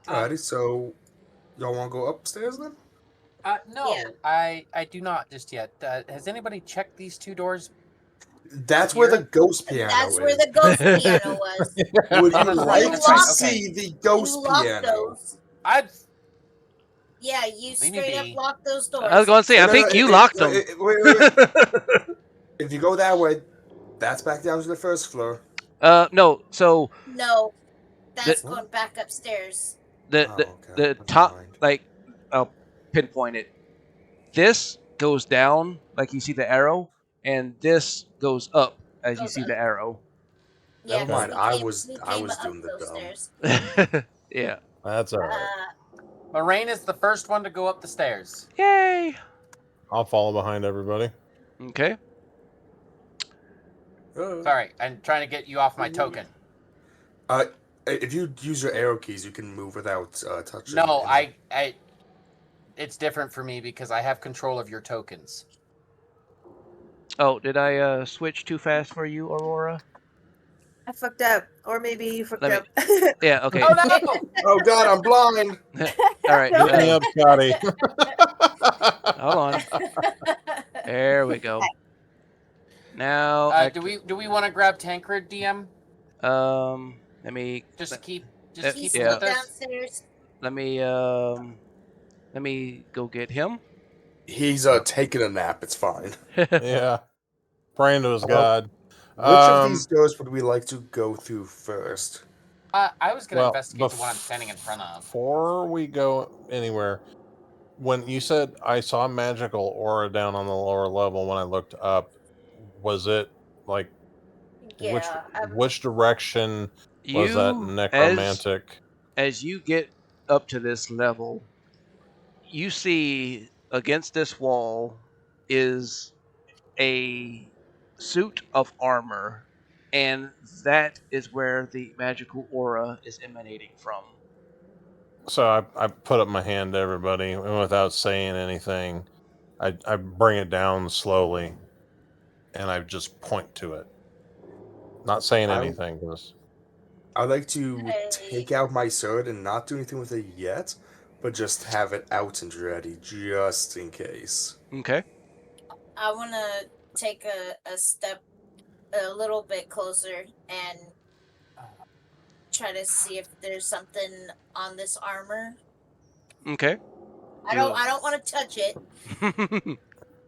Alrighty, so y'all want to go upstairs then? No, Yeah. I do not just yet. Has anybody checked these 2 doors? That's where the Here? ghost piano That's where is. the ghost piano was. Would you Oh, that's like right, to okay. see the ghost You locked piano? those. Yeah, you Leave me straight up be. locked those doors. I was going to say, I think you locked them. Wait. If you go that way, that's back down to the first floor. No, so No, that's The- going back upstairs. the Oh, okay. the Never top, mind. like, I'll pinpoint it. This goes down, like you see the arrow, and this goes up as you Goes see up. the arrow. Yeah, Never 'cause mind. we I came- was we I came was up doing the those dumb. stairs. Yeah. That's all right. Moraine is the first one to go up the stairs. Yay. I'll follow behind everybody. Okay. Sorry, I'm trying to get you off my token. If you use your arrow keys, you can move without touching. No, any- it's different for me because I have control of your tokens. Oh, did I switch too fast for you, Aurora? I fucked up, or maybe you fucked Let me- up. Yeah, okay. Oh no! Oh God, I'm blind. All right. No. Get me up, Scotty. Hold on. There we go. Now, Do we want to grab Tancred, DM? let me Keep He's him yeah. with us. downstairs. let me go get him. He's taking a nap. It's fine. Yeah. Praying to his Oh. God. Which of these doors would we like to go through first? I was going to Well, investigate the one I'm standing in front of. Before we go anywhere, when you said I saw magical aura down on the lower level when I looked up, was it like Yeah. which direction was that necromantic? As you get up to this level, you see against this wall is a suit of armor, and that is where the magical aura is emanating from. So I put up my hand to everybody, and without saying anything, I bring it down slowly, and I just point to it, not saying anything. I'd like to take out my sword and not do anything with it yet, but just have it out and ready, just in case. Okay. I want to take a step a little bit closer and try to see if there's something on this armor. Okay. I don't want to touch it.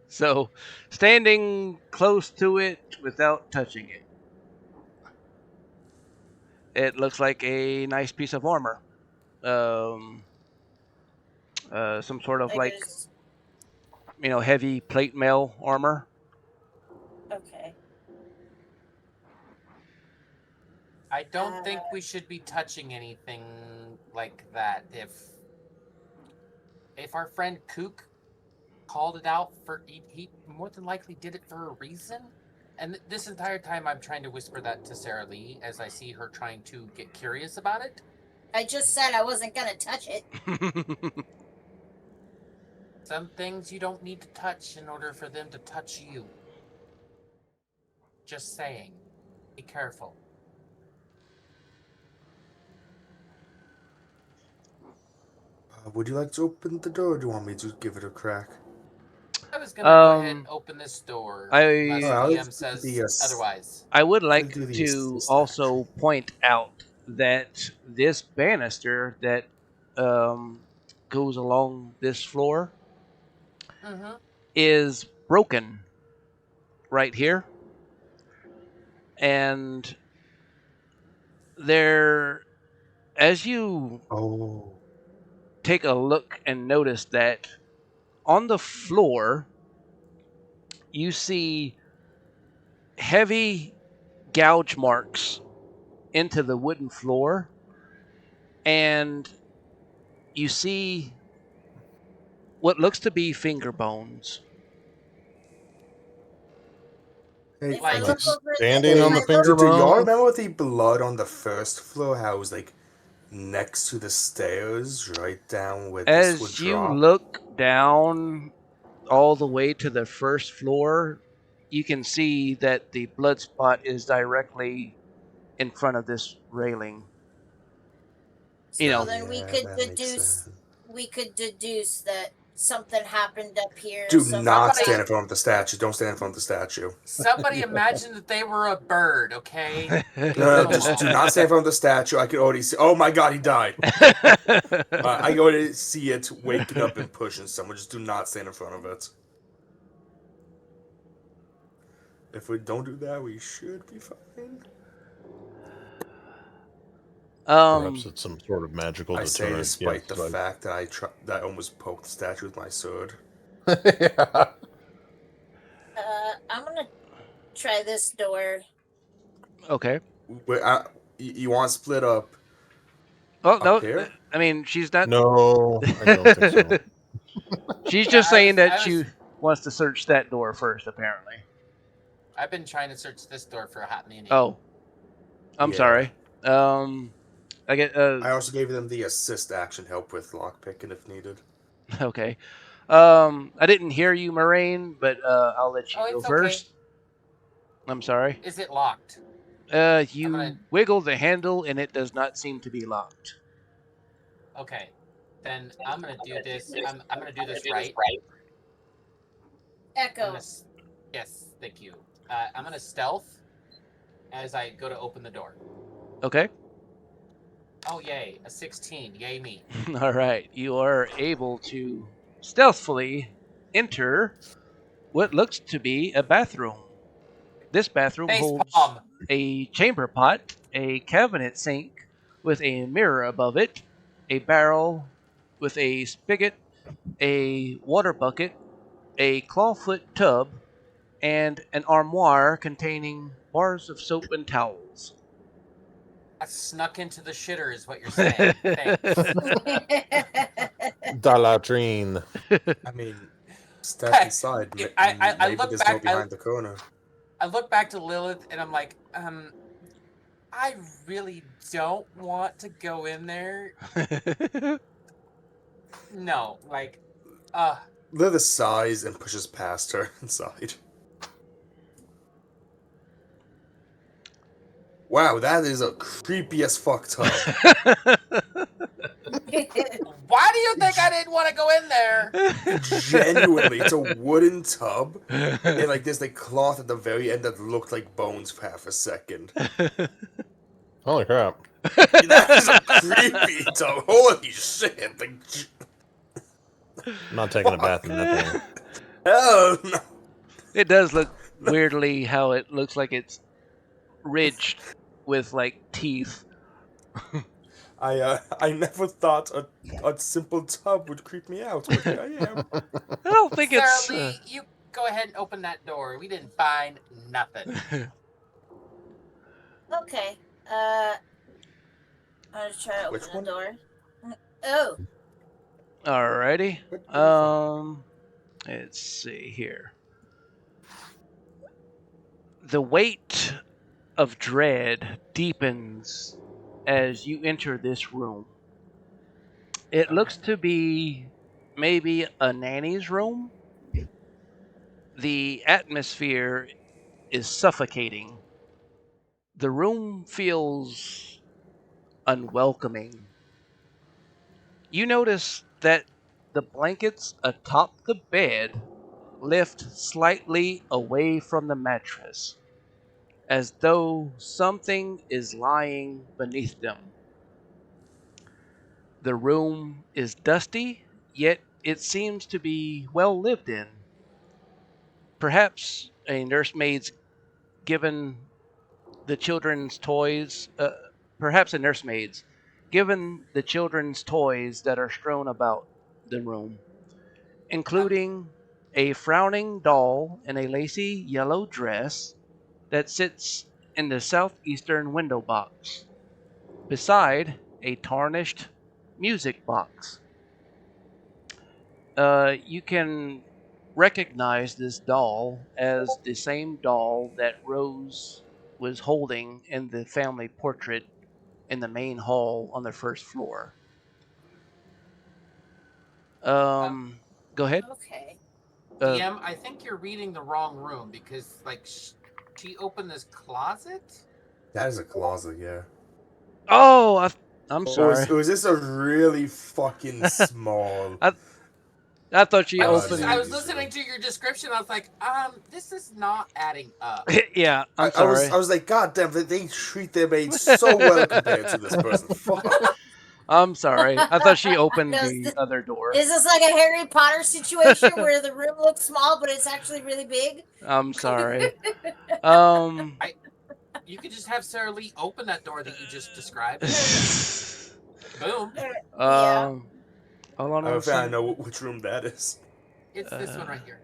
So, standing close to it without touching it. It looks like a nice piece of armor. Some sort of like heavy plate mail armor. Okay. I don't think we should be touching anything like that. If our friend Kook called it out for, he more than likely did it for a reason. And this entire time I'm trying to whisper that to Sarah Lee as I see her trying to get curious about it. I just said I wasn't gonna touch it. Some things you don't need to touch in order for them to touch you. Just saying. Be careful. Would you like to open the door, or do you want me to give it a crack? I was gonna go ahead and open this door. Unless DM says otherwise. I would like to also point out that this banister that goes along this floor is broken right here. And there, as you take a look and notice that on the floor, you see heavy gouge marks into the wooden floor, and you see what looks to be finger bones. Hey, If I Like, look over standing if on I the look- finger do y'all bones. remember the blood on the first floor? How it was like next to the stairs, right down where this would As you drop? look down all the way to the first floor, you can see that the blood spot is directly in front of this railing. You So know, then Yeah, that makes sense. we could deduce that something happened up here. Do So not somebody- stand in front of the statue. Don't stand in front of the statue. somebody imagined that they were a bird, okay? No, just do not stand in front of the statue. I can already see. Oh my god, he died. I can already see it waking up and pushing someone. Just do not stand in front of it. If we don't do that, we should be fine. Perhaps it's some sort of magical I deterrent. say, despite yes, the fact that that I almost poked the statue with my sword. yeah. I'm gonna try this door. Okay. You want to split up? Oh no, Up here? I mean she's not. No, I don't think so. She's Yeah, just saying that I she was- wants to search that door first, apparently. I've been trying to search this door for a hot minute. Oh, I'm Yeah. sorry. I get. I also gave them the assist action, help with lockpicking if needed. Okay. I didn't hear you, Moraine, but I'll let you Oh, go it's first. I'm sorry. Is it locked? You gonna- wiggle the handle and it does not seem to be locked. Okay. Then I'm gonna do this. I'm gonna do this right. Echo. Yes, thank you. I'm gonna stealth as I go to open the door. Okay. Oh yay, a 16. Yay me. All right. You are able to stealthily enter what looks to be a bathroom. This bathroom Face holds palm. a chamber pot, a cabinet sink with a mirror above it, a barrel with a spigot, a water bucket, a clawfoot tub, and an armoire containing bars of soap and towels. I snuck into the shitter, is what you're saying. Thanks. Da latrine. I mean, step inside. I Maybe look there's back- no behind the corner. I look back to Lilith and I'm like, I really don't want to go in there. No, like, Lilith sighs and pushes past her inside. Wow, that is a creepy as fuck tub. why do you think I didn't want to go in there? Genuinely, it's a wooden tub, and like there's like cloth at the very end that looked like bones for half a second. Holy crap. That is a creepy tub. Holy shit! Like, I'm not taking a bath in that thing. hell no. It does look weirdly how it looks like it's ridged with like teeth. I never thought a simple tub would creep me out, but here I am. I don't think Sarah it's. Lee, you go ahead and open that door. We didn't find nothing. Okay. I'll try to Which open one? the door. Oh. Alrighty. Let's see here. The weight of dread deepens as you enter this room. It looks to be maybe a nanny's room. The atmosphere is suffocating. The room feels unwelcoming. You notice that the blankets atop the bed lift slightly away from the mattress, as though something is lying beneath them. The room is dusty, yet it seems to be well lived in. Perhaps a nursemaid's given the children's toys, given the children's toys that are strewn about the room, including a frowning doll in a lacy yellow dress that sits in the southeastern window box, beside a tarnished music box. You can recognize this doll as the same doll that Rose was holding in the family portrait in the main hall on the first floor. Go ahead. Okay. DM, I think you're reading the wrong room because, like, she opened this closet. That is a closet, yeah. Oh, I'm sorry. Or is this a really fucking small? I thought she opened. I was listening to your description. I was like, this is not adding up. Yeah, I'm sorry. I was like, God damn, they treat their maids so well compared to this person. Fuck. I'm sorry. I thought she opened the other door. Is this like a Harry Potter situation where the room looks small, but it's actually really big? I'm sorry. You could just have Sarah Lee open that door that you just described. Boom. Hold on I one second. I know which room that is. It's this one right here.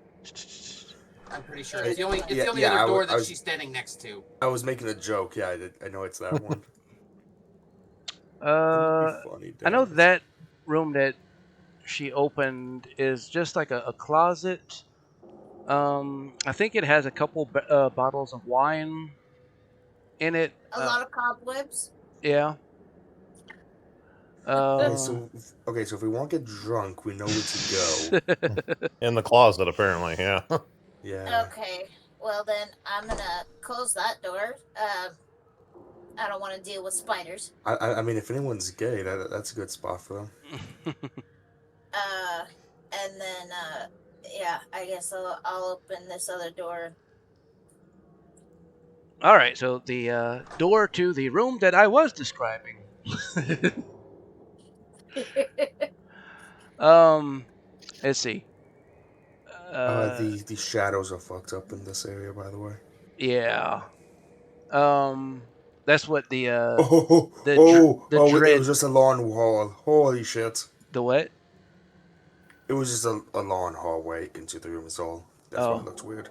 I'm pretty sure. It's the only other door that she's standing next to. I was making a joke. Yeah, I know it's that one. I know that room that she opened is just like a closet. I think it has a couple bottles of wine in it. A lot of cobwebs. Yeah. Okay, so if we want to get drunk, we know where to go. In the closet, apparently. Yeah. Yeah. Okay. Well then, I'm gonna close that door. I don't want to deal with spiders. I mean, if anyone's gay, that's a good spot for them. And then yeah, I guess I'll open this other door. All right, so the door to the room that I was describing. Let's see. The shadows are fucked up in this area, by the way. Yeah. That's what the It was just a lawn wall. Holy shit. The what? It was just a lawn hallway into the room. That's all. That's why it looks weird.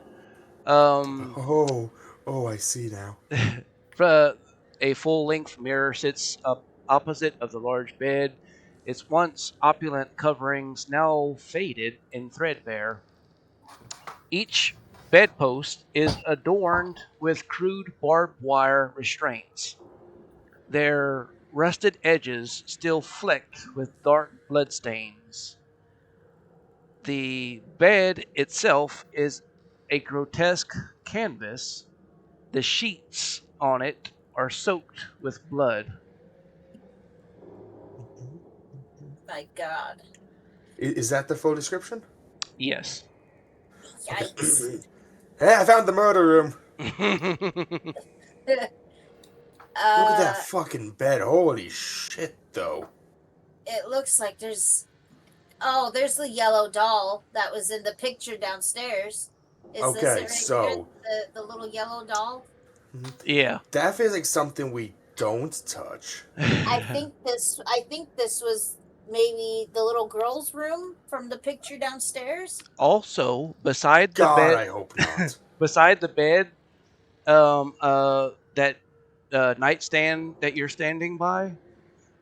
I see now. A full-length mirror sits up opposite of the large bed. Its once opulent coverings now faded and threadbare. Each bedpost is adorned with crude barbed wire restraints. Their rusted edges still flecked with dark bloodstains. The bed itself is a grotesque canvas. The sheets on it are soaked with blood. My God. Is that the full description? Yes. Yikes. Hey, I found the murder room. Look at that fucking bed. Holy shit, though. It looks like there's the yellow doll that was in the picture downstairs. Is this it right here? The little yellow doll? Yeah. That feels like something we don't touch. I think this was maybe the little girl's room from the picture downstairs. Also, beside the God, bed, I hope not. beside the bed, that nightstand that you're standing by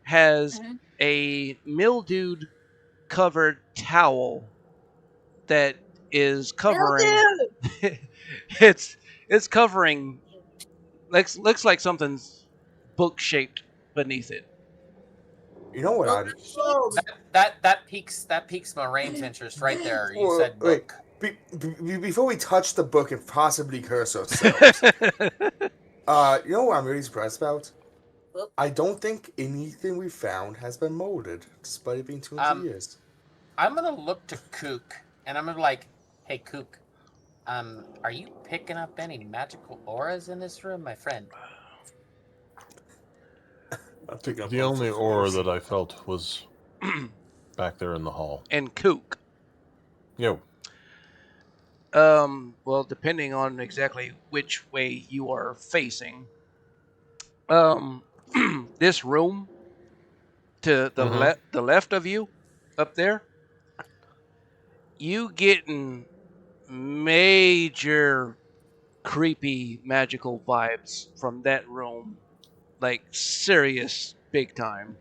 has a mildewed covered towel that is covering. It's covering. Looks like something's book shaped beneath it. You know what? That piques Moraine's interest right there. You said book. Before we touch the book and possibly curse ourselves, you know what I'm really surprised about? I don't think anything we found has been molded, despite it being 200 years. I'm gonna look to Kook, and I'm gonna be like, "Hey, Kook, are you picking up any magical auras in this room, my friend?" The only aura that I felt was back there in the hall. And Kook. Yo. Well, depending on exactly which way you are facing, this room to the the left of you, up there, you getting major creepy magical vibes from that room, like serious big time.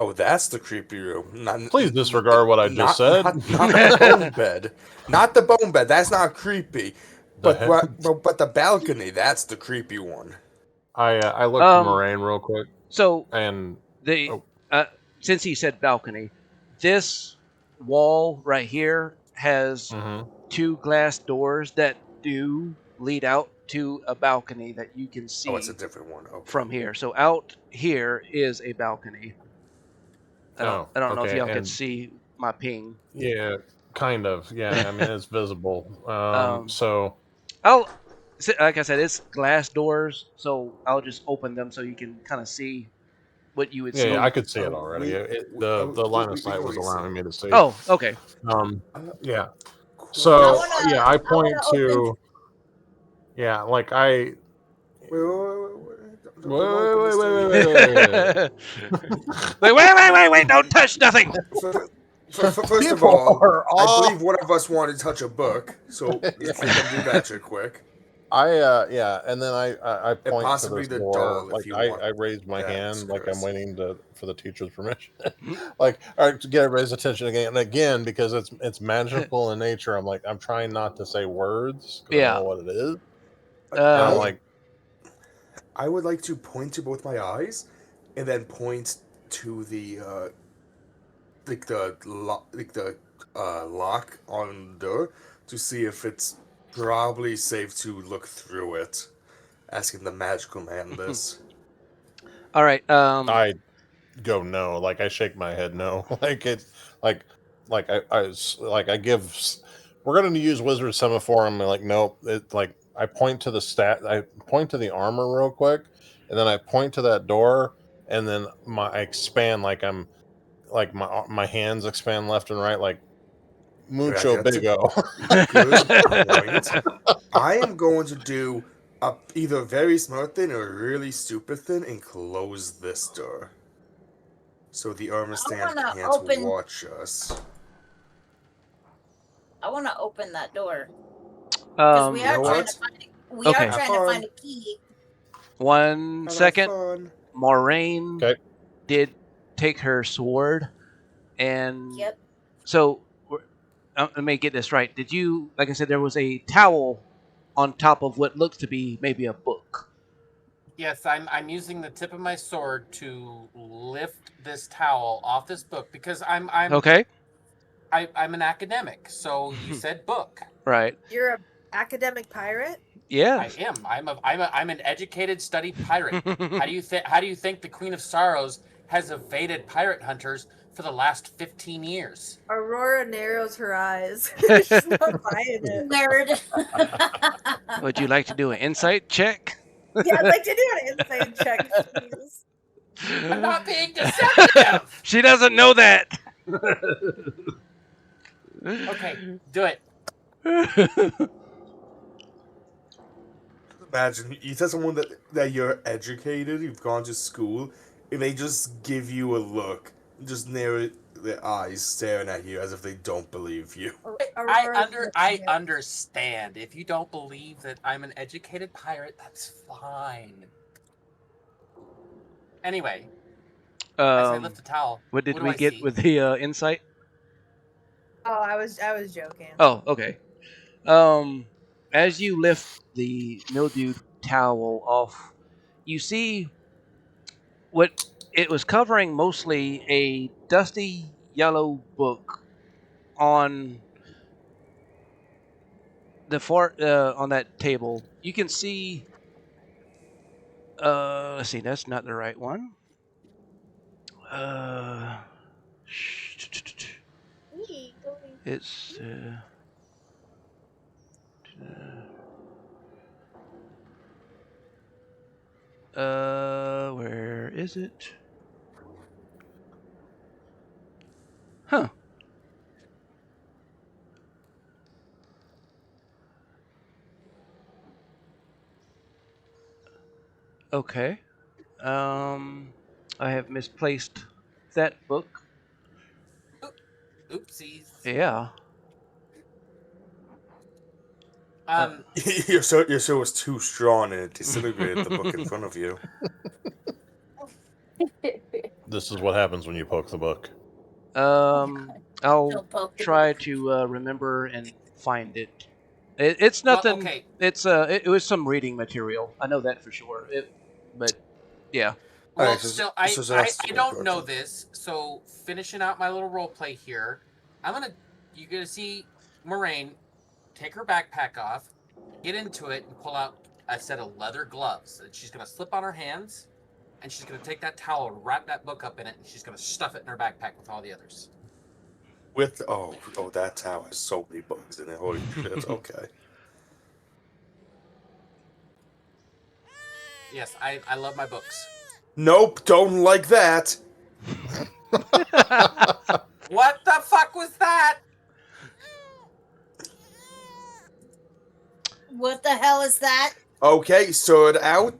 Oh, that's the creepy room. Please disregard what I just said. Not the bone bed. Not the bone bed. That's not creepy. But the balcony, that's the creepy one. I looked at Moraine real quick. So and since he said balcony, this wall right here has 2 glass doors that do lead out to a balcony that you can see. Oh, it's a different one. Okay. From here. So out here is a balcony. I don't know if y'all can see my ping. Yeah, kind of. Yeah, I mean it's visible. So like I said, it's glass doors, so I'll just open them so you can kind of see what you would see. Yeah, I could see it already. The line of sight was allowing me to see. Oh, okay. Yeah. So I point to. Yeah, like I. Wait! Don't touch nothing. First of all, I believe one of us wanted to touch a book, so let's do that real quick. And then I point possibly to this the door. doll, Like if you I raised my hand, screw like I'm us. waiting for the teacher's permission. Like, all right, to get everybody's attention again and again because it's magical in nature. I'm trying not to say words. I don't know what it is. I'm like, I would like to point to both my eyes, and then point to the lock on the door to see if it's probably safe to look through it. Asking the magical man this. All right. I go no. Like I shake my head no. Like it's like I give. We're gonna use wizard semaphore. I'm like nope. It like I point to I point to the armor real quick, and then I point to that door, and then I expand like I'm like my hands expand left and right like mucho bigo. Good point. I am going to do either a very smart thing or a really stupid thing and close this door. So the armor stand can't watch us. I want to open that door. Because we are trying to find a key. 1 second. Moraine did take her sword, and so let me get this right. Did you, like I said, there was a towel on top of what looks to be maybe a book? Yes, I'm using the tip of my sword to lift this towel off this book because I'm okay. I'm an academic, so you said book. Right. You're an academic pirate? Yeah. I am. I'm an educated, studied pirate. How do you think the Queen of Sorrows has evaded pirate hunters for the last 15 years? Aurora narrows her eyes. She's not buying it. Nerd. Would you like to do an insight check? Yeah, I'd like to do an insight check, please. I'm not being deceptive. She doesn't know that. Okay, do it. Imagine you tell someone that you're educated, you've gone to school, and they just give you a look, just narrow their eyes staring at you as if they don't believe you. I understand. If you don't believe that I'm an educated pirate, that's fine. Anyway, as I lift the towel, what did we get with the insight? Oh, I was joking. Oh, okay. As you lift the mildewed towel off, you see what it was covering, mostly a dusty yellow book on the on that table. You can see. Let's see, that's not the right one. It's where is it? Huh. Okay. I have misplaced that book. Oopsies. Yeah. Your sword was too strong and it disintegrated the book in front of you. This is what happens when you poke the book. I'll Don't poke the try book. to remember and find it. It's nothing. okay. It was some reading material. I know that for sure. But yeah. Well, Alright, so- still, so that's I good, don't good. know this. So finishing out my little role play here, you're gonna see Moraine take her backpack off, get into it, and pull out a set of leather gloves that she's gonna slip on her hands, and she's gonna take that towel, wrap that book up in it, and she's gonna stuff it in her backpack with all the others. With that tower has so many bugs in it. Holy shit! Okay. Yes, I love my books. Nope, don't like that. What the fuck was that? What the hell is that? Okay, sword out.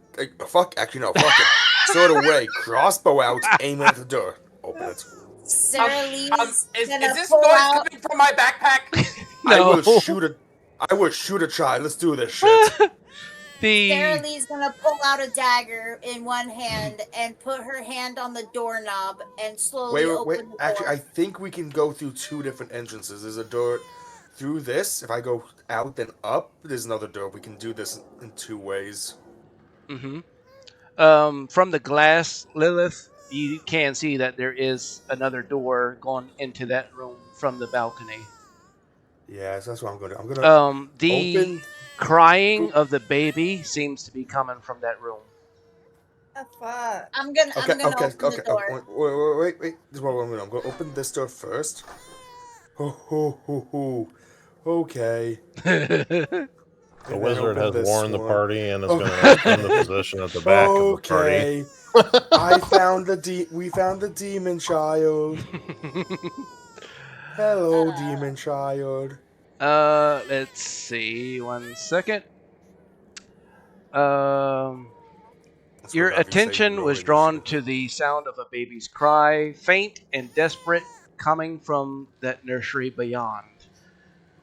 Fuck, actually no, fuck it. Sword away, crossbow out, aim at the door. Open it. Sarah Lee's Is gonna this pull noise out. coming from my backpack? I No. will shoot a child. Let's do this shit. Sarah The Lee's gonna pull out a dagger in one hand and put her hand on the doorknob and slowly Wait. open the Actually, door. I think we can go through two different entrances. There's a door through this. If I go out then up, there's another door. We can do this in two ways. from the glass, Lilith, you can see that there is another door going into that room from the balcony. Yeah, so that's what I'm gonna do. I'm gonna The open. crying of the baby seems to be coming from that room. The fuck? I'm gonna open the door. Wait. This is what I'm gonna. I'm gonna open this door first. Okay. The wizard has this warned the one. party and is going to assume the position at the back of the party. Okay. We found the demon child. Hello, demon child. Let's see. 1 second. Your attention was drawn to the sound of a baby's cry, faint and desperate, coming from that nursery beyond.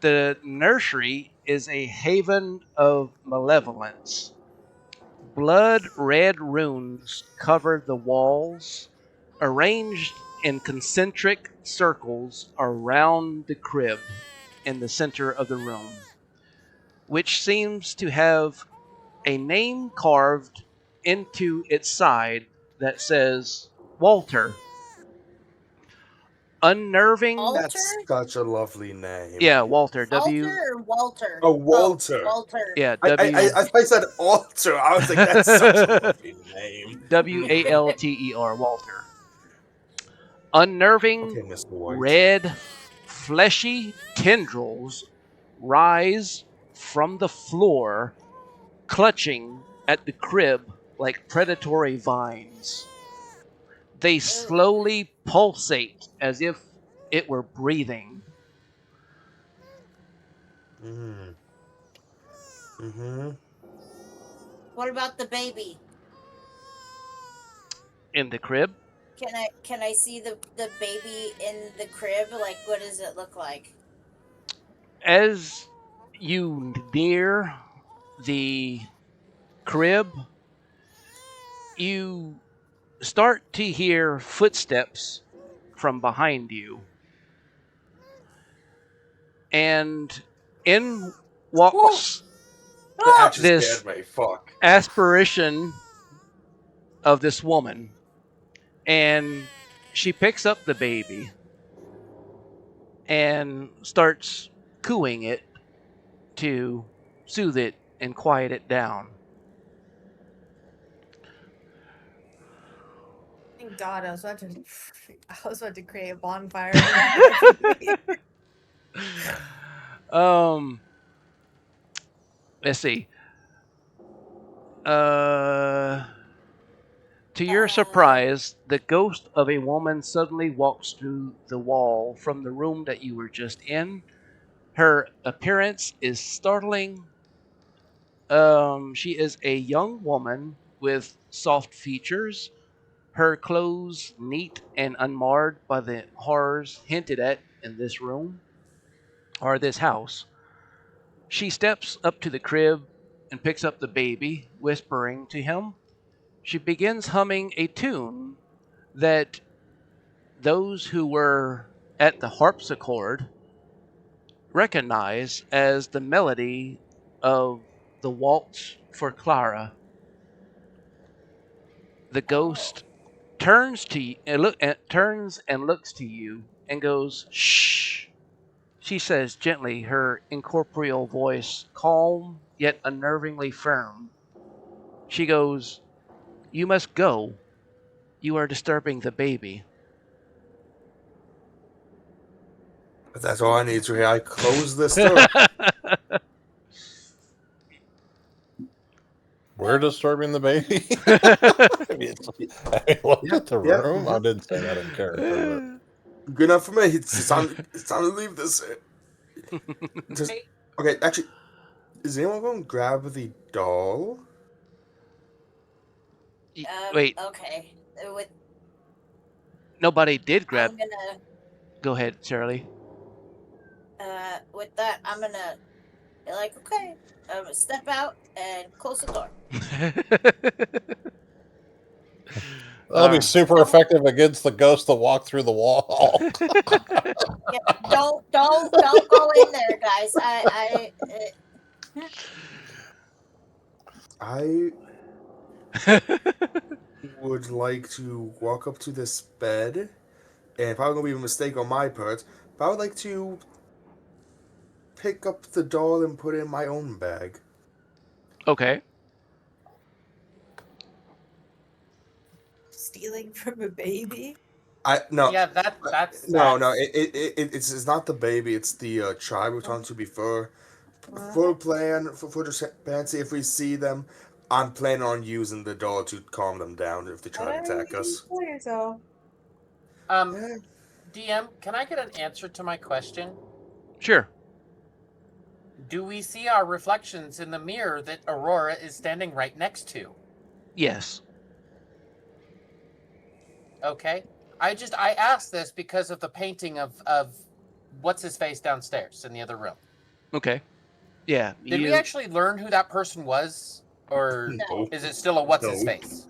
The nursery is a haven of malevolence. Blood red runes cover the walls, arranged in concentric circles around the crib in the center of the room, which seems to have a name carved into its side that says Walter. Unnerving. Walter? That's such a lovely name. Yeah, Walter. W. Alter or Walter? Oh, Walter. Walter. Yeah, I said altar. I was like, that's such a lovely name. Walter. Walter. Unnerving, Okay, Mr. White. red, fleshy tendrils rise from the floor, clutching at the crib like predatory vines. They slowly pulsate as if it were breathing. What about the baby? In the crib? Can I see the baby in the crib? Like, what does it look like? As you near the crib, you start to hear footsteps from behind you. And in walks That just this scared me. Fuck. aspiration of this woman. And she picks up the baby and starts cooing it to soothe it and quiet it down. Thank God, I was about to create a bonfire. Let's see. To your surprise, the ghost of a woman suddenly walks through the wall from the room that you were just in. Her appearance is startling. She is a young woman with soft features, her clothes neat and unmarred by the horrors hinted at in this room, or this house. She steps up to the crib and picks up the baby, whispering to him. She begins humming a tune that those who were at the harpsichord recognize as the melody of the waltz for Clara. The ghost turns and looks to you and goes, "Shh." She says gently, her incorporeal voice calm yet unnervingly firm. She goes, "You must go. You are disturbing the baby." That's all I need to hear. I close this door. We're disturbing the baby. Look at the room. I didn't say that in character, Good enough for me. It's time to leave this. Okay, actually, is anyone going to grab the doll? Wait, Okay. nobody did grab. I'm gonna. Go ahead, Shirley. With that, I'm gonna be like, okay. I'm gonna step out and close the door. That'll be super effective against the ghost that walked through the wall. Yeah, don't go in there, guys. I would like to walk up to this bed, and probably gonna be a mistake on my part, but I would like to pick up the doll and put it in my own bag. Okay. Stealing from a baby? No. Yeah, that's no. It's not the baby. It's the tribe we talked to before. For the fancy, if we see them, I'm planning on using the doll to calm them down if they try to attack us. DM, can I get an answer to my question? Sure. Do we see our reflections in the mirror that Aurora is standing right next to? Yes. Okay. I asked this because of the painting of what's his face downstairs in the other room. Okay. Yeah. Did we actually learn who that person was, or is it still a what's his face?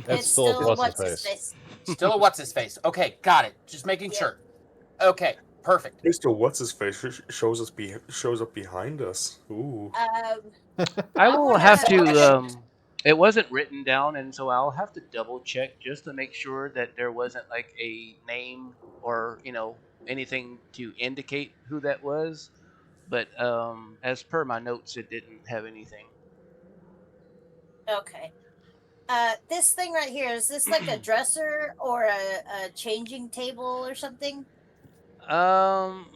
It's still a what's his face. Still a what's his face. Okay, got it. Just making sure. Okay, perfect. Mr. What's his face shows up behind us. Ooh. I will have to. It wasn't written down, and so I'll have to double check just to make sure that there wasn't like a name or anything to indicate who that was. But as per my notes, it didn't have anything. Okay. This thing right here, is this like a dresser or a changing table or something?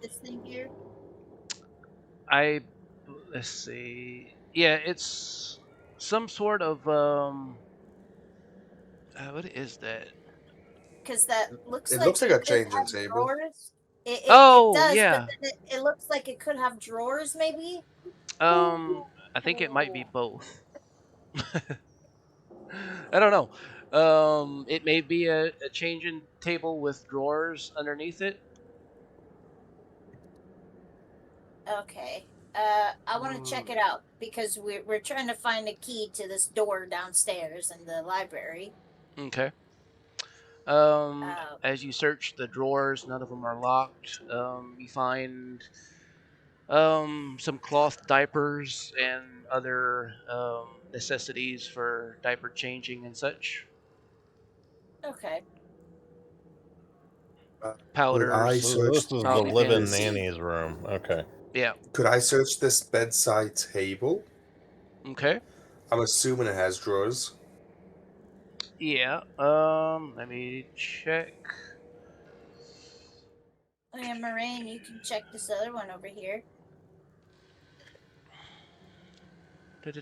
This thing here? Let's see. Yeah, it's some sort of what is that? Because that looks It like looks like a changing have table. drawers. It does, yeah. but then it looks like it could have drawers, maybe. I think it might be both. I don't know. It may be a changing table with drawers underneath it. Okay. I want to check it out because we're trying to find a key to this door downstairs in the library. Okay. As you search the drawers, none of them are locked. You find some cloth diapers and other necessities for diaper changing and such. Okay. Powders. So this is the live-in nanny's room. Okay. Yeah. Could I search this bedside table? Okay. I'm assuming it has drawers. Yeah. Let me check. Oh yeah, Moraine, you can check this other one over here. Yep,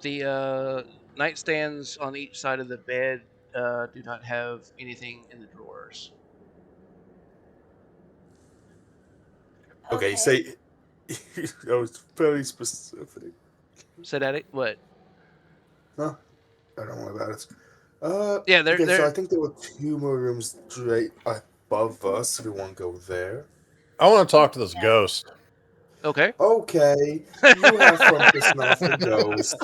the nightstands on each side of the bed do not have anything in the drawers. Okay, say that was very specific. Say that what? No, I don't know about it. Yeah, so I think there were 2 more rooms straight above us. If we want to go there, I want to talk to this ghost. Okay. Okay, you have fun pissing off the ghost.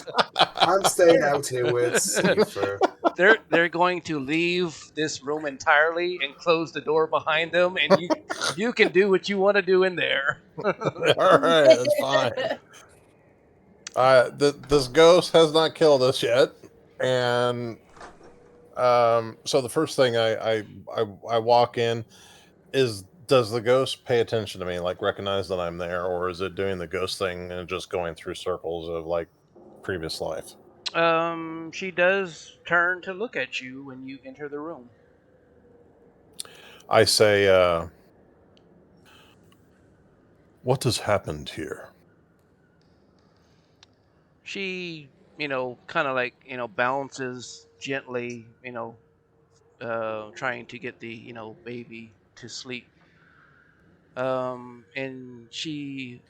I'm staying out here where it's safer. They're going to leave this room entirely and close the door behind them, and you can do what you want to do in there. All right, that's fine. This ghost has not killed us yet, and so the first thing I walk in is, does the ghost pay attention to me, like recognize that I'm there, or is it doing the ghost thing and just going through circles of like previous life? She does turn to look at you when you enter the room. I say, what has happened here? She, kind of like, bounces gently, trying to get the, baby to sleep. And she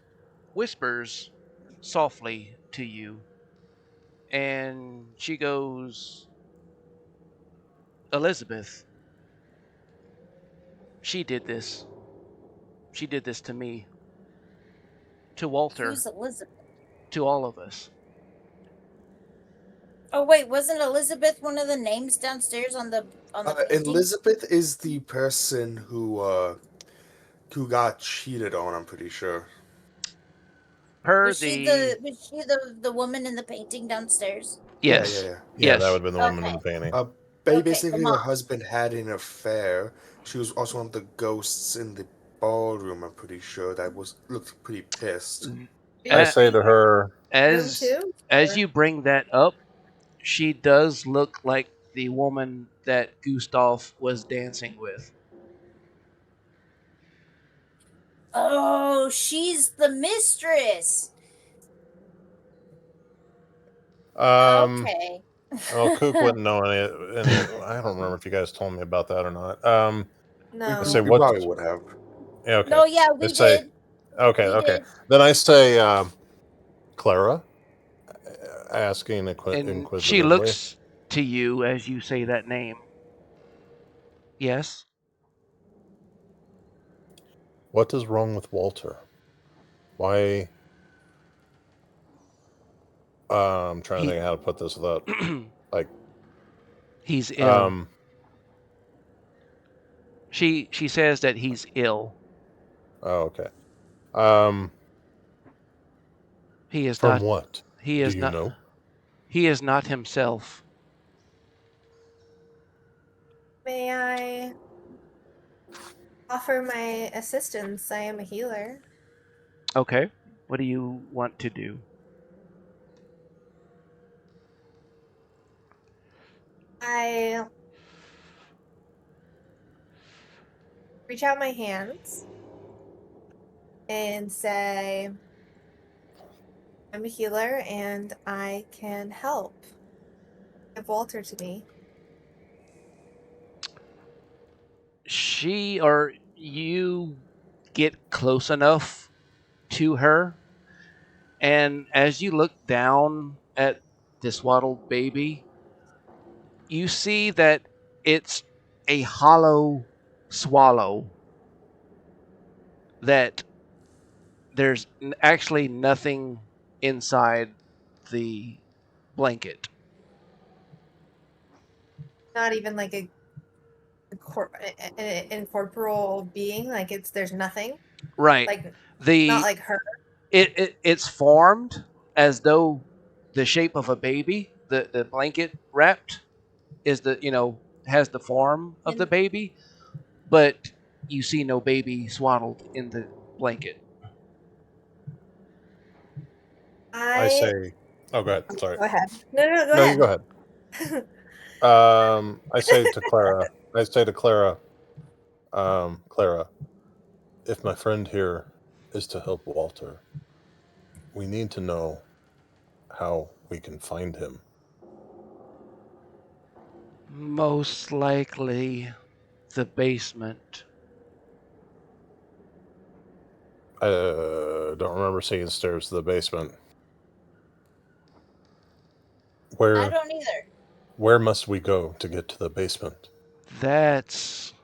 whispers softly to you, and she goes, Elizabeth, she did this. She did this to me, to Walter, Who's Elizabeth? to all of us. Oh wait, wasn't Elizabeth one of the names downstairs on the painting? Elizabeth is the person who got cheated on. I'm pretty sure. Was she the woman in the painting downstairs? Yes. Yeah. Yeah, that Yes. would have been the woman in the painting. Basically, come her on. husband had an affair. She was also one of the ghosts in the ballroom. I'm pretty sure that looked pretty pissed. I say to her, as Room 2? as Or- you bring that up, she does look like the woman that Gustav was dancing with. Oh, she's the mistress. Okay. well, Kook wouldn't know any. I don't remember if you guys told me about that or not. No. I say, We what? probably would have. Yeah, okay. No, yeah, we I say, did. okay, We okay. did. Then I say, Clara, asking And inquisitively. she looks to you as you say that name. Yes. What is wrong with Walter? Why? I'm trying to think how to put this without like. He's ill. She says that he's ill. Oh, okay. He is from not. what? He is Do you not. know? He is not himself. May I offer my assistance? I am a healer. Okay. What do you want to do? I reach out my hands and say, I'm a healer and I can help. Give Walter to me. She or you get close enough to her, and as you look down at this swaddled baby, you see that it's a hollow swallow, that there's actually nothing inside the blanket. Not even like an incorporeal being. Like there's nothing. Right. Like The not like her. it's formed as though the shape of a baby. The blanket wrapped is has the form of the baby, but you see no baby swaddled in the blanket. I say, oh, go ahead. Sorry. Go ahead. No, go No, ahead. you go ahead. I say to Clara, Clara, if my friend here is to help Walter, we need to know how we can find him. Most likely the basement. I don't remember seeing stairs to the basement. I don't either. Where must we go to get to the basement? That's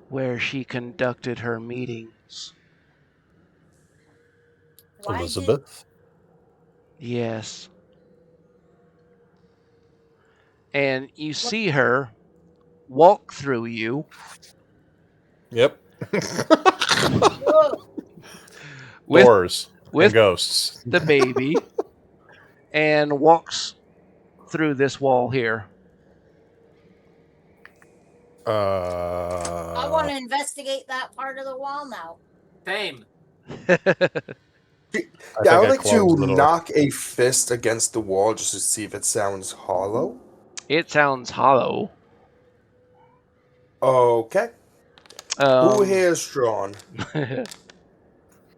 where she conducted her meetings. Why Elizabeth. Yes. And you see her walk through you. Yep. Whoa. with Doors and with ghosts. the baby and walks through this wall here. I want to investigate that part of the wall now. Same. Yeah, I would like to closed the door. knock a fist against the wall just to see if it sounds hollow. It sounds hollow. Okay. Who here is strong?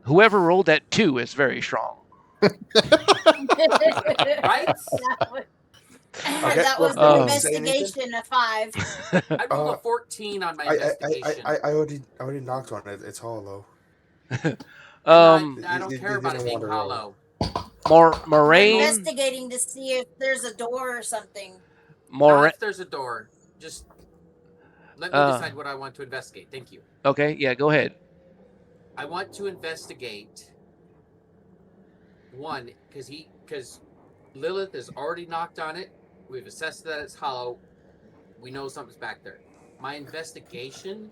Whoever rolled that 2 is very strong. Right? That was well, an say anything? investigation of 5. I rolled a 14 on my investigation. I already knocked on it. It's hollow. I don't You care about it didn't being want to roll. hollow. I'm Moraine. investigating to see if there's a door or something. Not if there's a door. Just let me decide what I want to investigate. Thank you. Okay, yeah, go ahead. I want to investigate one because Lilith has already knocked on it. We've assessed that it's hollow. We know something's back there. My investigation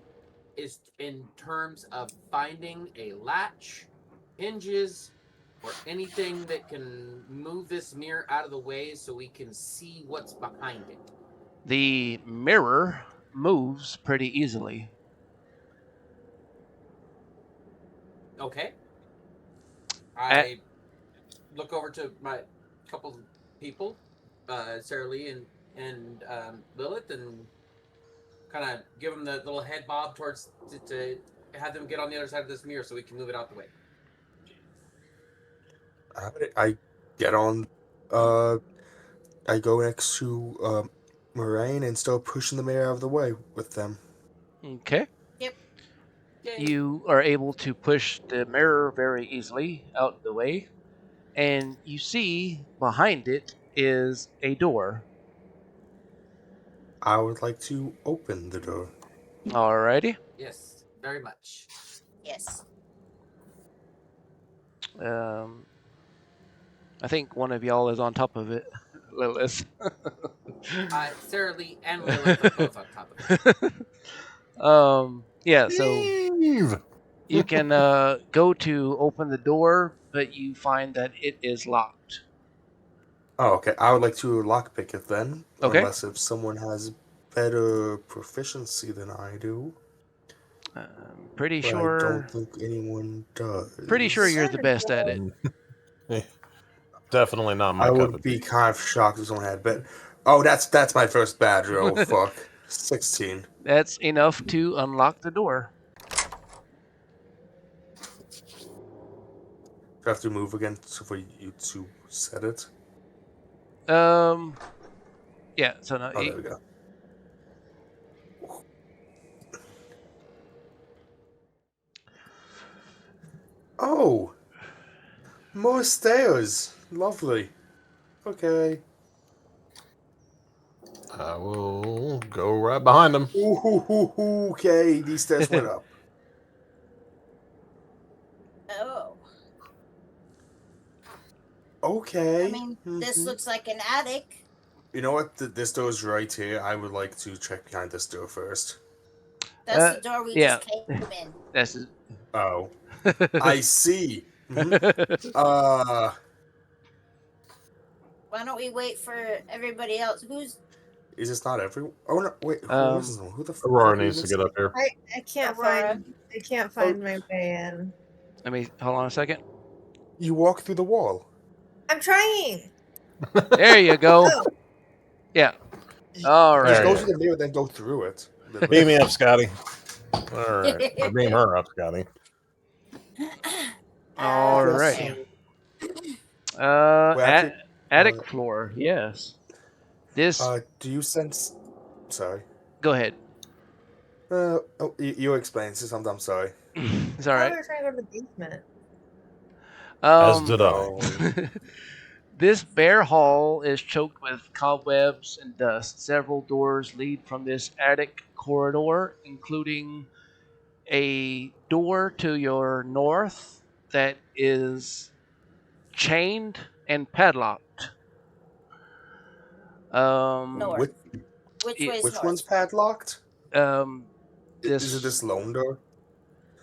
is in terms of finding a latch, hinges, or anything that can move this mirror out of the way so we can see what's behind it. The mirror moves pretty easily. Okay. I look over to my couple people, Sarah Lee and Lilith, and kind of give them the little head bob towards to have them get on the other side of this mirror so we can move it out the way. I get on. I go next to Moraine and start pushing the mirror out of the way with them. Okay. Yep. Yay. You are able to push the mirror very easily out the way, and you see behind it is a door. I would like to open the door. Alrighty. Yes, very much. Yes. I think one of y'all is on top of it, Lilith. Sarah Lee and Lilith are both on top of it. Yeah, so Leave. you can go to open the door, but you find that it is locked. Oh, okay. I would like to lockpick it then. Okay. Unless if someone has better proficiency than I do. Pretty But sure. I don't think anyone does. Pretty sure you're the best at it. Definitely not my I cup would of be tea. kind of shocked if someone had bet. Oh, that's my first badge roll. Fuck. 16. That's enough to unlock the door. Do I have to move again for you to set it? Yeah, so no, Oh, there we go. Oh! More stairs! Lovely. Okay. I will go right behind him. Ooh, okay, these stairs went up. Oh. Okay. I mean, this looks like an attic. You know what? This door is right here. I would like to check behind this door first. That's the door we yeah. just came in. That's it. Oh. I see. Why don't we wait for everybody else? Who's... Is this not everyone? Oh no! Wait, who the fuck? Aurora needs to get up here. I can't find my way in. Let me hold on a second. You walk through the wall. I'm trying. There you go. Oh. Yeah. All Just right. go through the mirror, then go through it. Beam me up, Scotty. All right. Or beam her up, Scotty. All Yes. right. Attic floor. Yes. This. Do you sense? Sorry. Go ahead. You explain. I'm sorry. It's all I thought right. we were trying to go to the basement. As did I. This bare hall is choked with cobwebs and dust. Several doors lead from this attic corridor, including a door to your north that is chained and padlocked. North. Which way is Which north? one's padlocked? This Is it this lone door?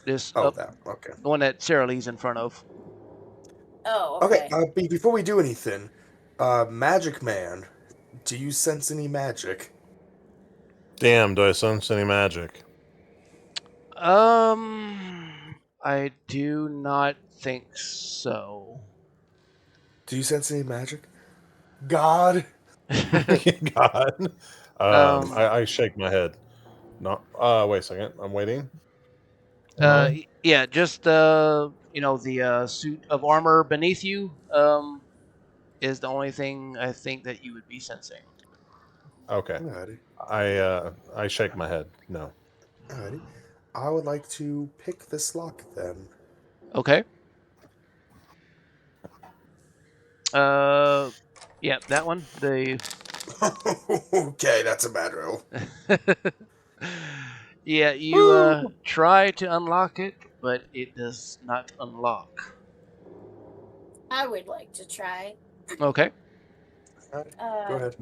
this Oh, that. Okay. the one that Sarah Lee's in front of. Oh, Okay. okay. Before we do anything, Magic Man, do you sense any magic? Damn, do I sense any magic? I do not think so. Do you sense any magic? God. God. I shake my head. No. Wait a second. I'm waiting. Yeah, just the suit of armor beneath you is the only thing I think that you would be sensing. Okay. Alrighty. I shake my head. No. Alrighty. I would like to pick this lock then. Okay. Yeah, that one. The Okay, that's a bad roll. yeah, you try to unlock it, but it does not unlock. I would like to try. Okay. Go ahead.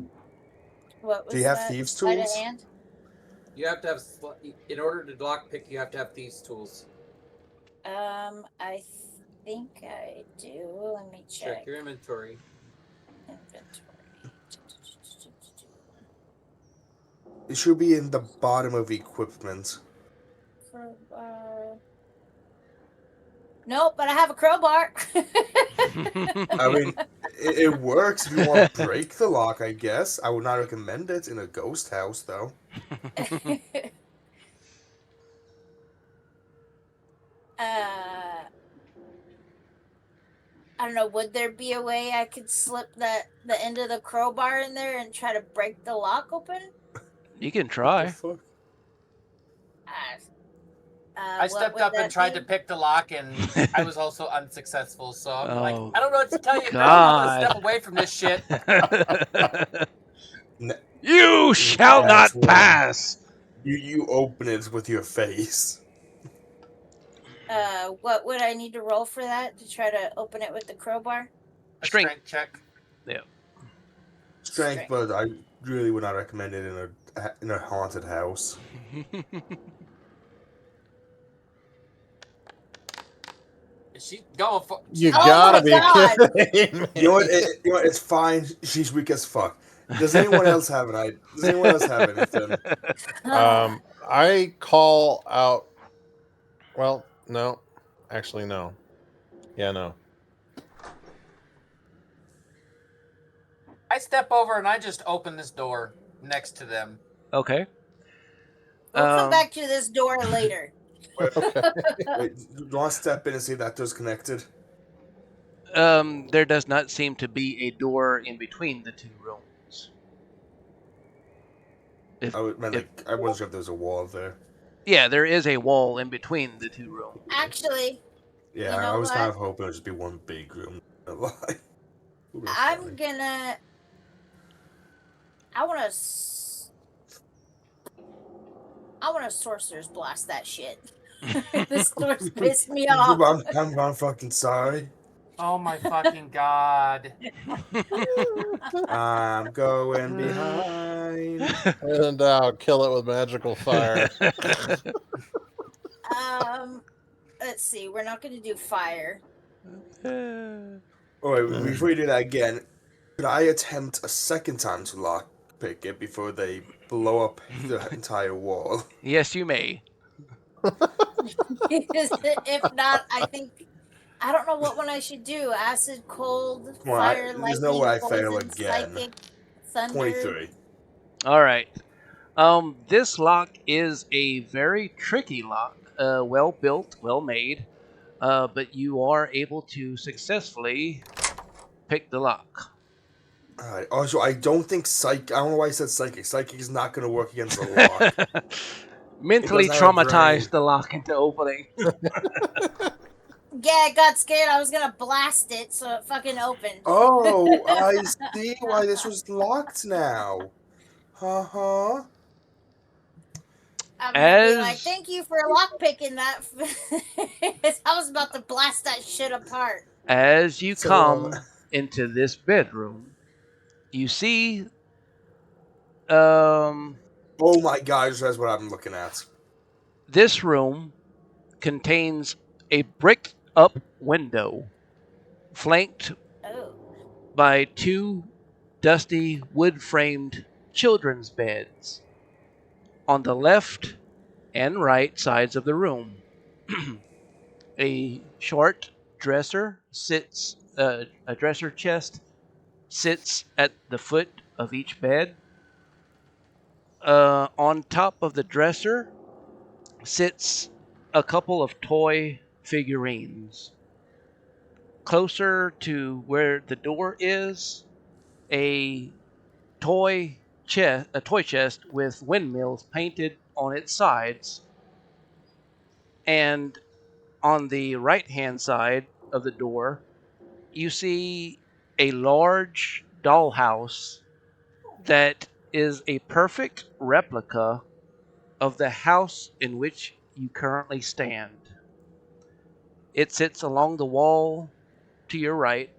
What was Do you have that? thieves' Sleight of tools? hand? You have to have, in order to lockpick, you have to have these tools. I think I do. Let me check. Check your inventory. Inventory. It should be in the bottom of equipment. Crowbar. Nope, but I have a crowbar. I mean, it works if you want to break the lock, I guess. I would not recommend it in a ghost house, though. I don't know. Would there be a way I could slip the end of the crowbar in there and try to break the lock open? You can try. I stepped up and tried to pick the lock, and I was also unsuccessful. So I'm like, Oh, I don't know what to tell you. God. I'm gonna step away from this shit. You shall not pass. You open it with your face. What would I need to roll for that to try to open it with the crowbar? A strength check. Yeah. Strength, but I really would not recommend it in a haunted house. She's going for. You gotta be kidding me. You know what? It's fine. She's weak as fuck. Does anyone else have an Does anyone else have anything? I call out. Well, no. Actually, no. Yeah, no. I step over and I just open this door next to them. Okay. We'll come back to this door later. Wait, do you want to step in and see if that door's connected? There does not seem to be a door in between the two rooms. I wasn't sure if there was a wall there. Yeah, there is a wall in between the two rooms. Actually, Yeah, you know I was what? kind of hoping it would just be one big room. I'm gonna. I want to sorcerer's blast that shit. This door's pissed me off. I'm fucking sorry. Oh my fucking god. I'm going behind. And I'll kill it with magical fire. Let's see. We're not going to do fire. Oh, wait, before you do that again, could I attempt a second time to lockpick it before they blow up the entire wall? Yes, you may. If not, I don't know what one I should do. Acid, cold, fire, lightning, there's no way I fail poison, again. psychic, thunder. 23. All right. This lock is a very tricky lock. Well built, well made. But you are able to successfully pick the lock. Alright. Also, I don't think I don't know why I said psychic. Psychic is not going to work against the lock. Mentally traumatize the lock into opening. Yeah, I got scared. I was gonna blast it, so it fucking opened. Oh, I see why this was locked now. Uh-huh. I'm gonna be like, thank you for lockpicking that. I was about to blast that shit apart. As you So, come into this bedroom, you see oh my gosh, that's what I'm looking at. this room contains a bricked up window flanked Oh. by two dusty wood framed children's beds on the left and right sides of the room. A short dresser sits, a dresser chest sits at the foot of each bed. On top of the dresser sits a couple of toy figurines. Closer to where the door is, a a toy chest with windmills painted on its sides, and on the right hand side of the door, you see a large dollhouse that is a perfect replica of the house in which you currently stand. It sits along the wall to your right,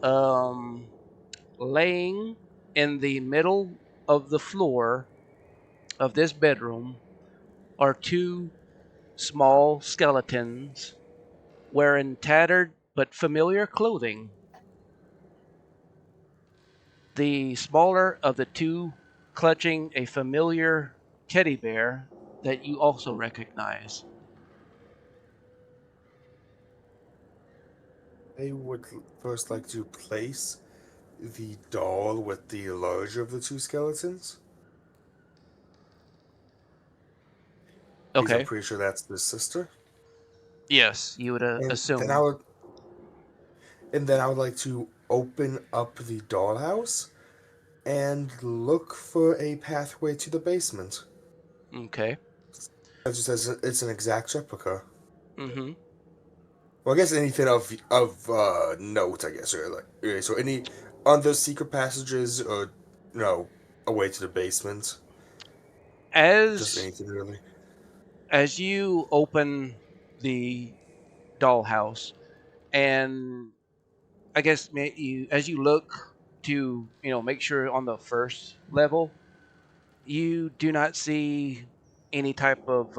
um, laying in the middle of the floor of this bedroom are two small skeletons wearing tattered but familiar clothing. The smaller of the two clutching a familiar teddy bear that you also recognize. I would first like to place the doll with the larger of the two skeletons. Because I'm Okay. pretty sure that's the sister. Yes, you would And assume. then I would like to open up the dollhouse and look for a pathway to the basement. Okay. It just says it's an exact replica. Mm-hmm. Well, I guess anything of note, I guess, or like so any on those secret passages or no a way to the basement. Just As anything really. as you open the dollhouse, and I guess you as you look to make sure on the first level, you do not see any type of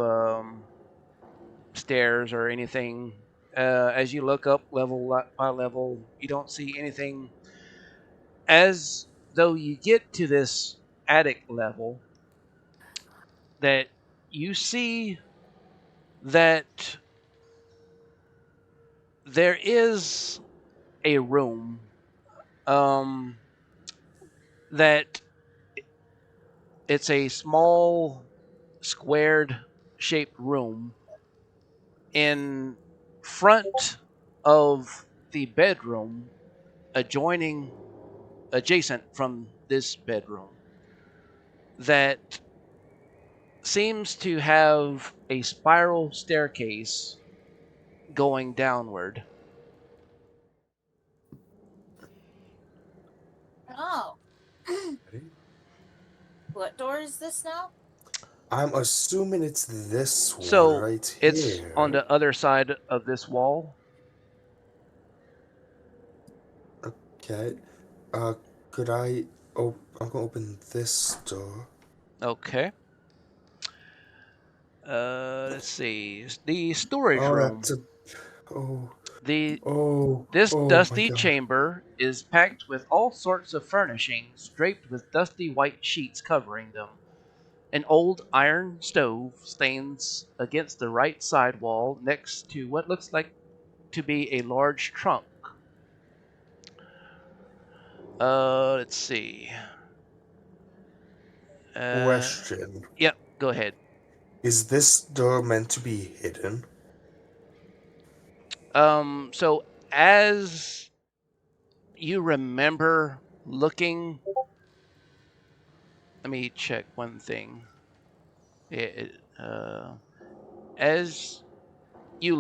stairs or anything. As you look up level by level, you don't see anything. As though you get to this attic level, that you see that there is a room um, that it's a small squared shaped room in front of the bedroom adjacent from this bedroom that seems to have a spiral staircase going downward. Oh. What door is this now? I'm assuming it's this one So right it's on here. the other side of this wall. Okay. Could I? Oh, I'm gonna open this door. Okay. Let's see. The storage Oh, room. that's a. Oh, The oh, This oh my dusty God. chamber is packed with all sorts of furnishings draped with dusty white sheets covering them. An old iron stove stands against the right side wall next to what looks like to be a large trunk. Let's see. Question: Yep, go ahead. Is this door meant to be hidden? So as you remember looking, let me check one thing. As you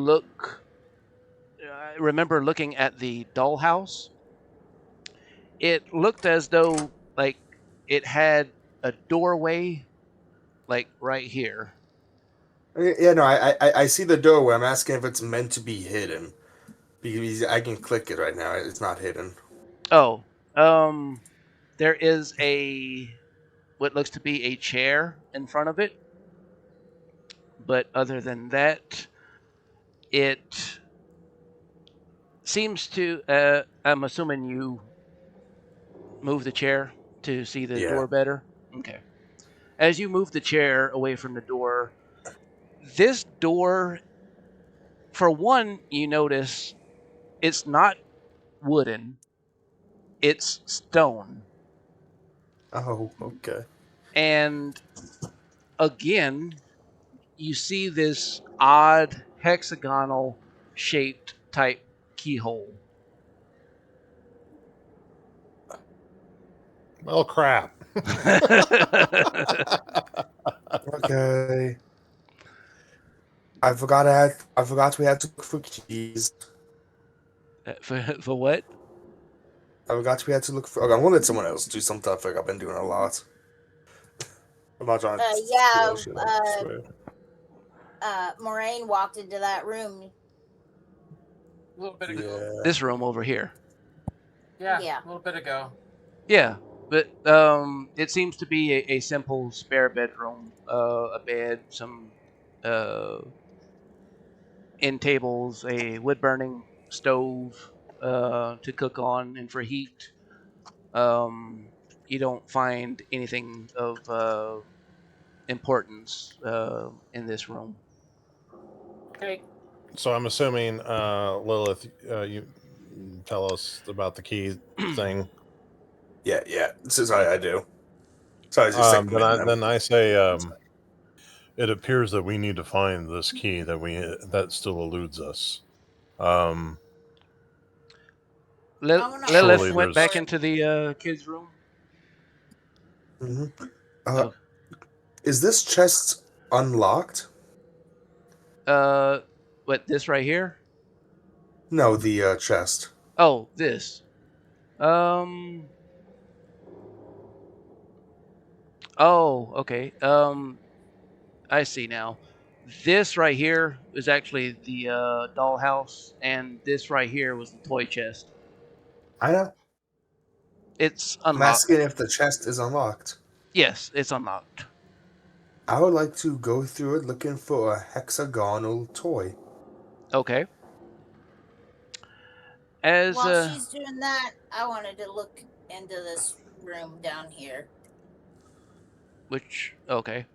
remember looking at the dollhouse, it looked as though like it had a doorway like right here. Yeah, no, I see the doorway. I'm asking if it's meant to be hidden. Because I can click it right now. It's not hidden. Oh, there is what looks to be a chair in front of it, but other than that, it seems to. I'm assuming you move the chair to see the Yeah. door better. Okay. As you move the chair away from the door, this door, for one, you notice it's not wooden, it's stone. Oh, okay. And again, you see this odd hexagonal shaped type keyhole. Well, crap. Okay. I forgot we had to look for keys. For what? I forgot we had to look for. Okay, I'm gonna let someone else do something. I feel like I've been doing a lot. I'm not trying to Yeah. steal shit, I swear. Moraine walked into that room. A little bit ago. Yeah. This room over here. Yeah, Yeah. a little bit ago. Yeah, but it seems to be a simple spare bedroom, a bed, some end tables, a wood burning stove to cook on and for heat. You don't find anything of importance in this room. Okay. So I'm assuming, Lilith, you tell us about the key thing. Yeah. Sorry, I do. Sorry, it's just like Then I say, it appears that we need to find this key that still eludes us. Lilith went back into the kids' room. Mm-hmm. Is this chest unlocked? What, this right here? No, the chest. Oh, this. Oh, okay. I see now. This right here is actually the dollhouse, and this right here was the toy chest. I know. It's I'm unlocked. asking if the chest is unlocked. Yes, it's unlocked. I would like to go through it looking for a hexagonal toy. Okay. While she's doing that, I wanted to look into this room down here. Okay.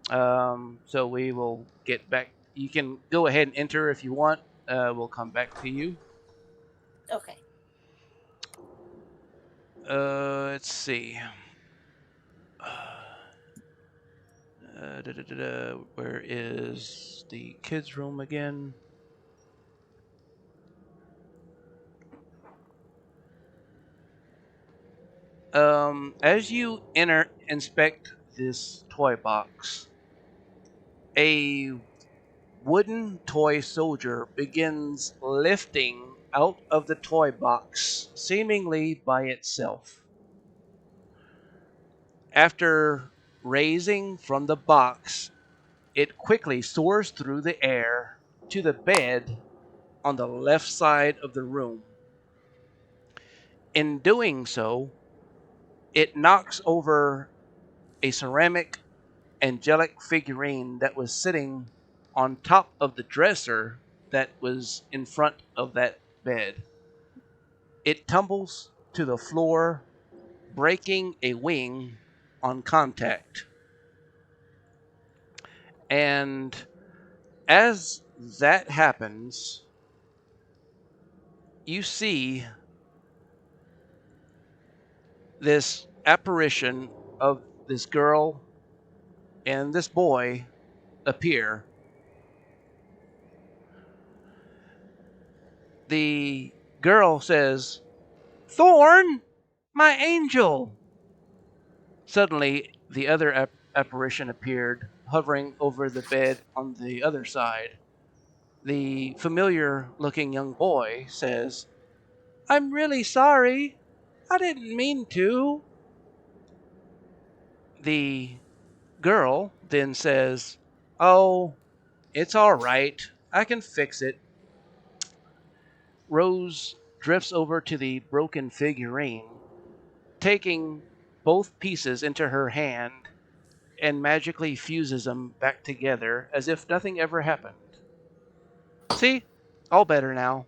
So we will get back. You can go ahead and enter if you want. We'll come back to you. Okay. Let's see. Where is the kids' room again? As you inspect this toy box, a wooden toy soldier begins lifting out of the toy box, seemingly by itself. After raising from the box, it quickly soars through the air to the bed on the left side of the room. In doing so, it knocks over a ceramic angelic figurine that was sitting on top of the dresser that was in front of that bed. It tumbles to the floor, breaking a wing on contact. And as that happens, you see this apparition of this girl and this boy appear. The girl says, "Thorn, my angel!" Suddenly, the other apparition appeared, hovering over the bed on the other side. The familiar looking young boy says, "I'm really sorry. I didn't mean to." The girl then says, "Oh, it's all right. I can fix it." Rose drifts over to the broken figurine, taking both pieces into her hand and magically fuses them back together as if nothing ever happened. See? All better now.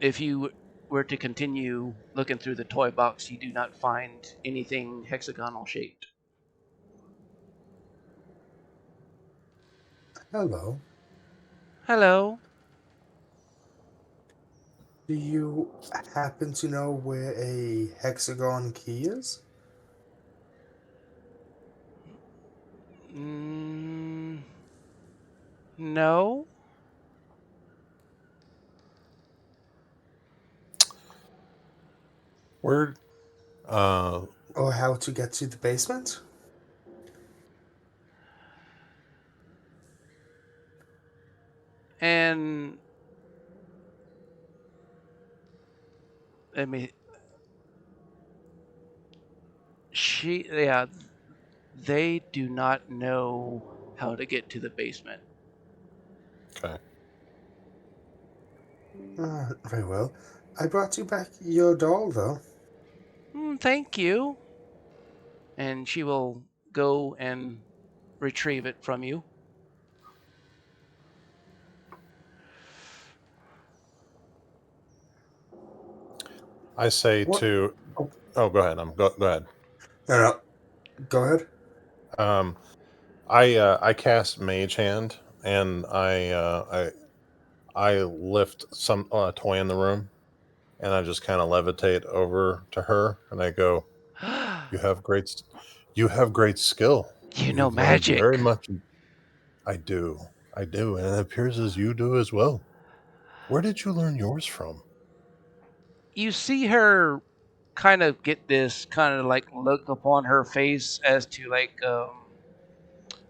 If you were to continue looking through the toy box, you do not find anything hexagonal shaped. Hello. Hello. Do you happen to know where a hexagon key is? No. Where, Or how to get to the basement? And I mean, they do not know how to get to the basement. okay. Very well. I brought you back your doll, though. Thank you. And she will go and retrieve it from you. I say What? to. Oh, go ahead. Go ahead. No. Go ahead. I cast Mage Hand, and I lift some toy in the room, and I just kind of levitate over to her, and I go, "You have great skill. You know You've learned magic." very much." I do, and it appears as you do as well. Where did you learn yours from? You see her kind of get this kind of like look upon her face as to like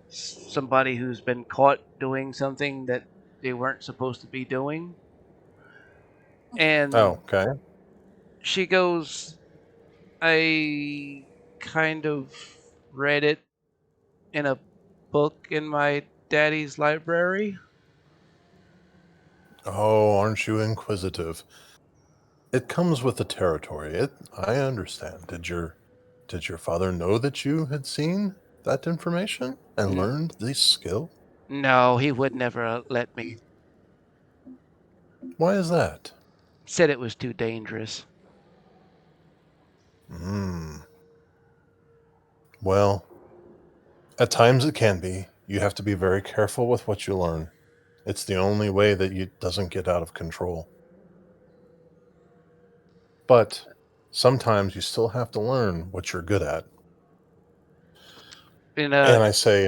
somebody who's been caught doing something that they weren't supposed to be doing. And Okay. she goes, I kind of read it in a book in my daddy's library. Oh, aren't you inquisitive? It comes with the territory. I understand. Did your father know that you had seen that information and learned this skill? No, he would never let me. Why is that? Said it was too dangerous. Well, at times it can be. You have to be very careful with what you learn. It's the only way that it doesn't get out of control. But sometimes you still have to learn what you're good at. And I say,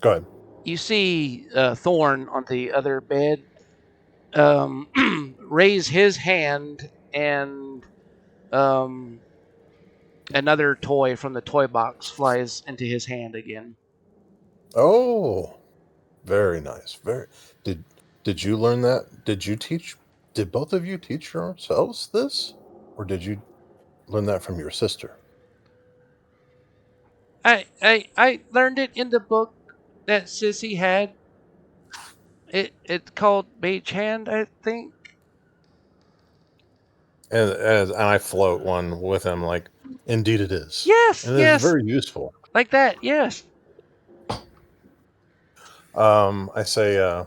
go ahead. You see Thorn on the other bed raise his hand, and another toy from the toy box flies into his hand again. Oh, very nice. Did you learn that? Did both of you teach yourselves this? Or did you learn that from your sister? I learned it in the book that Sissy had. It's called Mage Hand, I think. And I float one with him, like, indeed it is. Yes, and yes. It's very useful. Like that, yes. I say,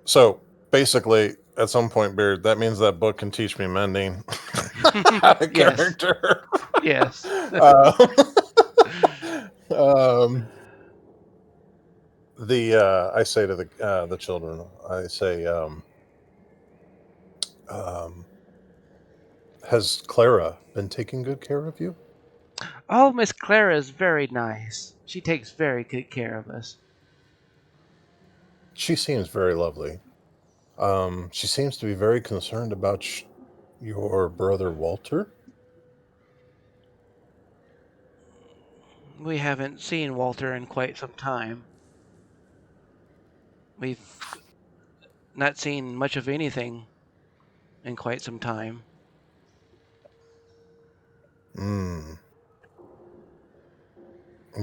so basically, at some point, Beard, that means that book can teach me mending. Out of Yes. character. Yes. I say to the children, I say, has Clara been taking good care of you? Oh, Miss Clara is very nice. She takes very good care of us. She seems very lovely. She seems to be very concerned about your brother Walter. We haven't seen Walter in quite some time. We've not seen much of anything. in quite some time. I'm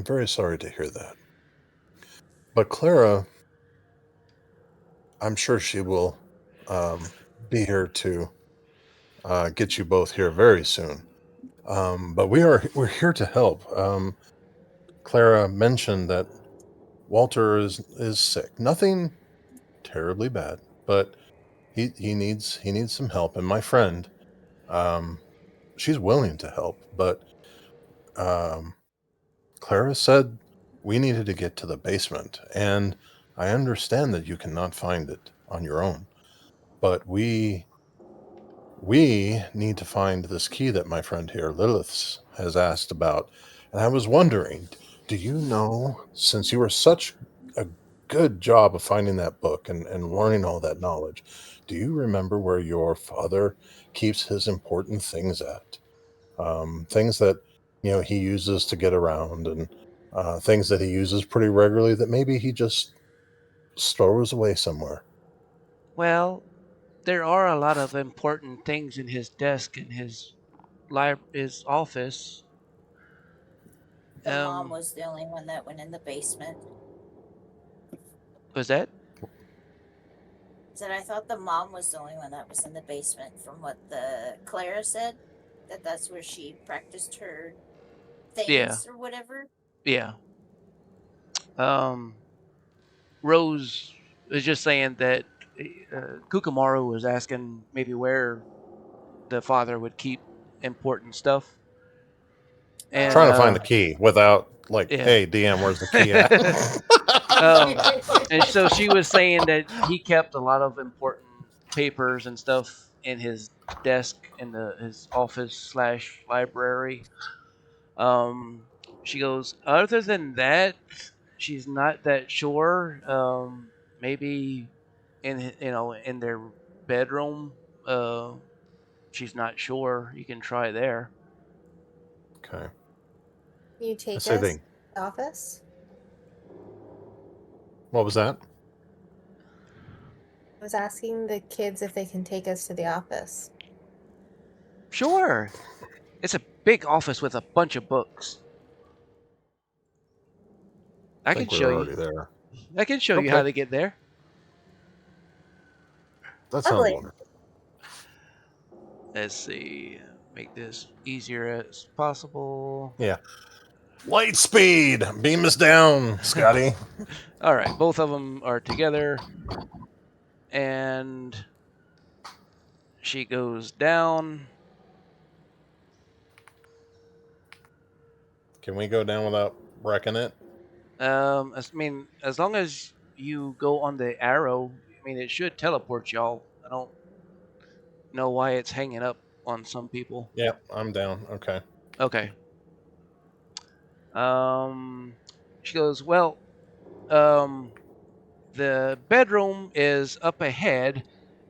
very sorry to hear that. But Clara, I'm sure she will be here to get you both here very soon. But we're here to help. Clara mentioned that Walter is sick. Nothing terribly bad, but he needs some help. And my friend, she's willing to help, but Clara said we needed to get to the basement, and I understand that you cannot find it on your own, but we need to find this key that my friend here, Lilith, has asked about. And I was wondering, do you know, since you were such a good job of finding that book and learning all that knowledge, do you remember where your father keeps his important things at? Things that, he uses to get around, and things that he uses pretty regularly that maybe he just stores away somewhere. Well, there are a lot of important things in his desk in his office. The mom was the only one that went in the basement. Was that? Said I thought the mom was the only one that was in the basement. From what the Clara said, that's where she practiced her things or whatever. Yeah. Rose is just saying that Kukamaru was asking maybe where the father would keep important stuff. And trying to find the key without hey DM, where's the key at? And so she was saying that he kept a lot of important papers and stuff in his desk in his office / library. She goes, other than that, she's not that sure. Maybe in their bedroom. She's not sure. You can try there. Okay. Can you take us to the office? What was that? I was asking the kids if they can take us to the office. Sure. It's a big office with a bunch of books. I can show you. There. I can show you how to get there. That sounds wonderful. Let's see. Make this easier as possible. Yeah. Light speed! Beam us down, Scotty. All right. Both of them are together. And she goes down. Can we go down without wrecking it? I mean, as long as you go on the arrow, I mean, it should teleport y'all. I don't know why it's hanging up on some people. Yep, I'm down. Okay. Okay. She goes, well, the bedroom is up ahead,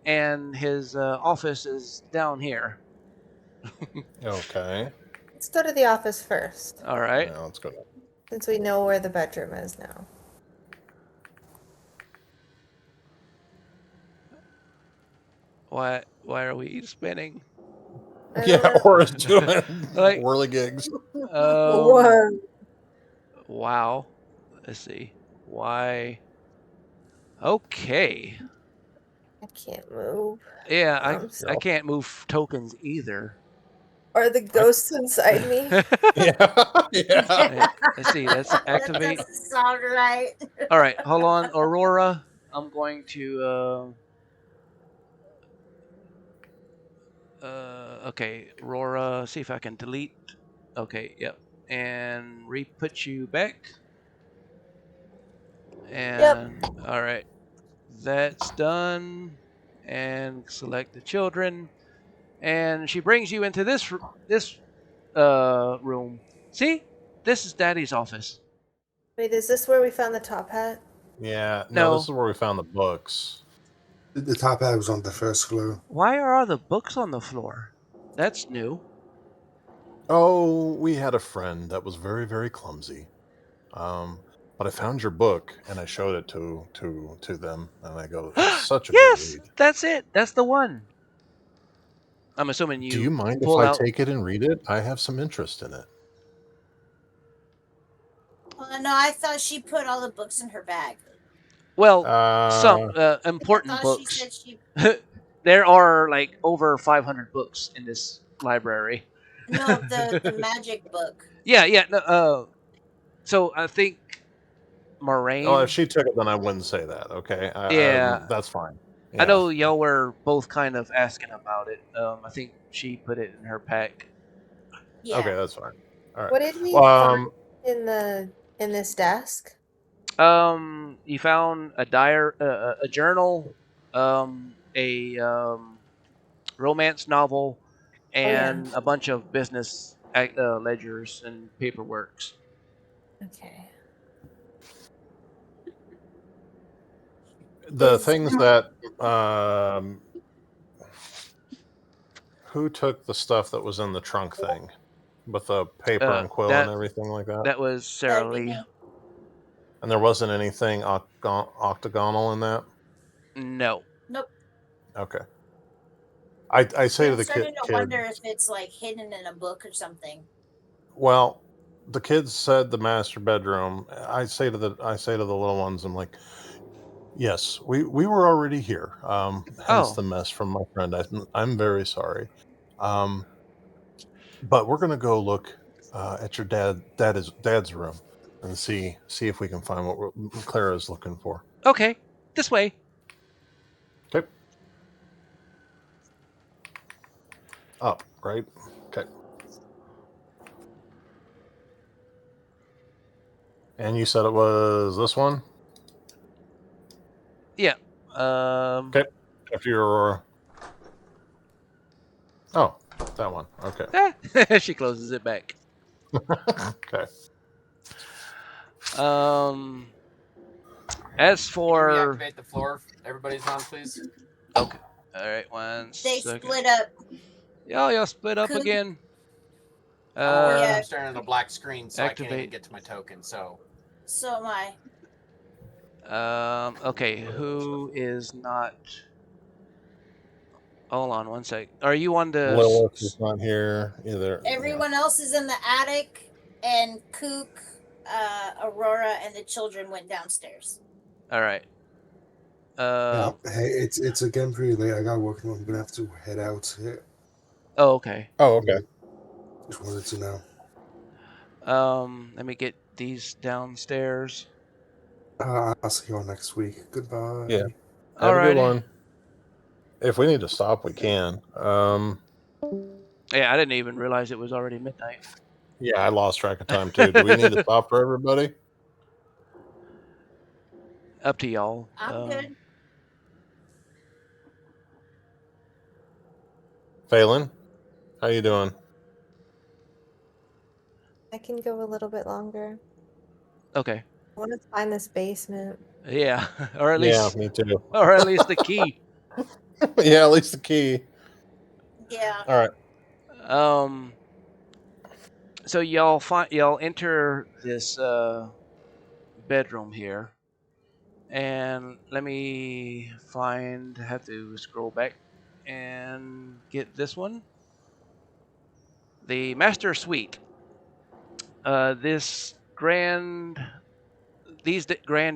and his office is down here. Okay. Let's go to the office first. All right. Yeah, let's go. Since we know where the bedroom is now. Why are we spinning? Yeah, or doing whirligigs. Wow. Let's see. Why? Okay. I can't move. Yeah, I can't move tokens either. Are the ghosts inside me? Yeah. Let's see. Let's activate. That doesn't sound right. All right, hold on, Aurora. I'm going to. Okay, Aurora. See if I can delete. Okay, yep, and re-put you back. And all right, that's done. And select the children. And she brings you into this room. See, this is Daddy's office. Wait, is this where we found the top hat? Yeah, no, this is where we found the books. The top hat was on the first floor. Why are all the books on the floor? That's new. Oh, we had a friend that was very, very clumsy. But I found your book and I showed it to them, and I go, "It's such a good read." That's it. That's the one. I'm assuming Do you mind if pull I out. take it and read it? I have some interest in it. No, I thought she put all the books in her bag. Well, some I important thought she books. said she. There are like over 500 books in this library. No, the magic book. Yeah. No, so I think Moraine. Well, if she took it, then I wouldn't say that. Okay. Yeah. That's fine. I know y'all were both kind of asking about it. I think she put it in her pack. Yeah. Okay, that's fine. All right. What did we find in this desk? You found a journal, a romance novel, and a bunch of business ledgers and paperworks. Okay. The things that who took the stuff that was in the trunk thing with the paper and quill and everything like that? That was Sarah Lee. And there wasn't anything octagonal in that? No. Nope. Okay. I say to the starting kid. to wonder if it's like hidden in a book or something. Well, the kids said the master bedroom. I say to the little ones, I'm like, yes, we were already here. Hence the mess from my friend. I'm very sorry. But we're gonna go look at your dad's room and see if we can find what Clara's looking for. Okay, this way. Okay. Up, right? Okay. And you said it was this one? Yeah. Okay. If you're... Oh, that one. Okay. She closes it back. Okay. As for... Can you reactivate the floor everybody's on, please? Okay. All right, one They second. split up. Y'all split up again. I'm staring at a black screen, so activate. I can't even get to my token. So am I. Okay, who is not? Hold on one sec. Are you on the? Lilith is not here either. Everyone else is in the attic, and Kook, Aurora, and the children went downstairs. All right. Yeah, hey, it's again pretty late. I got work. I'm gonna have to head out. Yeah. Oh, okay. Oh, okay. Just wanted to know. Let me get these downstairs. I'll see you all next week. Goodbye. Yeah. Have a good one. If we need to stop, we can. Yeah, I didn't even realize it was already midnight. Yeah, I lost track of time too. Do we need to stop for everybody? Up to y'all. I'm good. Phelan, how you doing? I can go a little bit longer. Okay. I want to find this basement. Yeah, or at least. Yeah, me too. Or at least the key. Yeah, at least the key. Yeah. All right. So y'all enter this bedroom here, and let me have to scroll back and get this one. The master suite. These grand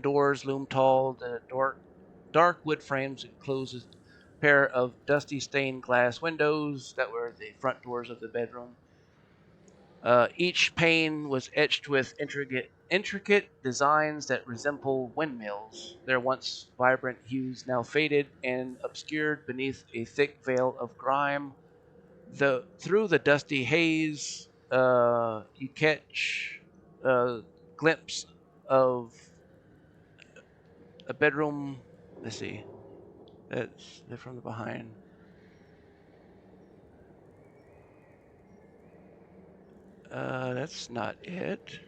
doors loom tall. The dark wood frames enclose a pair of dusty stained glass windows that were the front doors of the bedroom. Each pane was etched with intricate designs that resemble windmills, their once vibrant hues now faded and obscured beneath a thick veil of grime. Through the dusty haze, you catch a glimpse of a bedroom. Let's see. That's from the behind. That's not it.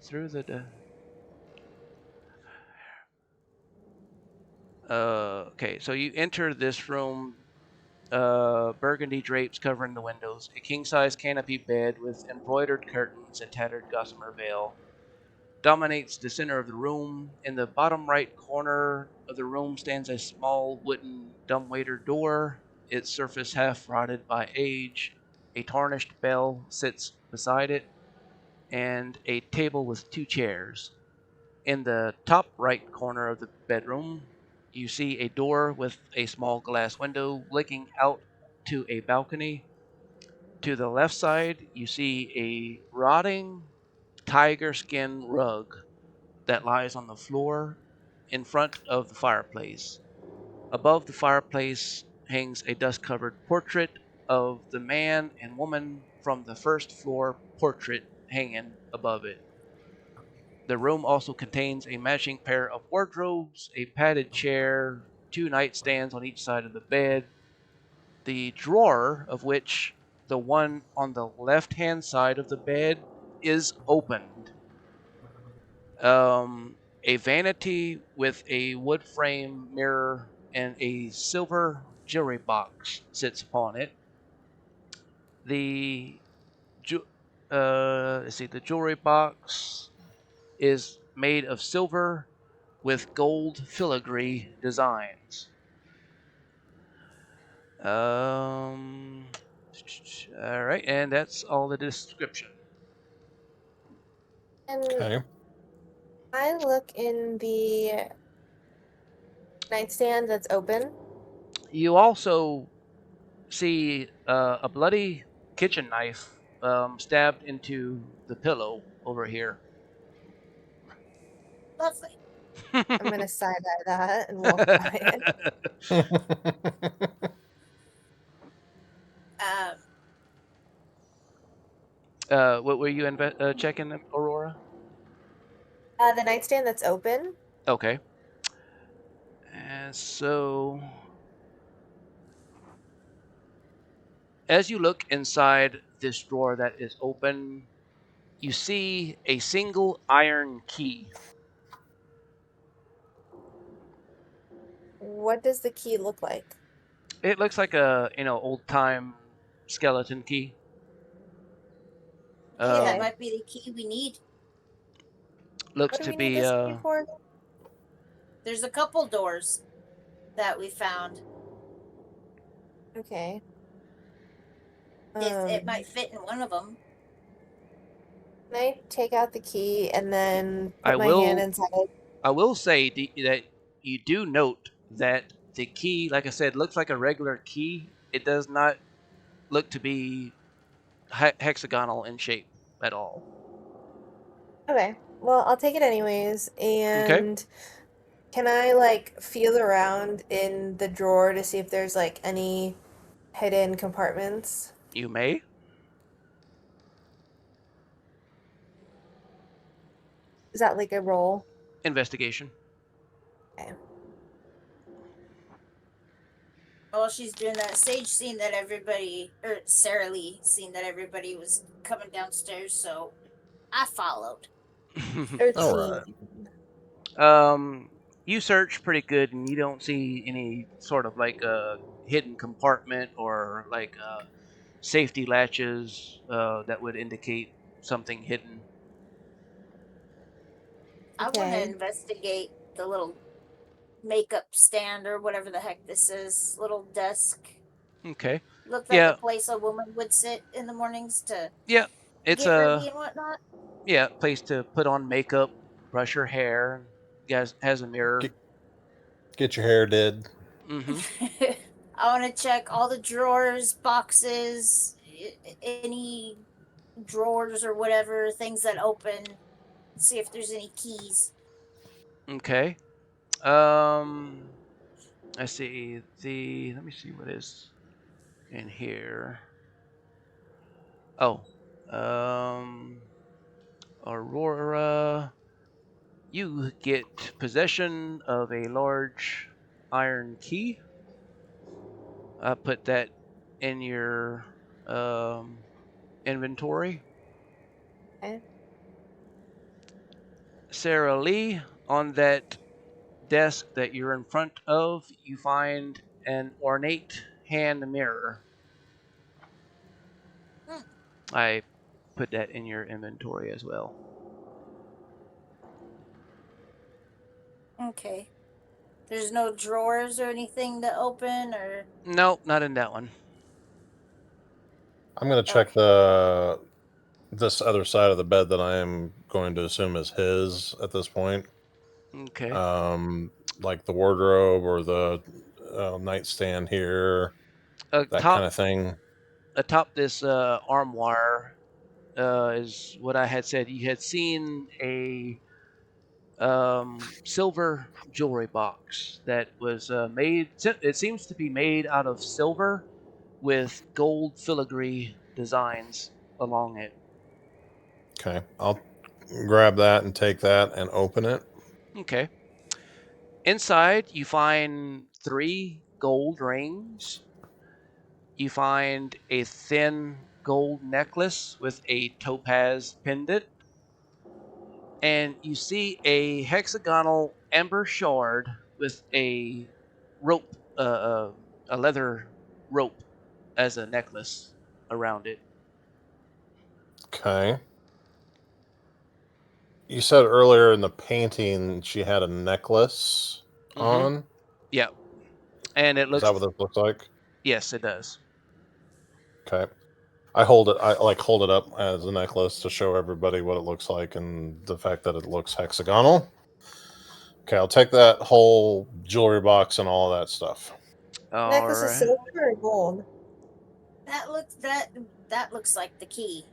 Through the... okay, so you enter this room. Burgundy drapes covering the windows. A king-size canopy bed with embroidered curtains and tattered gossamer veil dominates the center of the room. In the bottom right corner of the room stands a small wooden dumbwaiter door. its surface half rotted by age. A tarnished bell sits beside it, and a table with 2 chairs. In the top right corner of the bedroom, you see a door with a small glass window looking out to a balcony. To the left side, you see a rotting tiger skin rug that lies on the floor in front of the fireplace. Above the fireplace hangs a dust covered portrait of the man and woman from the first floor portrait hanging above it. The room also contains a matching pair of wardrobes, a padded chair, 2 nightstands on each side of the bed, the drawer of which the one on the left hand side of the bed is opened. A vanity with a wood frame mirror and a silver jewelry box sits upon it. The the jewelry box is made of silver with gold filigree designs. All right, and that's all the description. And Okay. I look in the nightstand that's open. You also see a bloody kitchen knife stabbed into the pillow over here. Lovely. I'm gonna side eye that and walk by it. What were you checking, Aurora? The nightstand that's open. Okay. And so, as you look inside this drawer that is open, you see a single iron key. What does the key look like? It looks like a old time skeleton key. Hey, that Okay. might be the key we need. Looks What do to we need be this key for? There's a couple doors that we found. Okay. It might fit in one of them. Can I take out the key and then I put my hand will- inside it? I will say that you do note that the key, like I said, looks like a regular key. It does not look to be hexagonal in shape at all. Okay. Well, I'll take it anyways. And can I like feel around in the drawer to see if there's like any hidden compartments? You may. Is that like a roll? Investigation. Okay. While she's doing that, Sage seen that Sarah Lee seen that everybody was coming downstairs, so I followed. 13. All right. You search pretty good, and you don't see any sort of like a hidden compartment or like safety latches that would indicate something hidden. I want to Okay. investigate the little makeup stand or whatever the heck this is, little desk. Okay. Looked like Yeah. a place a woman would sit in the mornings to Yeah, it's get ready and whatnot. place to put on makeup, brush your hair. Has a mirror. Get your hair did. Mm-hmm. I want to check all the drawers, boxes, any drawers or whatever, things that open, see if there's any keys. Okay. I see let me see what is in here. Oh. Aurora, you get possession of a large iron key. I put that in your inventory. Okay. Sarah Lee, on that desk that you're in front of, you find an ornate hand mirror. I put that in your inventory as well. Okay. There's no drawers or anything to open, or Nope, not in that one. I'm gonna check this other side of the bed that I am going to assume is his at this point. Okay. Like the wardrobe or the nightstand here, that kind of thing. Atop this armoire is what I had said. You had seen a silver jewelry box that was made. It seems to be made out of silver with gold filigree designs along it. Okay, I'll grab that and take that and open it. Okay. Inside, you find 3 gold rings. You find a thin gold necklace with a topaz pendant. And you see a hexagonal amber shard with a rope, a leather rope as a necklace around it. Okay. You said earlier in the painting she had a necklace on. Yeah, and it looks. Is that what this looks like? Yes, it does. Okay. I hold it. I hold it up as a necklace to show everybody what it looks like and the fact that it looks hexagonal. Okay, I'll take that whole jewelry box and all of that stuff. Necklace is silver or gold? that looks like the key.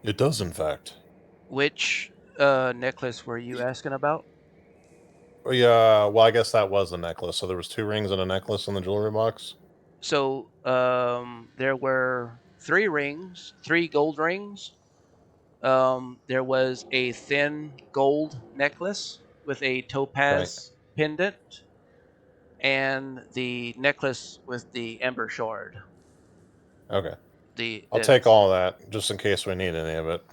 It does, in fact. Which necklace were you asking about? Yeah, well, I guess that was a necklace. So there was 2 rings and a necklace in the jewelry box. So there were 3 rings, 3 gold rings. There was a thin gold necklace with a topaz pendant, and the necklace with the amber shard. Okay. I'll take all that just in case we need any of it.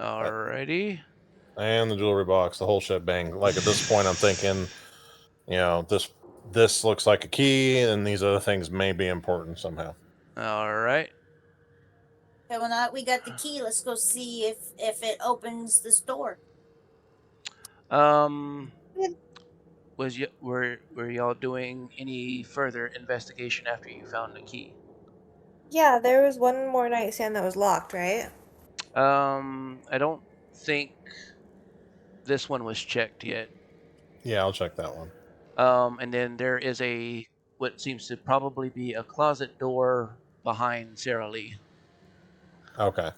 Alrighty. And the jewelry box, the whole shebang. Like at this point, I'm thinking, this looks like a key, and these other things may be important somehow. All right. Okay, well now that we got the key, let's go see if it opens this door. Were y'all doing any further investigation after you found the key? Yeah, there was one more nightstand that was locked, right? I don't think this one was checked yet. Yeah, I'll check that one. And then there is what seems to probably be a closet door behind Sarah Lee. Okay.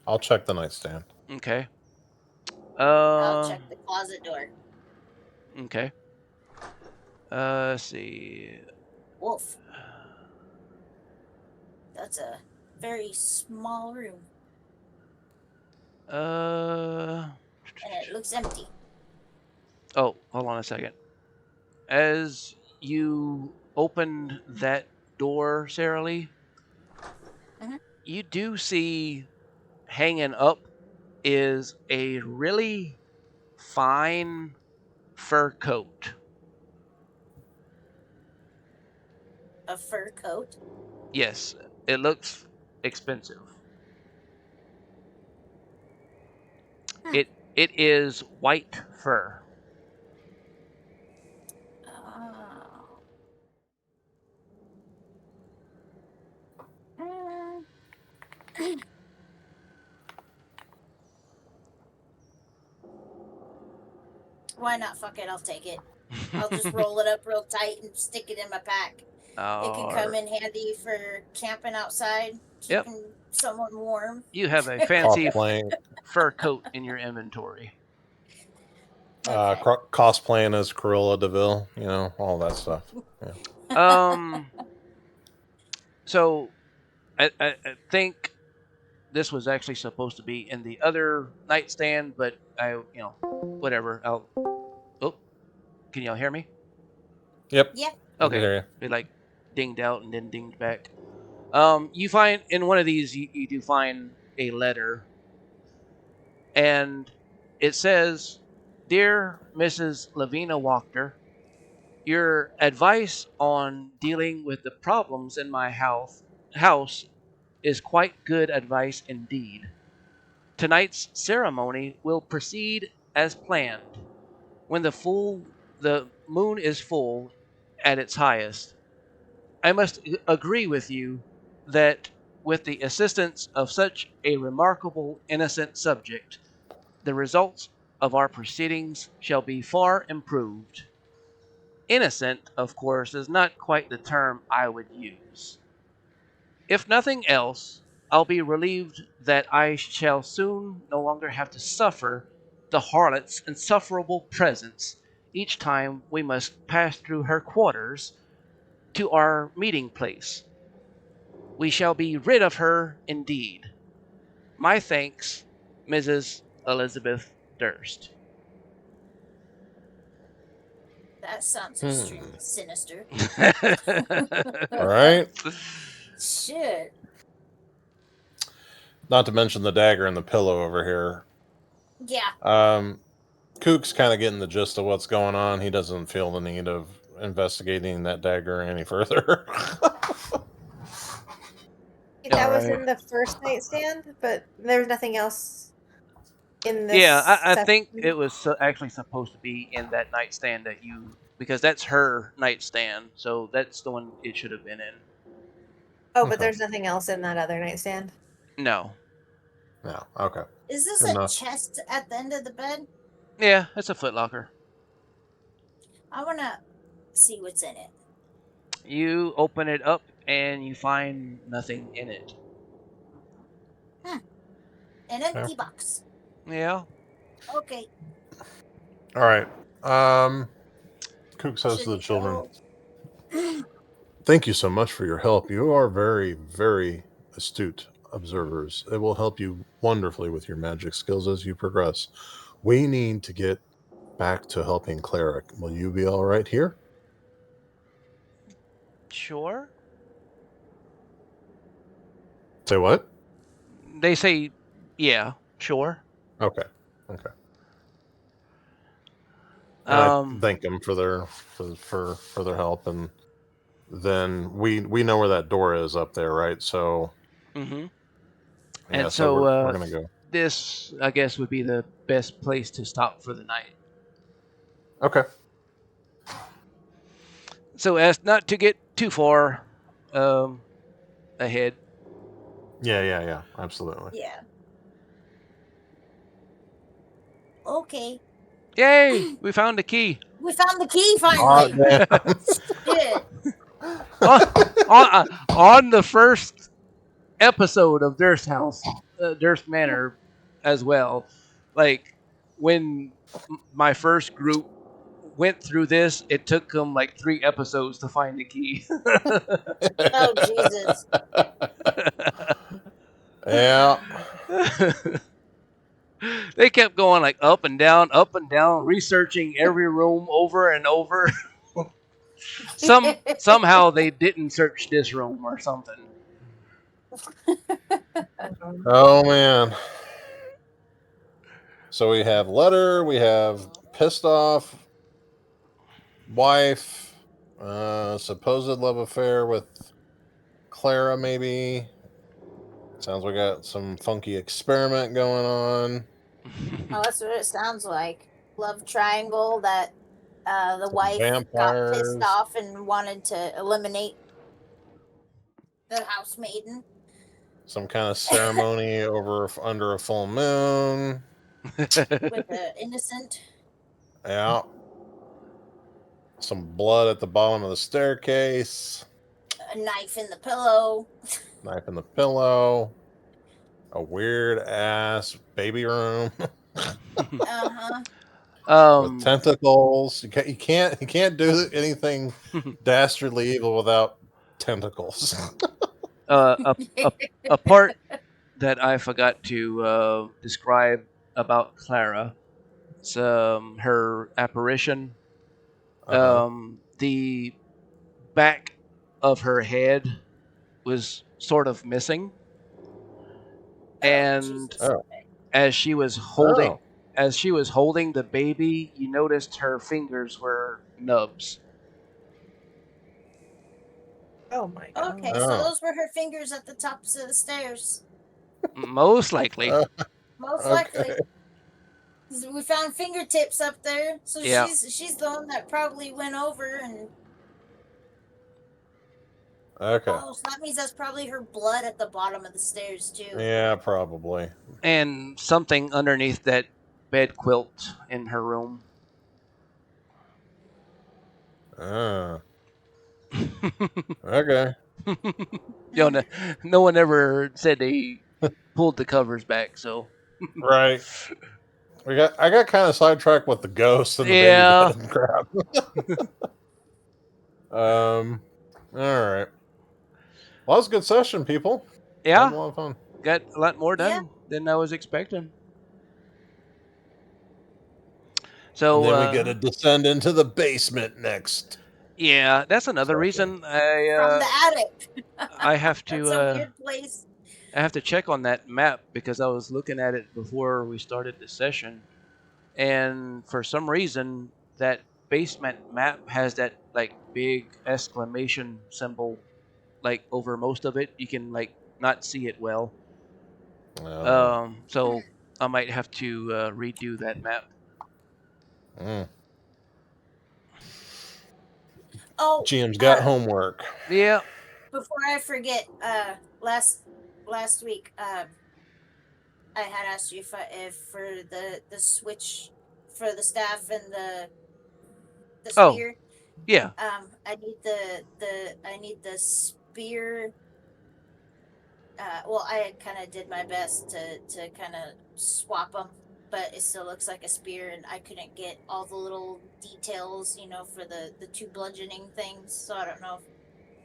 I'll check the nightstand. Okay. I'll check the closet door. Okay. Let's see. Wolf. That's a very small room. And it looks empty. Oh, hold on a second. As you opened that door, Sarah Lee, you do see hanging up is a really fine fur coat. A fur coat? Yes, it looks expensive. It is white fur. Why not? Fuck it, I'll take it. I'll just roll it up real tight and stick it in my pack. It could come in handy for camping outside, keeping someone warm. You have a fancy fur coat in your inventory. Cosplaying as Cruella DeVille, all that stuff. Yeah. So I think this was actually supposed to be in the other nightstand, but whatever. Oh, can y'all hear me? Yep. Yeah. Okay. It dinged out and then dinged back. You find in one of these, you do find a letter, and it says, "Dear Mrs. Lavina Wachter, your advice on dealing with the problems in my house is quite good advice indeed. Tonight's ceremony will proceed as planned. When the moon is full at its highest, I must agree with you that with the assistance of such a remarkable innocent subject, the results of our proceedings shall be far improved. Innocent, of course, is not quite the term I would use. If nothing else, I'll be relieved that I shall soon no longer have to suffer the harlot's insufferable presence each time we must pass through her quarters to our meeting place. We shall be rid of her indeed. My thanks, Mrs. Elizabeth Durst. That sounds extremely sinister. Right? Shit. Not to mention the dagger and the pillow over here. Yeah. Kook's kind of getting the gist of what's going on. He doesn't feel the need of investigating that dagger any further. That was in the first nightstand, but there's nothing else in this. Yeah, I think it was actually supposed to be in that nightstand that you, because that's her nightstand, so that's the one it should have been in. Oh, but there's nothing else in that other nightstand? No. No, okay. Is this a chest at the end of the bed? Yeah, it's a footlocker. I want to see what's in it. You open it up and you find nothing in it. An empty box. Yeah. Okay. All right. Kook says to the children, "Thank you so much for your help. You are very, very astute observers. It will help you wonderfully with your magic skills as you progress. We need to get back to helping Cleric. Will you be all right here?" Sure. Say what? They say, yeah, sure. Okay. Okay. And I thank them for their for their help, and then we know where that door is up there, right? So. Mm-hmm. Yeah, and so we're gonna go. This, I guess, would be the best place to stop for the night. Okay. So as not to get too far ahead. Yeah, absolutely. Yeah. Okay. Yay! We found the key. We found the key finally. Shit. On the first episode of Durst House, Durst Manor, as well. Like when my first group went through this, it took them like 3 episodes to find the key. Oh Jesus. Yeah. They kept going like up and down, researching every room over and over. Somehow they didn't search this room or something. Oh man. So we have letter, we have pissed off wife, supposed love affair with Clara, maybe. Sounds like we got some funky experiment going on. Oh, that's what it sounds like. Love triangle that the wife vampires. got pissed off and wanted to eliminate the house maiden. Some kind of ceremony under a full moon. With the innocent. Yeah. Some blood at the bottom of the staircase. A knife in the pillow. Knife in the pillow. A weird ass baby room. With tentacles. You can't do anything dastardly evil without tentacles. A part that I forgot to describe about Clara, it's her apparition. The back of her head was sort of missing, and as she was holding the baby, you noticed her fingers were nubs. Oh my god. Okay, so those were her fingers at the tops of the stairs. Most likely. Most likely. We found fingertips up there, so Yeah. she's the one that probably went over and. Okay. Oh, so that means that's probably her blood at the bottom of the stairs too. Yeah, probably. And something underneath that bed quilt in her room. Okay. No one ever said they pulled the covers back, so. Right. I got kind of sidetracked with the ghost and the Yeah. baby bed crap. All right. Well, that was a good session, people. Yeah. Had a lot of fun. Got a lot more done Yeah. than I was expecting. So And then we get to descend into the basement next. Yeah, that's another reason From the attic. I have to That's a weird place. I have to check on that map because I was looking at it before we started the session, and for some reason that basement map has that like big exclamation symbol like over most of it. You can like not see it well. So I might have to redo that map. Oh, GM's got homework. Yeah. Before I forget, last week, I had asked you if for the switch for the staff and the spear. Yeah. I need the spear. Well, I kind of did my best to kind of swap them, but it still looks like a spear, and I couldn't get all the little details, for the two bludgeoning things. So I don't know if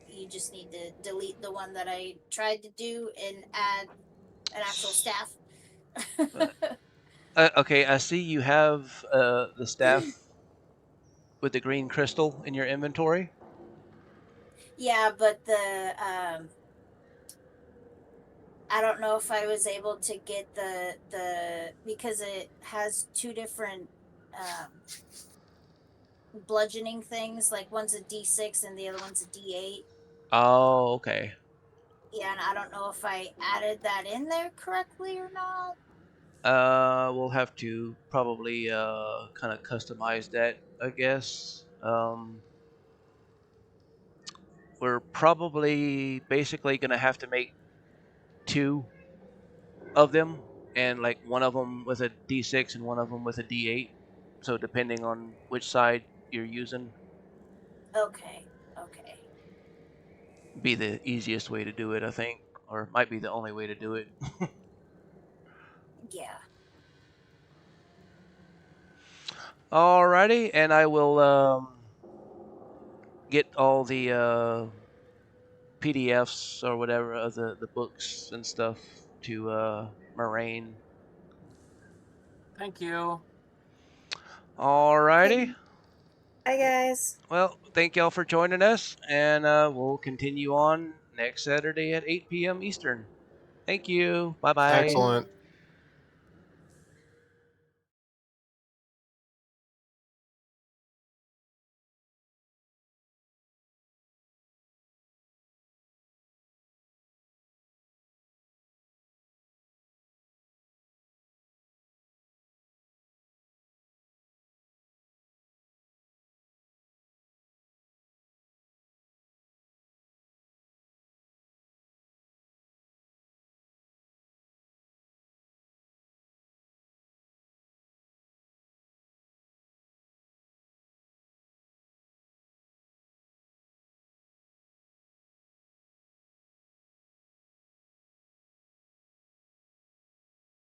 you just need to delete the one that I tried to do and add an actual staff. Okay, I see you have the staff with the green crystal in your inventory. Yeah, but I don't know if I was able to get the because it has two different bludgeoning things. Like one's a D6 and the other one's a D8. Oh, okay. Yeah, and I don't know if I added that in there correctly or not. We'll have to probably kind of customize that, I guess. We're probably basically gonna have to make two of them, and like one of them with a D6 and one of them with a D8. So depending on which side you're using, Okay. be the easiest way to do it, I think, or might be the only way to do it. Yeah. Alrighty, and I will get all the PDFs or whatever of the books and stuff to Moraine. Thank you. Alrighty. Hi guys. Well, thank y'all for joining us, and we'll continue on next Saturday at 8 p.m. Eastern. Thank you. Bye bye. Excellent.